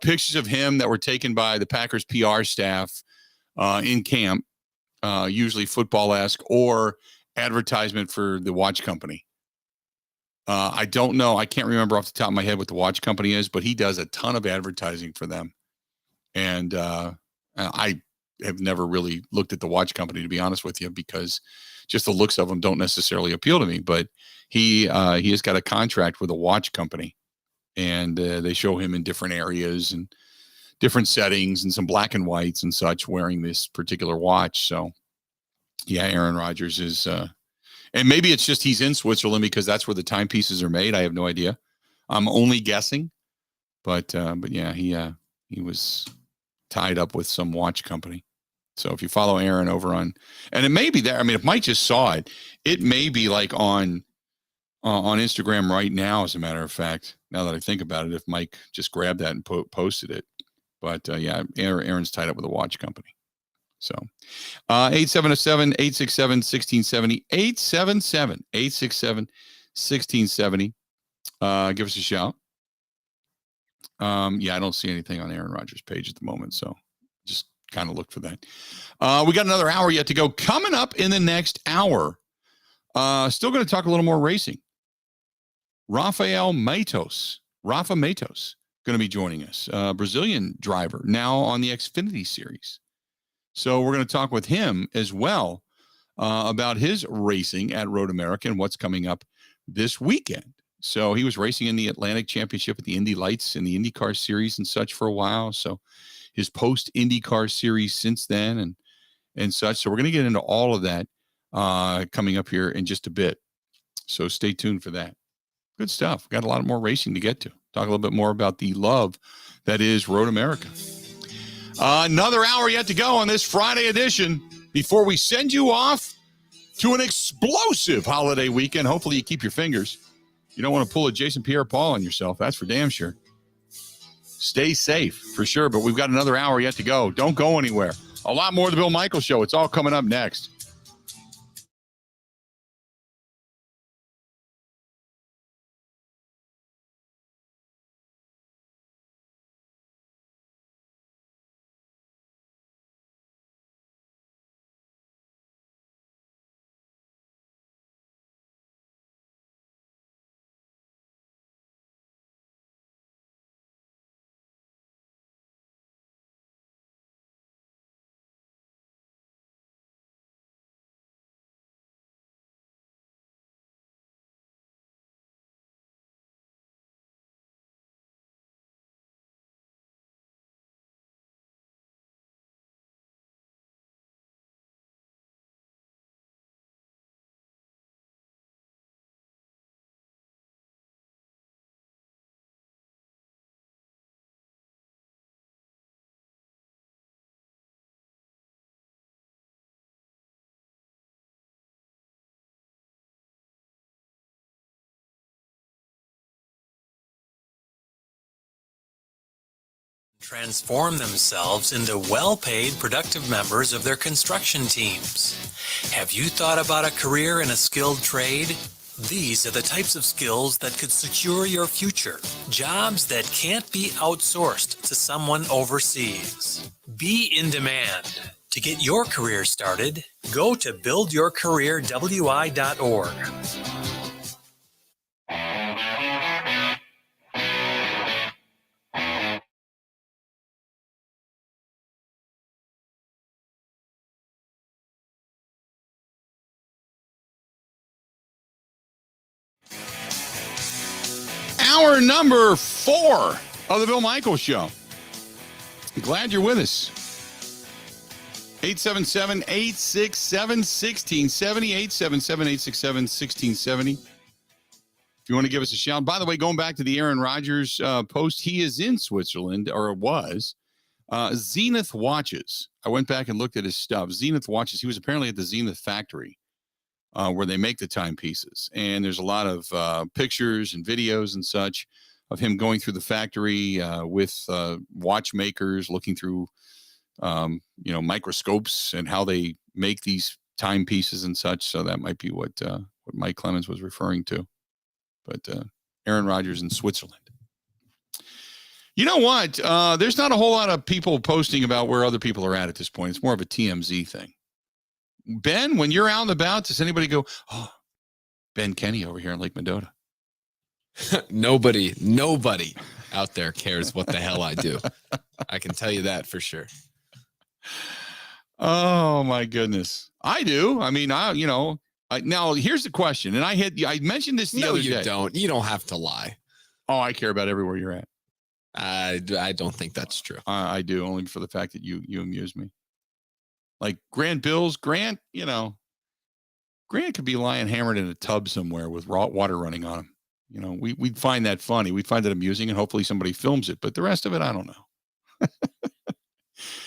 pictures of him that were taken by the Packers PR staff in camp, usually football-esque, or advertisement for the watch company. I don't know. I can't remember off the top of my head what the watch company is, but he does a ton of advertising for them. And I have never really looked at the watch company, to be honest with you, because just the looks of them don't necessarily appeal to me. But he has got a contract with a watch company, and they show him in different areas and different settings and some black and whites and such wearing this particular watch. So, yeah, Aaron Rodgers is and maybe it's just he's in Switzerland because that's where the timepieces are made. I have no idea. I'm only guessing. But yeah, he was tied up with some watch company. So if you follow Aaron over on, and it may be there. I mean, if Mike just saw it, it may be like on Instagram right now, as a matter of fact, now that I think about it, if Mike just grabbed that and posted it. But yeah, Aaron's tied up with a watch company. So 877-867-1670, 877-867-1670. Give us a shout. Yeah, I don't see anything on Aaron Rodgers' page at the moment, so just kind of look for that. We got another hour yet to go. Coming up in the next hour, still going to talk a little more racing. Rafa Matos, going to be joining us, Brazilian driver, now on the Xfinity Series. So we're going to talk with him as well about his racing at Road America and what's coming up this weekend. So he was racing in the Atlantic Championship at the Indy Lights and the IndyCar Series and such for a while. So his post-IndyCar Series since then and such. So we're going to get into all of that coming up here in just a bit. So stay tuned for that. Good stuff. Got a lot more racing to get to. Talk a little bit more about the love that is Road America. Another hour yet to go on this Friday edition before we send you off to an explosive holiday weekend. Hopefully you keep your fingers. You don't want to pull a Jason Pierre-Paul on yourself. That's for damn sure. Stay safe for sure, but we've got another hour yet to go. Don't go anywhere. A lot more of the Bill Michaels Show. It's all coming up next. Transform themselves into well-paid, productive members of their construction teams. Have you thought about a career in a skilled trade? These are the types of skills that could secure your future. Jobs that can't be outsourced to someone overseas. Be in demand. To get your career started, go to buildyourcareerwi.org. Hour number 4 of the Bill Michaels Show. Glad you're with us. 877-867-1670. 877-867-1670. If you want to give us a shout. By the way, going back to the Aaron Rodgers post, he is in Switzerland, or was. Zenith Watches. I went back and looked at his stuff. Zenith Watches. He was apparently at the Zenith factory where they make the timepieces. And there's a lot of pictures and videos and such of him going through the factory with watchmakers, looking through, microscopes and how they make these timepieces and such. So that might be what Mike Clemens was referring to. But Aaron Rodgers in Switzerland. You know what? There's not a whole lot of people posting about where other people are at this point. It's more of a TMZ thing. Ben, when you're out and about, does anybody go, oh, Ben Kenny over here in Lake Mendota? Nobody out there cares what the hell I do. I can tell you that for sure. Oh, my goodness. I do. I mean, now, here's the question, and I mentioned this the other day. No, you don't. You don't have to lie. Oh, I care about everywhere you're at. I don't think that's true. I do, only for the fact that you amuse me. Like Grant Bills, Grant could be lying hammered in a tub somewhere with raw water running on him. We'd find that funny. We'd find that amusing, and hopefully somebody films it. But the rest of it, I don't know.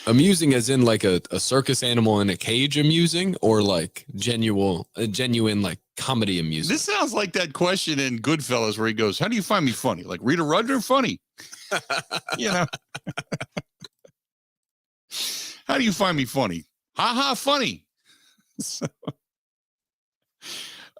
Amusing as in like a circus animal in a cage amusing, or like genuine like comedy amusing? This sounds like that question in Goodfellas where he goes, how do you find me funny? Like Rita Rudner funny? How do you find me funny? Ha ha funny.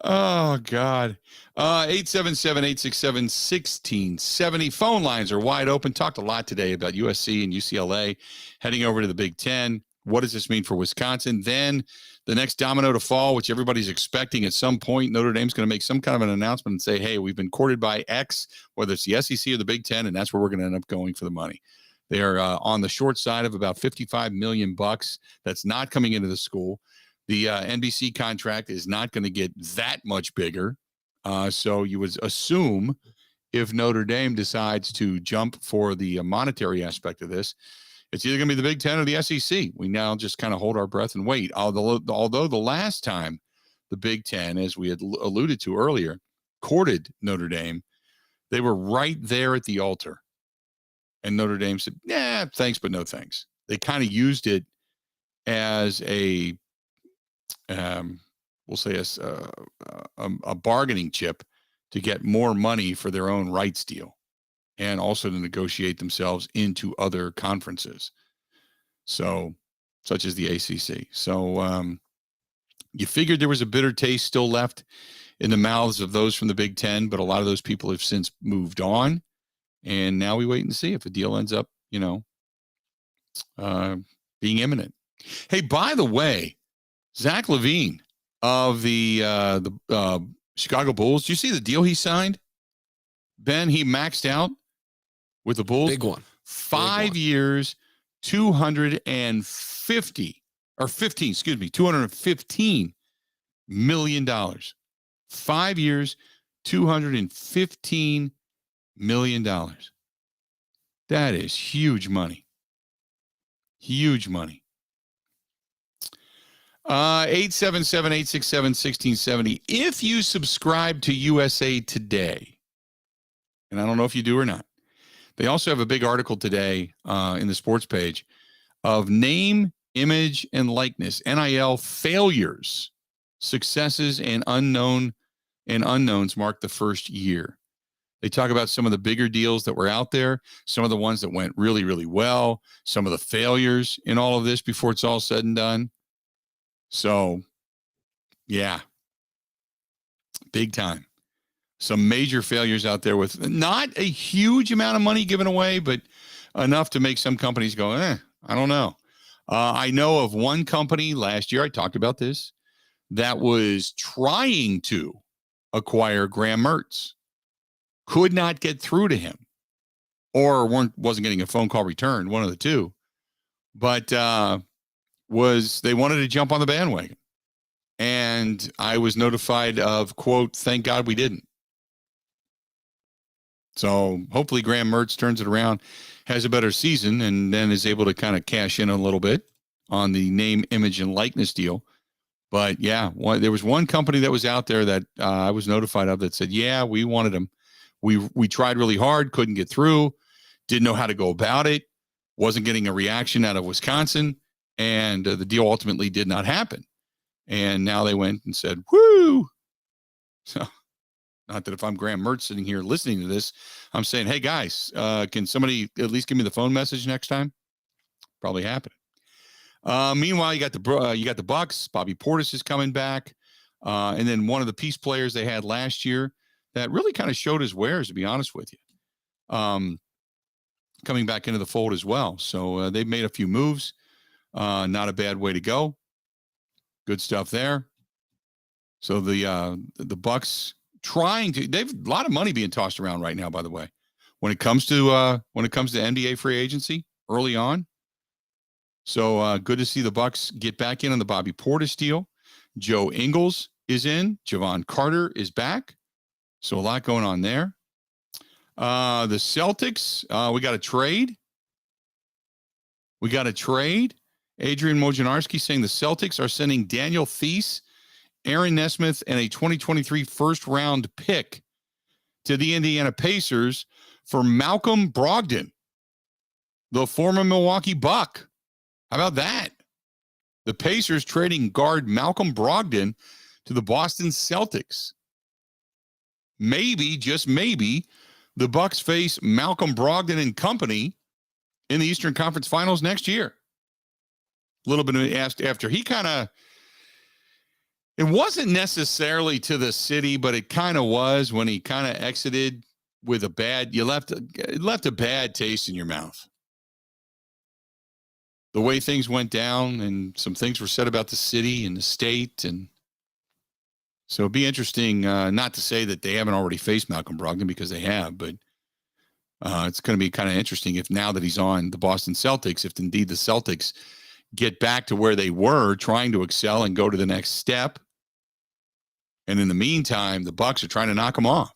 Oh, God. 877-867-1670. Phone lines are wide open. Talked a lot today about USC and UCLA heading over to the Big Ten. What does this mean for Wisconsin? Then the next domino to fall, which everybody's expecting at some point, Notre Dame's going to make some kind of an announcement and say, hey, we've been courted by X, whether it's the SEC or the Big Ten, and that's where we're going to end up going for the money. They are on the short side of about $55 million. That's not coming into the school. The NBC contract is not going to get that much bigger. So you would assume if Notre Dame decides to jump for the monetary aspect of this, it's either going to be the Big Ten or the SEC. We now just kind of hold our breath and wait. Although the last time the Big Ten, as we had alluded to earlier, courted Notre Dame, they were right there at the altar. And Notre Dame said, yeah, thanks, but no thanks. They kind of used it as a we'll say a bargaining chip to get more money for their own rights deal, and also to negotiate themselves into other conferences, so such as the ACC. So you figured there was a bitter taste still left in the mouths of those from the Big Ten, but a lot of those people have since moved on, and now we wait and see if a deal ends up, being imminent. Hey, by the way, Zach Levine of the Chicago Bulls. Do you see the deal he signed? Ben, he maxed out with the Bulls. Big one. 5 years, $215 million. 5 years, $215 million. That is huge money. Huge money. 877-867-1670. If you subscribe to USA Today, and I don't know if you do or not, they also have a big article today in the sports page of name, image, and likeness, NIL failures, successes, and unknowns mark the first year. They talk about some of the bigger deals that were out there, some of the ones that went really, really well, some of the failures in all of this before it's all said and done. So, yeah, big time. Some major failures out there with not a huge amount of money given away, but enough to make some companies go, I don't know. I know of one company last year, I talked about this, that was trying to acquire Graham Mertz, could not get through to him, or wasn't getting a phone call returned, one of the two, but they wanted to jump on the bandwagon. And I was notified of, quote, thank God we didn't. So hopefully Graham Mertz turns it around, has a better season, and then is able to kind of cash in a little bit on the name, image, and likeness deal. But yeah, there was one company that was out there that I was notified of that said, yeah, we wanted him. We tried really hard, couldn't get through, didn't know how to go about it, wasn't getting a reaction out of Wisconsin, and the deal ultimately did not happen. And now they went and said, woo. So, not that if I'm Graham Mertz sitting here listening to this, I'm saying, hey guys, can somebody at least give me the phone message next time? Probably happening. Meanwhile, you got the Bucks. Bobby Portis is coming back, and then one of the piece players they had last year that really kind of showed his wares, to be honest with you, coming back into the fold as well. So they've made a few moves. Not a bad way to go. Good stuff there. So the Bucks they've a lot of money being tossed around right now, by the way, when it comes to NBA free agency early on. So good to see the Bucks get back in on the Bobby Portis deal. Joe Ingles is in. Javon Carter is back. So a lot going on there. The Celtics, we got a trade. Adrian Wojnarowski saying the Celtics are sending Daniel Theis, Aaron Nesmith, and a 2023 first-round pick to the Indiana Pacers for Malcolm Brogdon, the former Milwaukee Buck. How about that? The Pacers trading guard Malcolm Brogdon to the Boston Celtics. Maybe, just maybe, the Bucks face Malcolm Brogdon and company in the Eastern Conference Finals next year. A little bit asked after he it wasn't necessarily to the city, but it kind of was when he kind of exited with it left a bad taste in your mouth. The way things went down and some things were said about the city and the state. And so it'd be interesting, not to say that they haven't already faced Malcolm Brogdon, because they have, but it's going to be kind of interesting if now that he's on the Boston Celtics, if indeed the Celtics get back to where they were trying to excel and go to the next step. And in the meantime, the Bucks are trying to knock him off.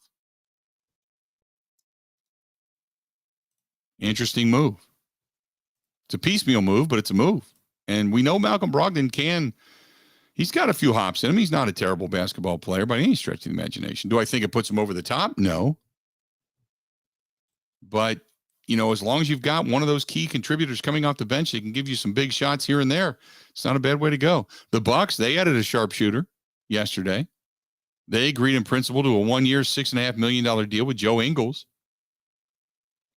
Interesting move. It's a piecemeal move, but it's a move. And we know Malcolm Brogdon he's got a few hops in him. He's not a terrible basketball player by any stretch of the imagination. Do I think it puts him over the top? No. But, as long as you've got one of those key contributors coming off the bench, they can give you some big shots here and there. It's not a bad way to go. The Bucks, they added a sharpshooter yesterday. They agreed in principle to a 1-year, $6.5 million deal with Joe Ingles,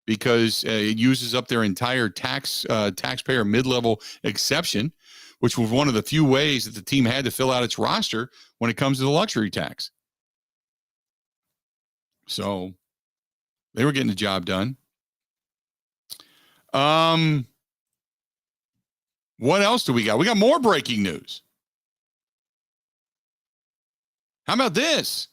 because it uses up their entire taxpayer mid-level exception, which was one of the few ways that the team had to fill out its roster when it comes to the luxury tax. So they were getting the job done. What else do we got? We got more breaking news. How about this?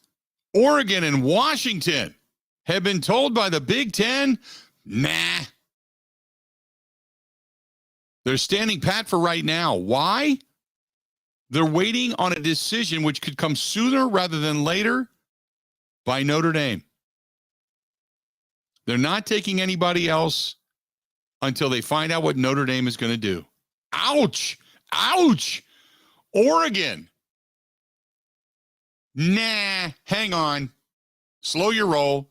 Oregon and Washington have been told by the Big Ten, nah. They're standing pat for right now. Why? They're waiting on a decision which could come sooner rather than later by Notre Dame. They're not taking anybody else until they find out what Notre Dame is going to do. Ouch! Ouch! Oregon. Nah, hang on. Slow your roll.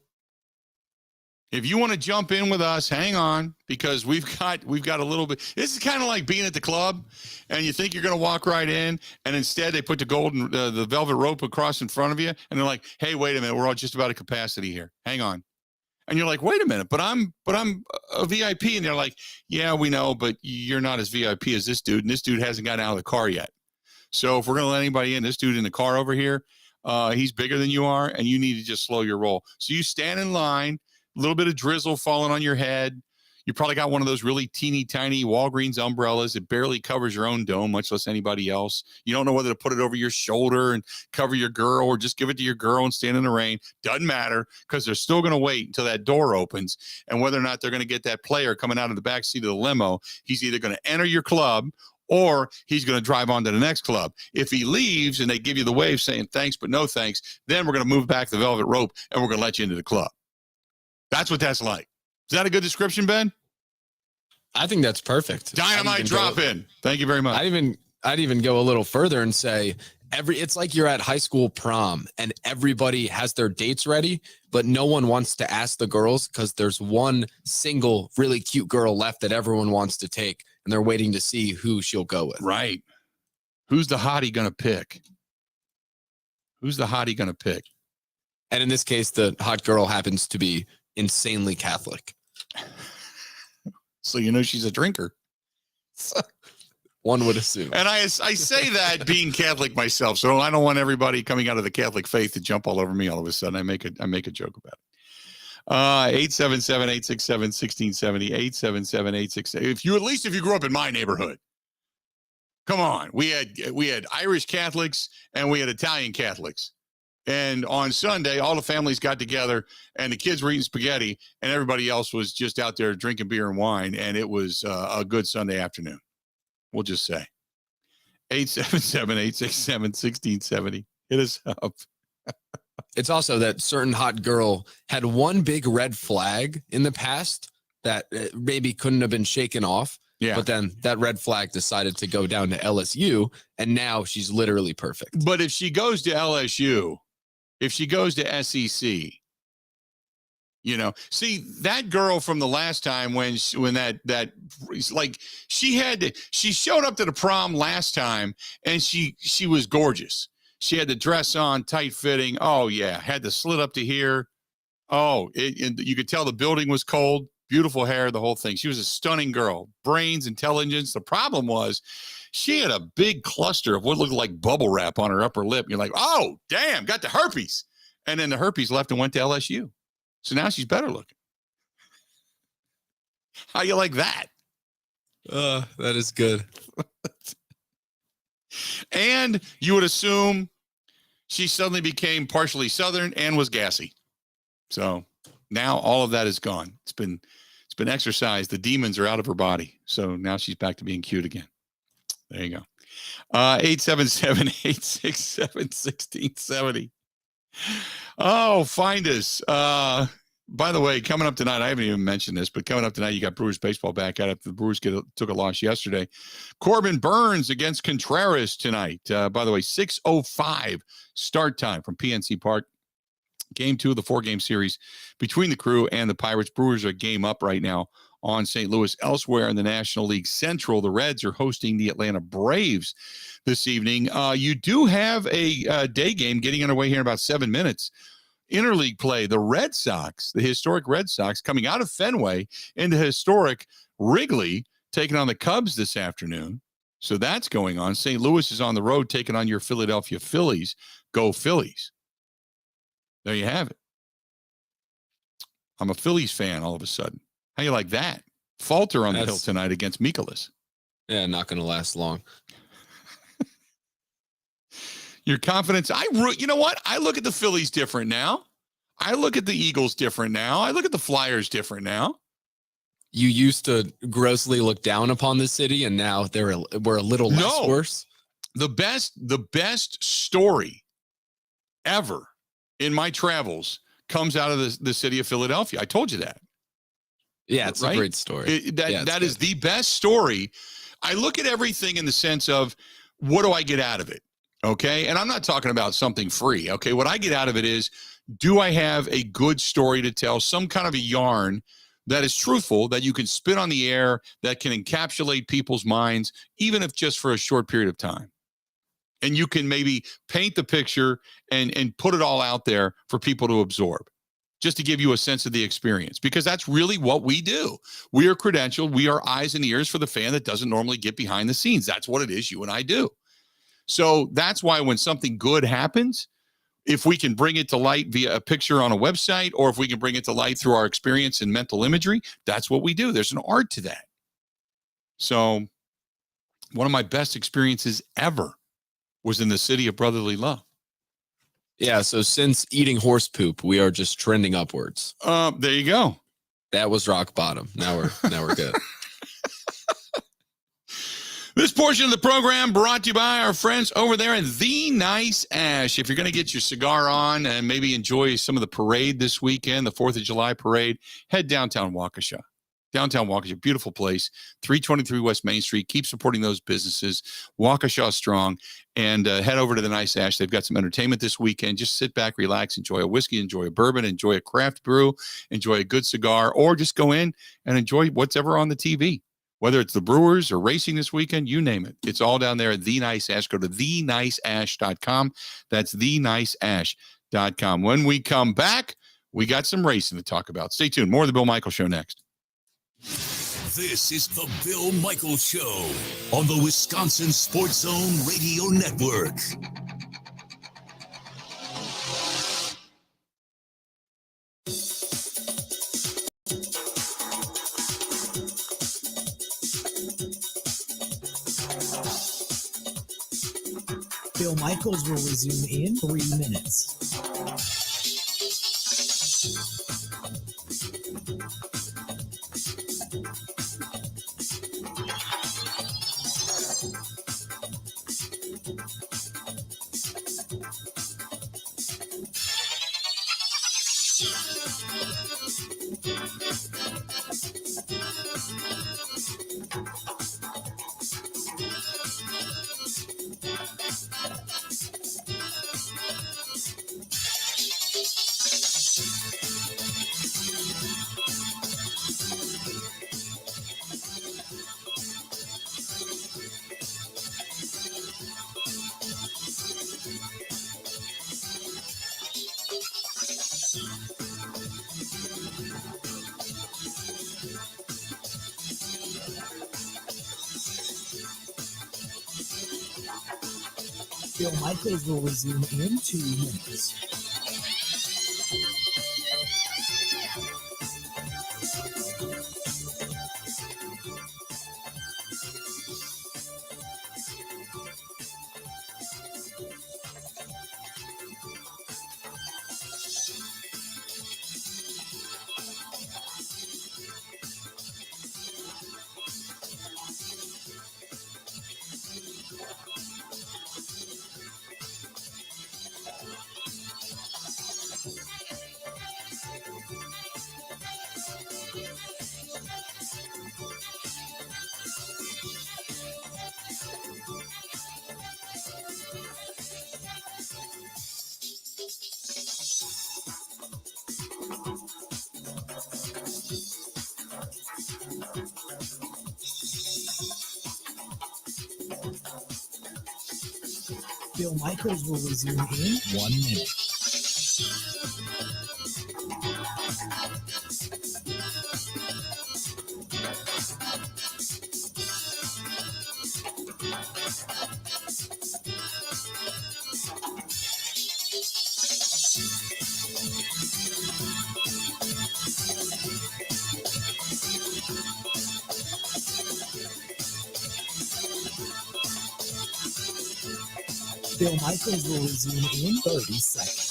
If you want to jump in with us, hang on, because we've got a little bit. This is kind of like being at the club, and you think you're going to walk right in, and instead they put the velvet rope across in front of you, and they're like, "Hey, wait a minute, we're all just about at capacity here. Hang on." And you're like, "Wait a minute, but I'm a VIP," and they're like, "Yeah, we know, but you're not as VIP as this dude, and this dude hasn't gotten out of the car yet. So if we're going to let anybody in, this dude in the car over here, he's bigger than you are, and you need to just slow your roll." So you stand in line. A little bit of drizzle falling on your head. You probably got one of those really teeny tiny Walgreens umbrellas. It barely covers your own dome, much less anybody else. You don't know whether to put it over your shoulder and cover your girl, or just give it to your girl and stand in the rain. Doesn't matter, because they're still going to wait until that door opens. And whether or not they're going to get that player coming out of the back seat of the limo, he's either going to enter your club or he's going to drive on to the next club. If he leaves and they give you the wave saying thanks but no thanks, then we're going to move back the velvet rope and we're going to let you into the club. That's what that's like. Is that a good description, Ben? I think that's perfect. Dynamite drop in. Thank you very much. I'd even go a little further and say it's like you're at high school prom and everybody has their dates ready, but no one wants to ask the girls because there's one single really cute girl left that everyone wants to take, and they're waiting to see who she'll go with. Right. Who's the hottie going to pick? Who's the hottie going to pick? And in this case, the hot girl happens to be insanely Catholic. So you know she's a drinker. One would assume. And I say that being Catholic myself, so I don't want everybody coming out of the Catholic faith to jump all over me all of a sudden. I make a joke about it. 877-867-1670, 877-867. If you grew up in my neighborhood. Come on. We had Irish Catholics and we had Italian Catholics. And on Sunday, all the families got together and the kids were eating spaghetti and everybody else was just out there drinking beer and wine. And it was a good Sunday afternoon. We'll just say 877-867-1670. Hit us up. It's also that certain hot girl had one big red flag in the past that maybe couldn't have been shaken off. Yeah. But then that red flag decided to go down to LSU, and now she's literally perfect. But if she goes to LSU, if she goes to SEC, you know, see that girl from the last time when that like she showed up to the prom last time and she was gorgeous. She had the dress on, tight fitting. Oh yeah, had the slit up to here. Oh, you could tell the building was cold. Beautiful hair, the whole thing. She was a stunning girl. Brains, intelligence. The problem was she had a big cluster of what looked like bubble wrap on her upper lip. You're like, oh, damn, got the herpes. And then the herpes left and went to LSU. So now she's better looking. How you like that? That is good. And you would assume she suddenly became partially Southern and was gassy. So now all of that is gone. It's been exercised. The demons are out of her body. So now she's back to being cute again. There you go. 877-867-1670. Oh, find us. By the way, coming up tonight, I haven't even mentioned this, but coming up tonight, you got Brewers baseball back at it. The Brewers took a loss yesterday. Corbin Burns against Contreras tonight. By the way, 6:05 start time from PNC Park. Game 2 of the 4-game series between the Crew and the Pirates. Brewers are a game up right now on St. Louis. Elsewhere in the National League Central, the Reds are hosting the Atlanta Braves this evening. You do have a day game getting underway here in about 7 minutes. Interleague play, the Red Sox, the historic Red Sox, coming out of Fenway into historic Wrigley, taking on the Cubs this afternoon. So that's going on. St. Louis is on the road taking on your Philadelphia Phillies. Go Phillies. There you have it. I'm a Phillies fan all of a sudden. How you like that? Falter on the hill tonight against Mikolas. Yeah, not going to last long. Your confidence. You know what? I look at the Phillies different now. I look at the Eagles different now. I look at the Flyers different now. You used to grossly look down upon the city, and now we're a little less worse. The best story ever in my travels comes out of the city of Philadelphia. I told you that. Yeah, it's a great story. That is the best story. I look at everything in the sense of, what do I get out of it? Okay. And I'm not talking about something free. Okay. What I get out of it is, do I have a good story to tell, some kind of a yarn that is truthful, that you can spit on the air, that can encapsulate people's minds, even if just for a short period of time. And you can maybe paint the picture and put it all out there for people to absorb, just to give you a sense of the experience, because that's really what we do. We are credentialed. We are eyes and ears for the fan that doesn't normally get behind the scenes. That's what it is you and I do. So that's why when something good happens, if we can bring it to light via a picture on a website, or if we can bring it to light through our experience and mental imagery, that's what we do. There's an art to that. So one of my best experiences ever was in the city of brotherly love. Yeah, so since eating horse poop, we are just trending upwards. There you go. That was rock bottom. Now we're good. This portion of the program brought to you by our friends over there at The Nice Ash. If you're going to get your cigar on and maybe enjoy some of the parade this weekend, the 4th of July parade, head downtown Waukesha. Downtown Waukesha, beautiful place, 323 West Main Street. Keep supporting those businesses. Waukesha strong. And head over to the Nice Ash. They've got some entertainment this weekend. Just sit back, relax, enjoy a whiskey, enjoy a bourbon, enjoy a craft brew, enjoy a good cigar, or just go in and enjoy whatever on the TV. Whether it's the Brewers or racing this weekend, you name it. It's all down there at The Nice Ash. Go to theniceash.com. That's theniceash.com. When we come back, we got some racing to talk about. Stay tuned. More of the Bill Michaels Show next. This is the Bill Michaels Show on the Wisconsin Sports Zone Radio Network. Bill Michaels will resume in 3 minutes. Bill Michaels will resume in 2 minutes. Bill Michaels will resume in 1 minute. Bill Michaels will resume in 30 seconds.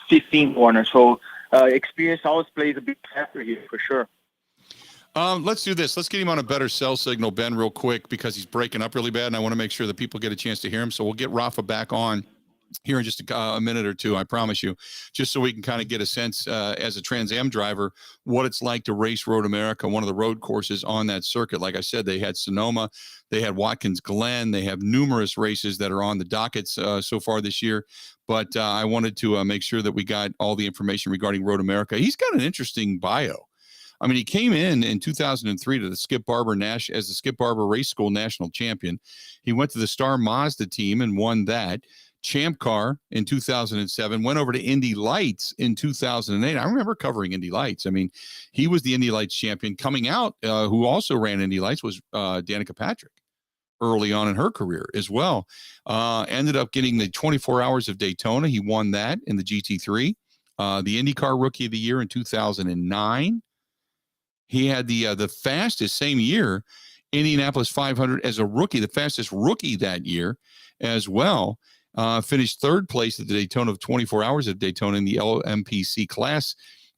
15 corner. So experience always plays a big factor here for sure. Let's do this. Let's get him on a better cell signal, Ben, real quick, because he's breaking up really bad, and I want to make sure that people get a chance to hear him. So we'll get Rafa back on here in just a minute or two, I promise you, just so we can kind of get a sense as a Trans Am driver what it's like to race Road America, one of the road courses on that circuit. Like I said, they had Sonoma, they had Watkins Glen, they have numerous races that are on the dockets so far this year. But I wanted to make sure that we got all the information regarding Road America. He's got an interesting bio. I mean, he came in 2003 to the Skip Barber as the Skip Barber Race School national champion. He went to the Star Mazda team and won that. Champ Car in 2007, went over to Indy Lights in 2008. I remember covering Indy Lights. I mean, he was the Indy Lights champion. Coming out, who also ran Indy Lights, was Danica Patrick early on in her career as well. Ended up getting the 24 Hours of Daytona. He won that in the GT3. The IndyCar Rookie of the Year in 2009. He had the fastest, same year, Indianapolis 500 as a rookie, the fastest rookie that year as well. Finished third place at the Daytona of 24 Hours of Daytona in the LMPC class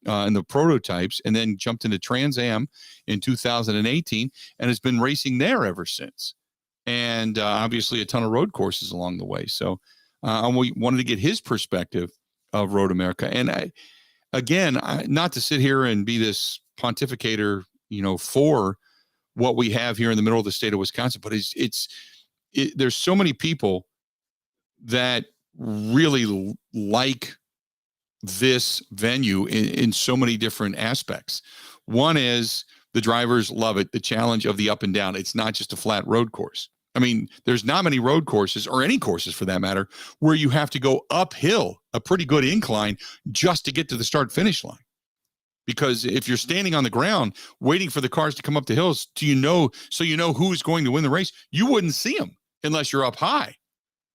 in the prototypes, and then jumped into Trans Am in 2018 and has been racing there ever since. And obviously a ton of road courses along the way. So we wanted to get his perspective of Road America. And not to sit here and be this pontificator, for what we have here in the middle of the state of Wisconsin, but there's so many people that really like this venue in so many different aspects. One is the drivers love it, the challenge of the up and down. It's not just a flat road course. I mean, there's not many road courses, or any courses for that matter, where you have to go uphill, a pretty good incline, just to get to the start finish line. Because if you're standing on the ground waiting for the cars to come up the hills, so you know who's going to win the race, you wouldn't see them unless you're up high.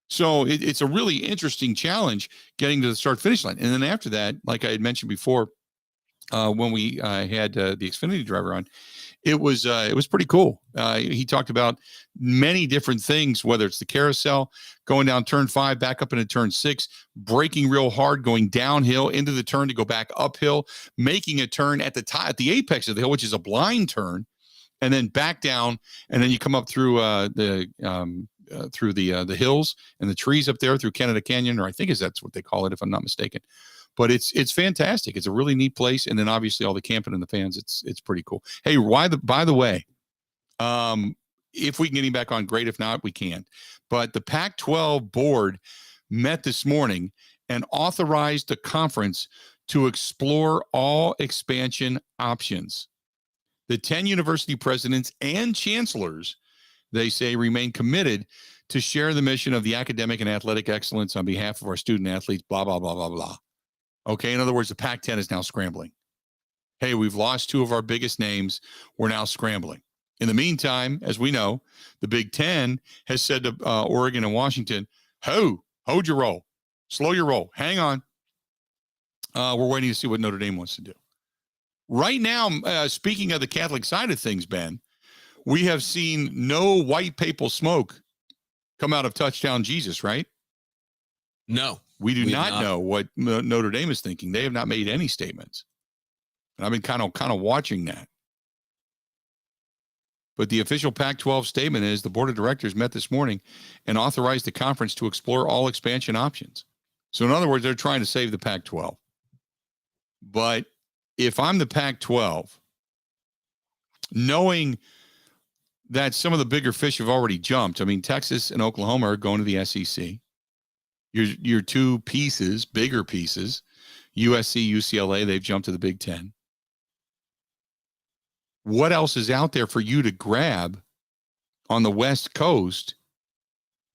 So it's a really interesting challenge getting to the start finish line. And then after that, like I had mentioned before, when we had the Xfinity driver on, it was pretty cool. He talked about many different things, whether it's the carousel, going down turn 5, back up into turn 6, braking real hard, going downhill into the turn to go back uphill, making a turn at the apex of the hill, which is a blind turn, and then back down, and then you come up through the hills and the trees up there through Canada Canyon, or I think that's what they call it, if I'm not mistaken. But it's fantastic. It's a really neat place. And then obviously all the camping and the fans, it's pretty cool. Hey, by the way, if we can get him back on, great. If not, we can't. But the Pac-12 board met this morning and authorized the conference to explore all expansion options. The 10 university presidents and chancellors, they say, remain committed to share the mission of the academic and athletic excellence on behalf of our student athletes, blah, blah, blah, blah, blah. Okay, in other words, the Pac-10 is now scrambling. Hey, we've lost 2 of our biggest names. We're now scrambling. In the meantime, as we know, the Big Ten has said to Oregon and Washington, hold your roll. Slow your roll. Hang on. We're waiting to see what Notre Dame wants to do. Right now, speaking of the Catholic side of things, Ben, we have seen no white papal smoke come out of Touchdown Jesus, right? No. We do not know what Notre Dame is thinking. They have not made any statements. And I've been kind of watching that. But the official Pac-12 statement is the board of directors met this morning and authorized the conference to explore all expansion options. So in other words, they're trying to save the Pac-12. But if I'm the Pac-12, knowing that some of the bigger fish have already jumped, I mean, Texas and Oklahoma are going to the SEC. Your 2 pieces, bigger pieces, USC, UCLA, they've jumped to the Big Ten. What else is out there for you to grab on the West Coast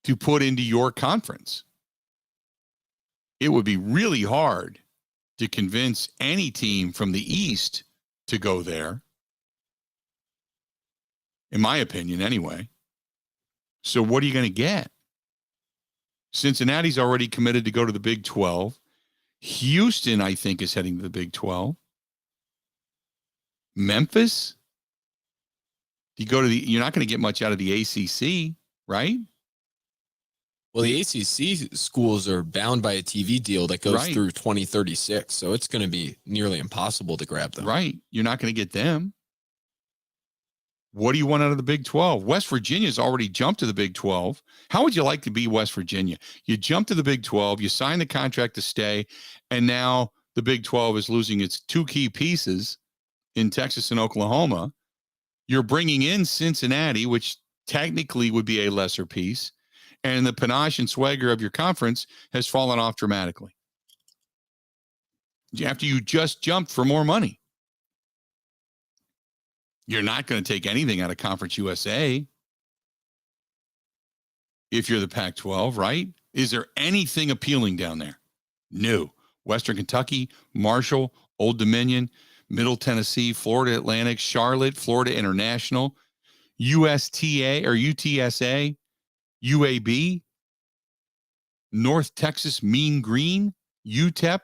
to put into your conference? It would be really hard to convince any team from the East to go there, in my opinion, anyway. So what are you going to get? Cincinnati's already committed to go to the Big 12. Houston, I think, is heading to the Big 12. Memphis? You're not going to get much out of the ACC, right? Well, the ACC schools are bound by a TV deal that goes Right. through 2036, so it's going to be nearly impossible to grab them. Right. You're not going to get them. What do you want out of the Big 12? West Virginia's already jumped to the Big 12. How would you like to be West Virginia? You jump to the Big 12, you sign the contract to stay, and now the Big 12 is losing its two key pieces in Texas and Oklahoma. You're bringing in Cincinnati, which technically would be a lesser piece, and the panache and swagger of your conference has fallen off dramatically after you just jumped for more money. You're not going to take anything out of Conference USA if you're the Pac-12, right? Is there anything appealing down there? No. Western Kentucky, Marshall, Old Dominion, Middle Tennessee, Florida Atlantic, Charlotte, Florida International, USTA or UTSA, UAB, North Texas Mean Green, UTEP,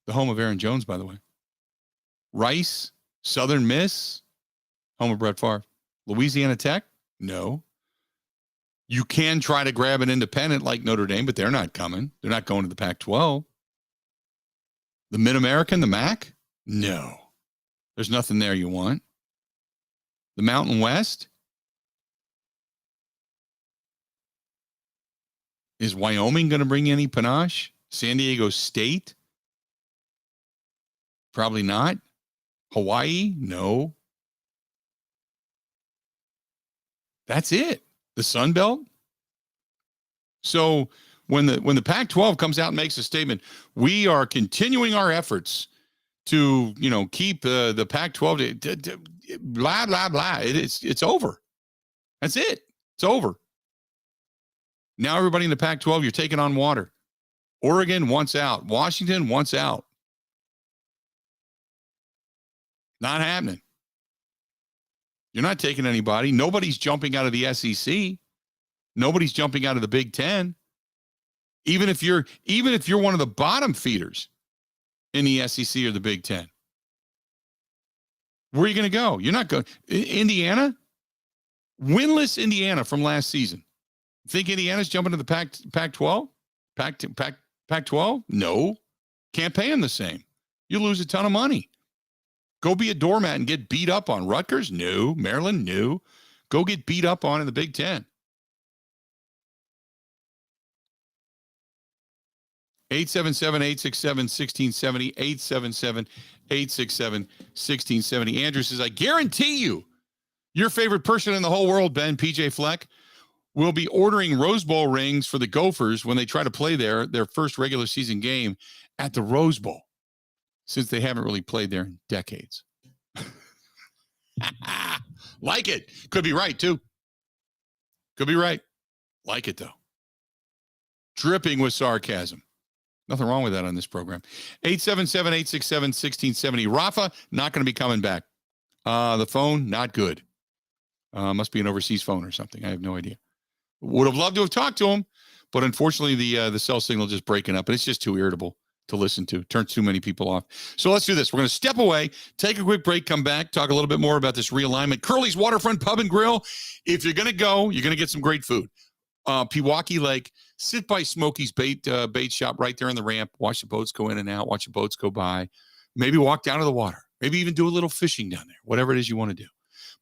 the home of Aaron Jones, by the way. Rice, Southern Miss, home of Brett Favre. Louisiana Tech? No. You can try to grab an independent like Notre Dame, but they're not coming. They're not going to the Pac-12. The Mid-American, the MAC? No. There's nothing there you want. The Mountain West? Is Wyoming going to bring any panache? San Diego State? Probably not. Hawaii? No. That's it. The Sun Belt? So when the Pac-12 comes out and makes a statement, we are continuing our efforts to, keep the Pac-12 blah blah blah. It's over. That's it. It's over. Now everybody in the Pac-12, you're taking on water. Oregon wants out. Washington wants out. Not happening. You're not taking anybody. Nobody's jumping out of the SEC. Nobody's jumping out of the Big Ten. Even if you're one of the bottom feeders in the SEC or the Big Ten. Where are you going to go? You're not going. Indiana? Winless Indiana from last season. Think Indiana's jumping to the Pac-12? Pac-12? No. Can't pay them the same. You lose a ton of money. Go be a doormat and get beat up on. Rutgers? No. Maryland? No. Go get beat up on in the Big Ten. 877-867-1670. 877-867-1670. Andrew says, I guarantee you, your favorite person in the whole world, Ben, PJ Fleck, will be ordering Rose Bowl rings for the Gophers when they try to play their first regular season game at the Rose Bowl, since they haven't really played there in decades. Like it. Could be right, too. Could be right. Like it, though. Dripping with sarcasm. Nothing wrong with that on this program. 877-867-1670. Rafa, not going to be coming back. The phone, not good. Must be an overseas phone or something. I have no idea. Would have loved to have talked to him, but unfortunately the cell signal just breaking up, and it's just too irritable to listen to. Turns too many people off. So let's do this. We're going to step away, take a quick break, come back, talk a little bit more about this realignment. Curly's Waterfront Pub and Grill. If you're going to go, you're going to get some great food. Pewaukee Lake, sit by Smokey's bait shop right there on the ramp. Watch the boats go in and out. Watch the boats go by. Maybe walk down to the water. Maybe even do a little fishing down there. Whatever it is you want to do.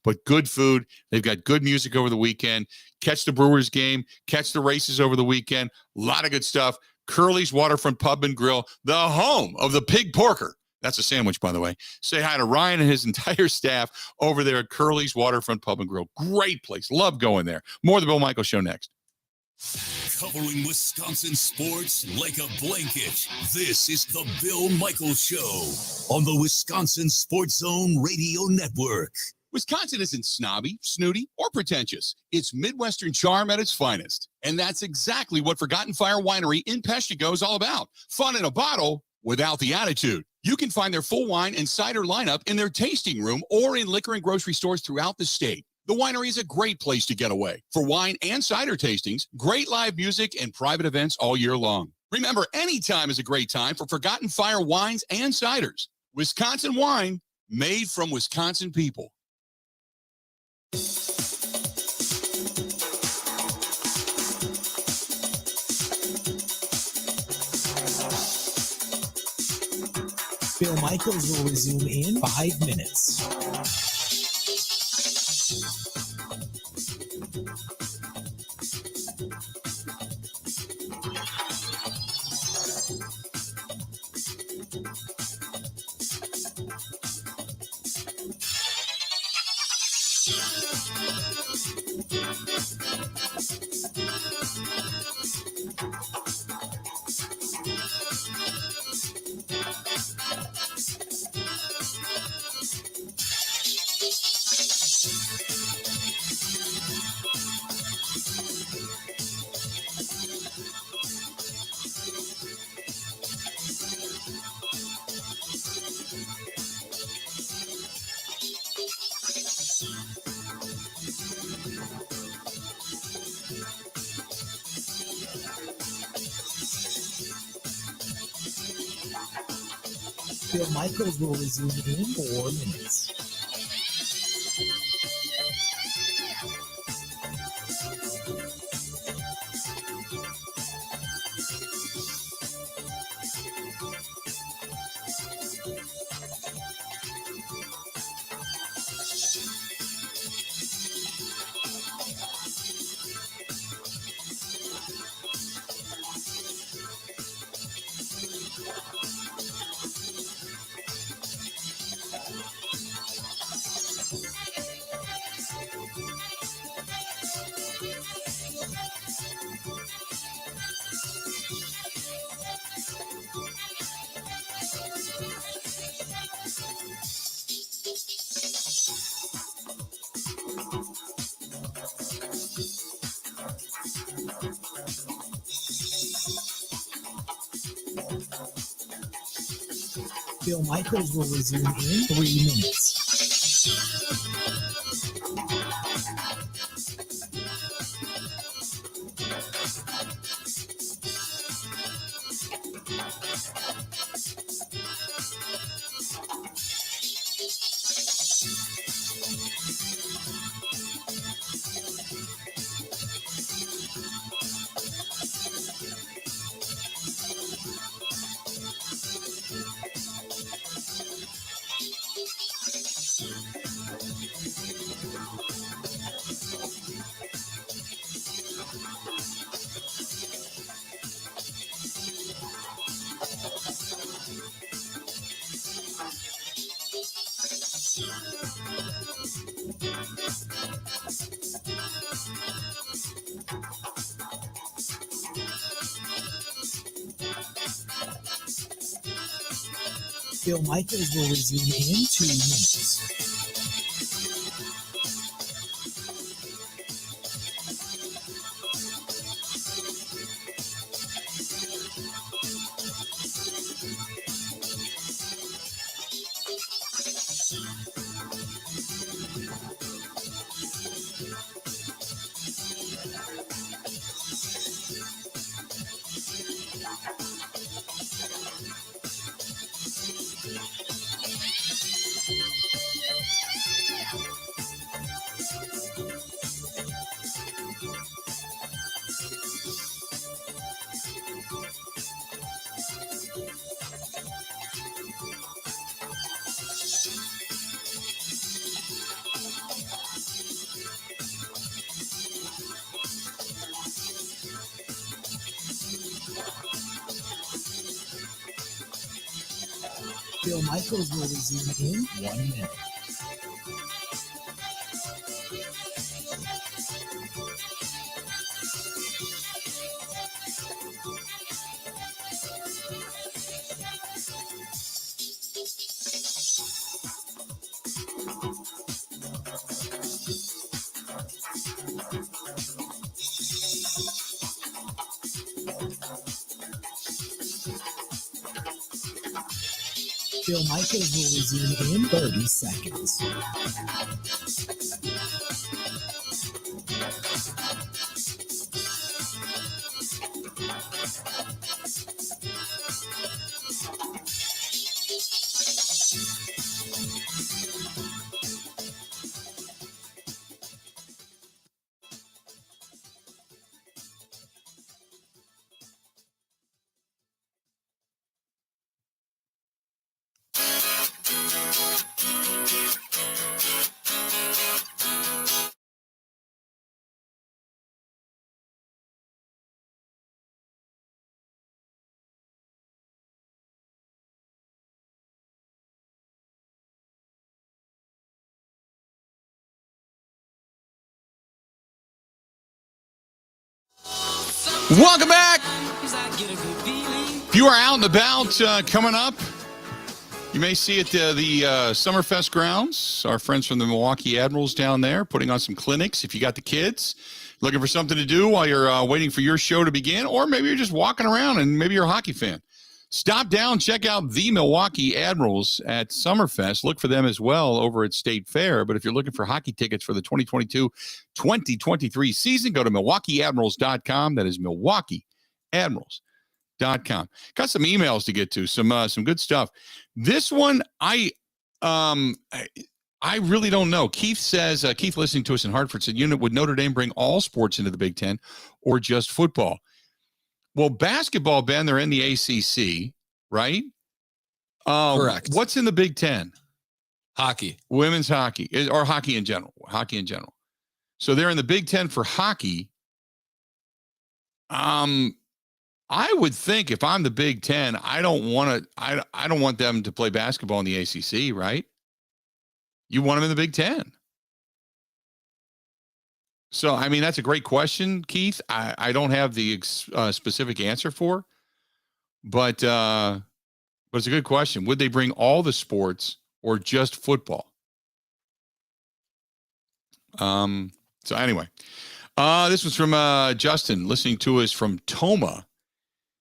But good food. They've got good music over the weekend. Catch the Brewers game. Catch the races over the weekend. A lot of good stuff. Curly's Waterfront Pub and Grill, the home of the Pig Porker. That's a sandwich, by the way. Say hi to Ryan and his entire staff over there at Curly's Waterfront Pub and Grill. Great place. Love going there. More of the Bill Michaels Show next. Covering Wisconsin sports like a blanket. This is the Bill Michaels Show on the Wisconsin Sports Zone Radio Network. Wisconsin isn't snobby, snooty, or pretentious. It's Midwestern charm at its finest. And that's exactly what Forgotten Fire Winery in Peshtigo is all about. Fun in a bottle without the attitude. You can find their full wine and cider lineup in their tasting room or in liquor and grocery stores throughout the state. The winery is a great place to get away. For wine and cider tastings, great live music, and private events all year long. Remember, any time is a great time for Forgotten Fire wines and ciders. Wisconsin wine made from Wisconsin people. Bill Michaels will resume in 5 minutes. Bill Michaels will resume in 4 minutes. Bill Michaels will resume in 3 minutes. Bill Michaels will resume in 2 minutes. Bill Michaels will resume in 1 minute. Bill Michaels will resume in 30 seconds. Welcome back. If you are out and about coming up, you may see at the Summerfest grounds, our friends from the Milwaukee Admirals down there putting on some clinics. If you got the kids looking for something to do while you're waiting for your show to begin, or maybe you're just walking around and maybe you're a hockey fan, stop down, check out the Milwaukee Admirals at Summerfest. Look for them as well over at State Fair. But if you're looking for hockey tickets for the 2022-2023 season, go to MilwaukeeAdmirals.com. That is MilwaukeeAdmirals.com. Got some emails to get to, some good stuff. This one, I really don't know. Keith says, Keith listening to us in Hartford said, Unit, would Notre Dame bring all sports into the Big Ten or just football? Well, basketball, Ben, they're in the ACC, right? Correct. What's in the Big Ten? Hockey. Women's hockey, or hockey in general. Hockey in general. So they're in the Big Ten for hockey. I would think if I'm the Big Ten, I don't want them to play basketball in the ACC, right? You want them in the Big Ten. So, I mean, that's a great question, Keith. I don't have the specific answer for, but it's a good question. Would they bring all the sports or just football? So anyway, this was from Justin, listening to us from Toma.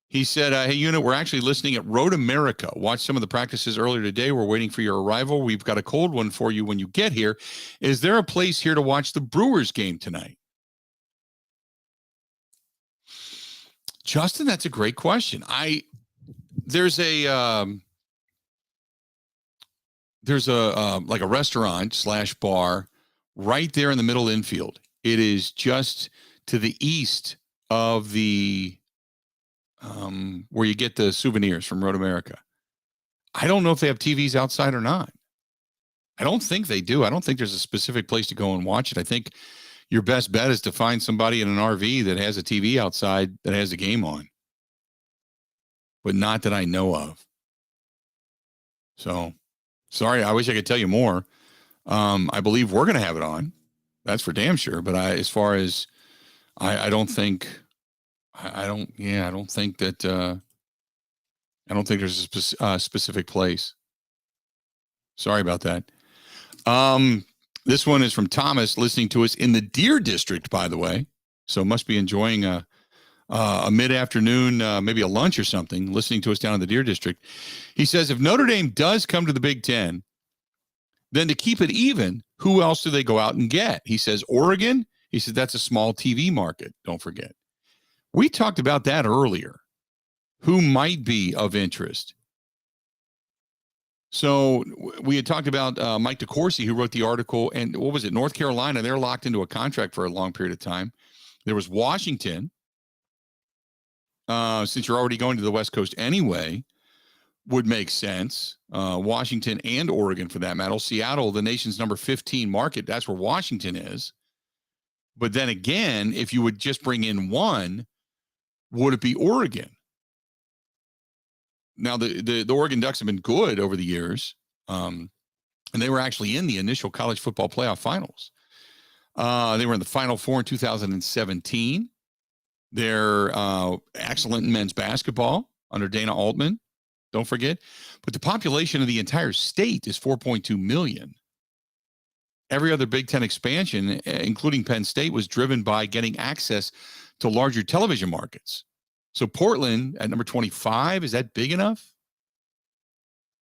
He said, hey, Unit, we're actually listening at Road America. Watched some of the practices earlier today. We're waiting for your arrival. We've got a cold one for you when you get here. Is there a place here to watch the Brewers game tonight? Justin, that's a great question. There's a like a restaurant / bar right there in the middle infield. It is just to the east of the where you get the souvenirs from Road America. I don't know if they have TVs outside or not. I don't think they do. I don't think there's a specific place to go and watch it. I think your best bet is to find somebody in an RV that has a TV outside that has a game on, but not that I know of. So sorry. I wish I could tell you more. I believe we're going to have it on. That's for damn sure. But as far as I don't think, I don't think that, I don't think there's a specific place. Sorry about that. This one is from Thomas, listening to us in the Deer District, by the way. So must be enjoying a mid-afternoon, maybe a lunch or something, listening to us down in the Deer District. He says, if Notre Dame does come to the Big Ten, then to keep it even, who else do they go out and get? He says, Oregon. He said, that's a small TV market. Don't forget. We talked about that earlier. Who might be of interest? So we had talked about Mike DeCourcy, who wrote the article, and what was it? North Carolina, they're locked into a contract for a long period of time. There was Washington, since you're already going to the West Coast anyway, would make sense. Washington and Oregon, for that matter. Seattle, the nation's number 15 market, that's where Washington is. But then again, if you would just bring in one, would it be Oregon? Now, the Oregon Ducks have been good over the years, and they were actually in the initial college football playoff finals. They were in the Final Four in 2017. They're excellent in men's basketball under Dana Altman, don't forget. But the population of the entire state is 4.2 million. Every other Big Ten expansion, including Penn State, was driven by getting access to larger television markets. So Portland at number 25, is that big enough?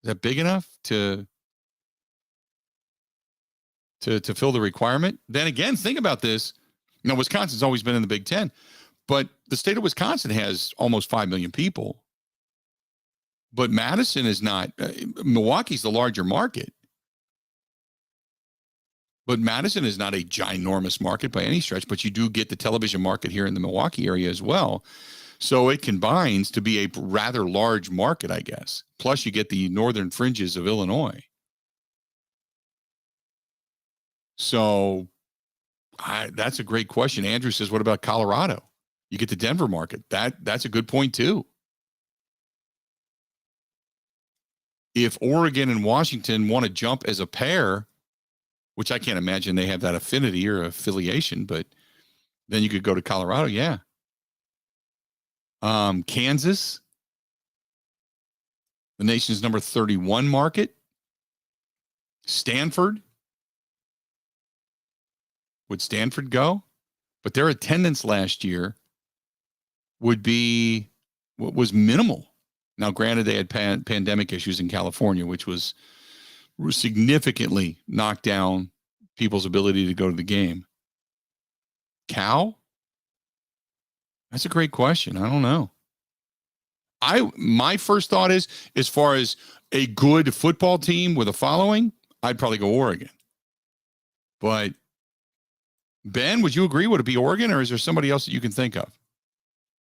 Is that big enough to fill the requirement? Then again, think about this. You know, Wisconsin's always been in the Big Ten, but the state of Wisconsin has almost 5 million people. But Madison is not. Milwaukee's the larger market. But Madison is not a ginormous market by any stretch, but you do get the television market here in the Milwaukee area as well. So it combines to be a rather large market, I guess. Plus you get the northern fringes of Illinois. So that's a great question. Andrew says, what about Colorado? You get the Denver market. That's a good point too. If Oregon and Washington want to jump as a pair, which I can't imagine they have that affinity or affiliation, but then you could go to Colorado. Yeah. Kansas, the nation's number 31 market. Stanford. Would Stanford go? But their attendance last year was minimal. Now, granted, they had pandemic issues in California, which was significantly knocked down people's ability to go to the game. Cal? That's a great question. I don't know. My first thought is, as far as a good football team with a following, I'd probably go Oregon. But Ben, would you agree? Would it be Oregon, or is there somebody else that you can think of?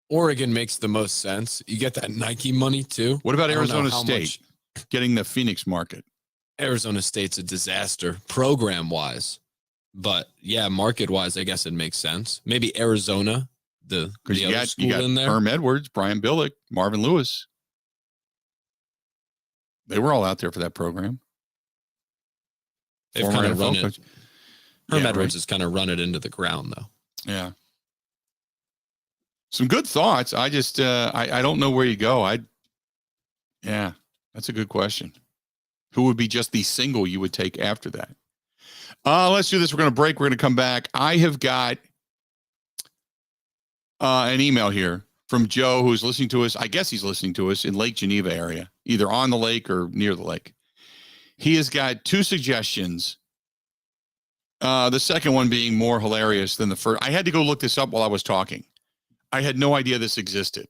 Oregon makes the most sense. You get that Nike money too. What about Arizona State getting the Phoenix market? Arizona State's a disaster program-wise. But yeah, market-wise, I guess it makes sense. Maybe Arizona, the other school you got in there. Herm Edwards, Brian Billick, Marvin Lewis. They were all out there for that program. They've kind of run it. Herm Edwards has kind of run it into the ground, though. Yeah. Some good thoughts. I just, I don't know where you go. Yeah, that's a good question. Who would be just the single you would take after that? Let's do this. We're going to break. We're going to come back. I have got an email here from Joe, who's listening to us. I guess he's listening to us in Lake Geneva area, either on the lake or near the lake. He has got two suggestions. The second one being more hilarious than the first. I had to go look this up while I was talking. I had no idea this existed.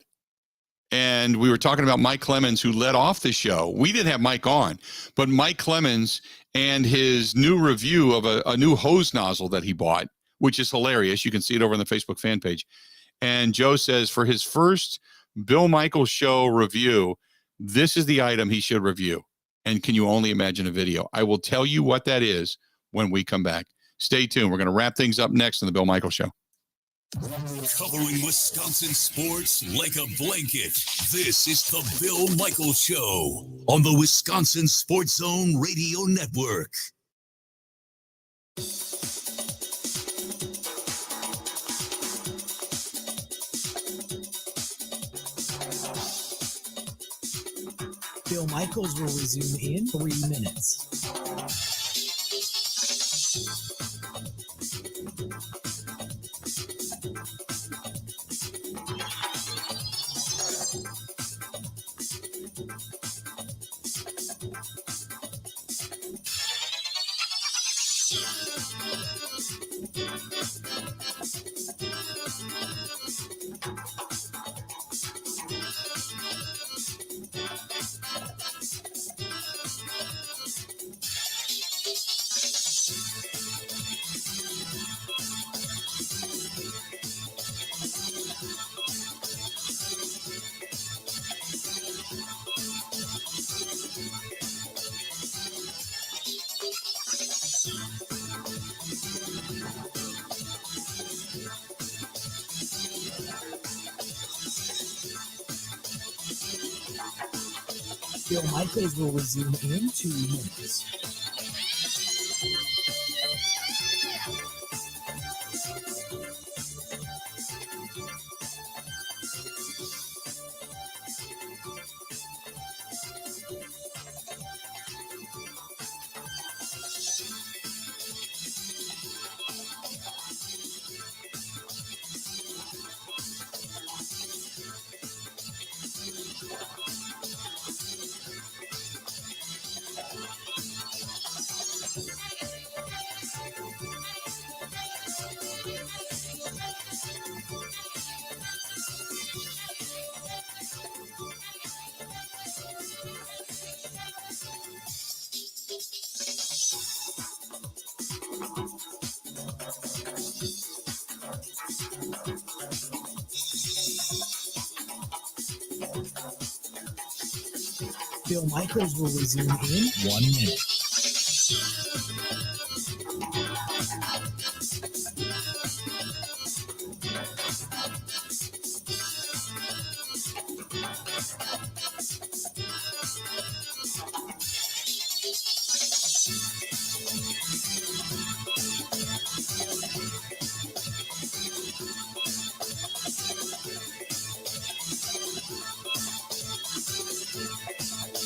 And we were talking about Mike Clemens, who led off the show. We didn't have Mike on, but Mike Clemens and his new review of a new hose nozzle that he bought, which is hilarious. You can see it over on the Facebook fan page. And Joe says for his first Bill Michaels show review, this is the item he should review. And can you only imagine a video? I will tell you what that is when we come back. Stay tuned. We're going to wrap things up next on the Bill Michaels Show. Covering Wisconsin sports like a blanket. This is the Bill Michaels Show on the Wisconsin Sports Zone Radio Network. Bill Michaels will resume in 3 minutes. Bill Michaels will resume in 2 minutes. Bill Michaels will resume in 1 minute.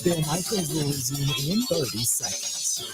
Bill Michaels will resume in 30 seconds.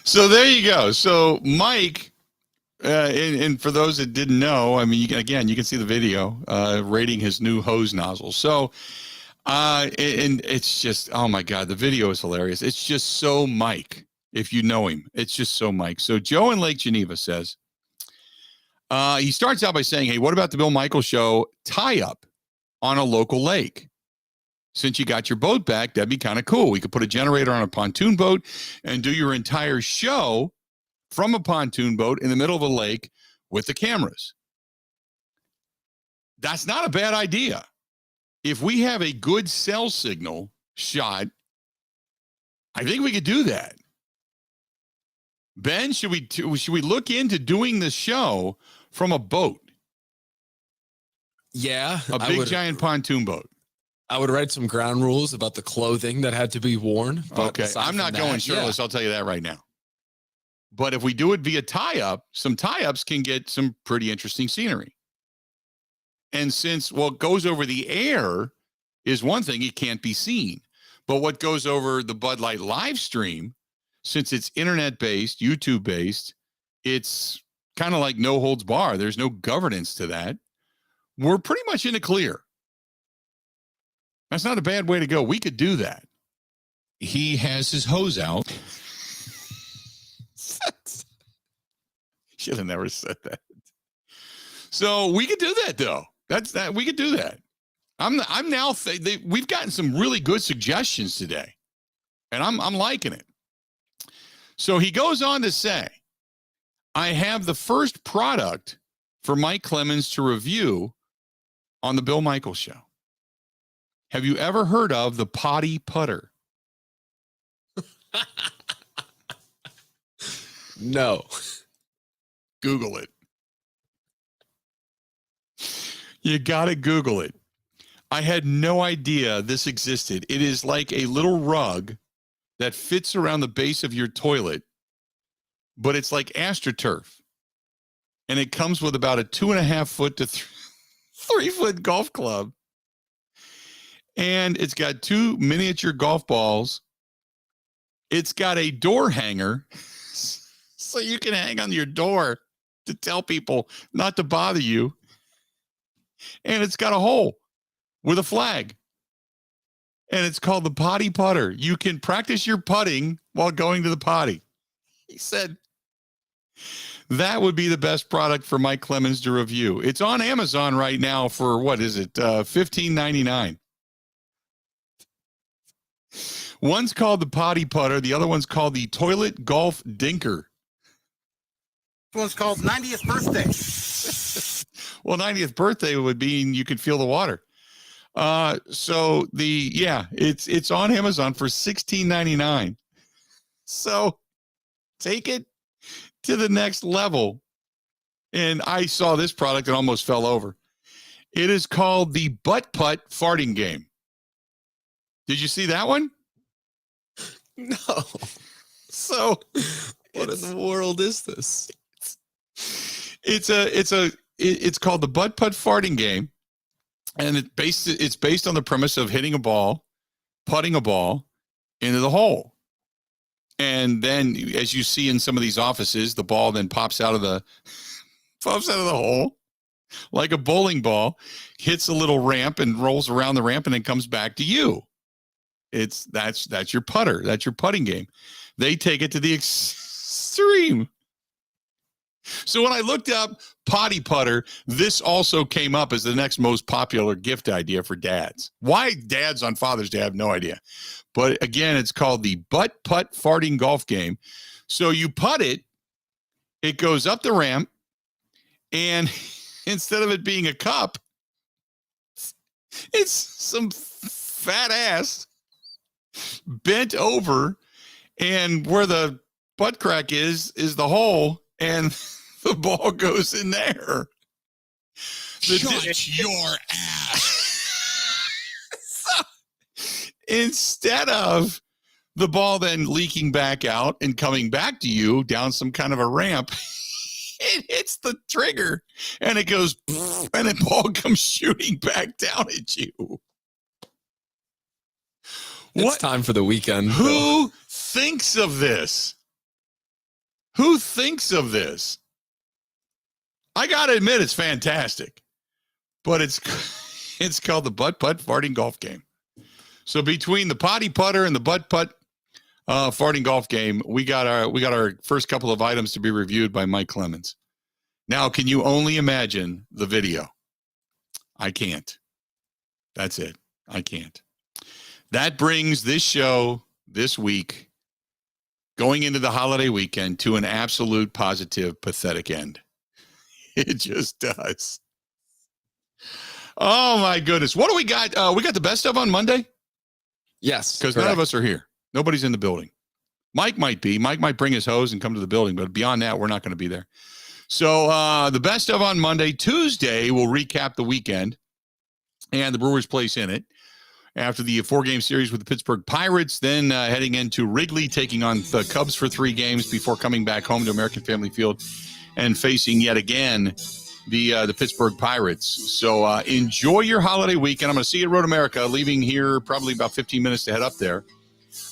So there you go. So Mike, and for those that didn't know, I mean, you can see the video rating his new hose nozzle. So, and it's just, oh my God, the video is hilarious. It's just so Mike, if you know him. It's just so Mike. So Joe in Lake Geneva says, he starts out by saying, hey, what about the Bill Michaels show tie-up on a local lake? Since you got your boat back, that'd be kind of cool. We could put a generator on a pontoon boat and do your entire show from a pontoon boat in the middle of a lake with the cameras. That's not a bad idea. If we have a good cell signal shot, I think we could do that. Ben, should we look into doing the show from a boat? Yeah. A big giant pontoon boat. I would write some ground rules about the clothing that had to be worn. Okay, I'm not going shirtless. I'll tell you that right now. But if we do it via tie-up, some tie-ups can get some pretty interesting scenery. And since what goes over the air is one thing, it can't be seen. But what goes over the Bud Light live stream, since it's internet-based, YouTube-based, it's kind of like no holds bar. There's no governance to that. We're pretty much in the clear. That's not a bad way to go. We could do that. He has his hose out. Should have never said that. So we could do that, though. We could do that. We've gotten some really good suggestions today, and I'm liking it. So he goes on to say, I have the first product for Mike Clemens to review on the Bill Michaels show. Have you ever heard of the potty putter? No. Google it. You got to Google it. I had no idea this existed. It is like a little rug that fits around the base of your toilet, but it's like AstroTurf. And it comes with about a 2.5 foot to 3 foot golf club. And it's got 2 miniature golf balls. It's got a door hanger so you can hang on your door to tell people not to bother you. And it's got a hole with a flag. And it's called the potty putter. You can practice your putting while going to the potty. He said that would be the best product for Mike Clemens to review. It's on Amazon right now for, what is it, $15.99. One's called the Potty Putter. The other one's called the Toilet Golf Dinker. This one's called 90th Birthday. Well, 90th birthday would mean you could feel the water. So it's on Amazon for $16.99. So take it to the next level. And I saw this product and almost fell over. It is called the Butt Putt Farting Game. Did you see that one? No. So what in the world is this? It's called the Butt Putt Farting Game. And it's based on the premise of hitting a ball, putting a ball into the hole. And then, as you see in some of these offices, the ball then pops out of the hole like a bowling ball, hits a little ramp and rolls around the ramp and then comes back to you. That's your putter. That's your putting game. They take it to the extreme. So when I looked up potty putter, this also came up as the next most popular gift idea for dads. Why dads on Father's Day, I have no idea. But again, it's called the Butt Putt Farting Golf Game. So you putt it, it goes up the ramp, and instead of it being a cup, it's some fat ass bent over, and where the butt crack is the hole, and the ball goes in there. Shut your ass. So, instead of the ball then leaking back out and coming back to you down some kind of a ramp, it hits the trigger and it goes, and the ball comes shooting back down at you. It's time for the weekend. Who thinks of this? Who thinks of this? I got to admit, it's fantastic, but it's called the Butt Putt Farting Golf Game. So between the potty putter and the butt putt farting golf game, we got our first couple of items to be reviewed by Mike Clemens. Now, can you only imagine the video? I can't. That's it. I can't. That brings this show this week, going into the holiday weekend, to an absolute positive, pathetic end. It just does. Oh, my goodness. What do we got? We got the best of on Monday? Yes. Because none of us are here. Nobody's in the building. Mike might be. Mike might bring his hose and come to the building, but beyond that, we're not going to be there. So the best of on Monday. Tuesday, we'll recap the weekend and the Brewers' place in it. After the 4-game series with the Pittsburgh Pirates, then heading into Wrigley, taking on the Cubs for 3 games before coming back home to American Family Field and facing yet again the Pittsburgh Pirates. So enjoy your holiday weekend. I'm going to see you at Road America, leaving here probably about 15 minutes to head up there.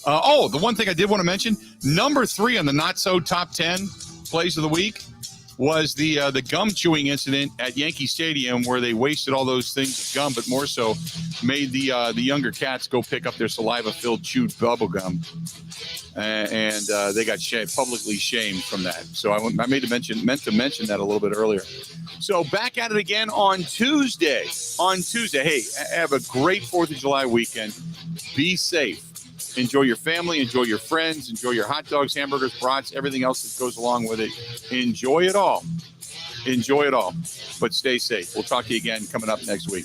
The one thing I did want to mention, number 3 on the Not So Top 10 plays of the week was the gum chewing incident at Yankee Stadium, where they wasted all those things of gum, but more so made the younger cats go pick up their saliva-filled chewed bubble gum, and they got publicly shamed from that. So I meant to mention that a little bit earlier. So back at it again on Tuesday. Hey, have a great 4th of July weekend. Be safe. Enjoy your family, enjoy your friends, enjoy your hot dogs, hamburgers, brats, everything else that goes along with it. Enjoy it all. But stay safe. We'll talk to you again coming up next week.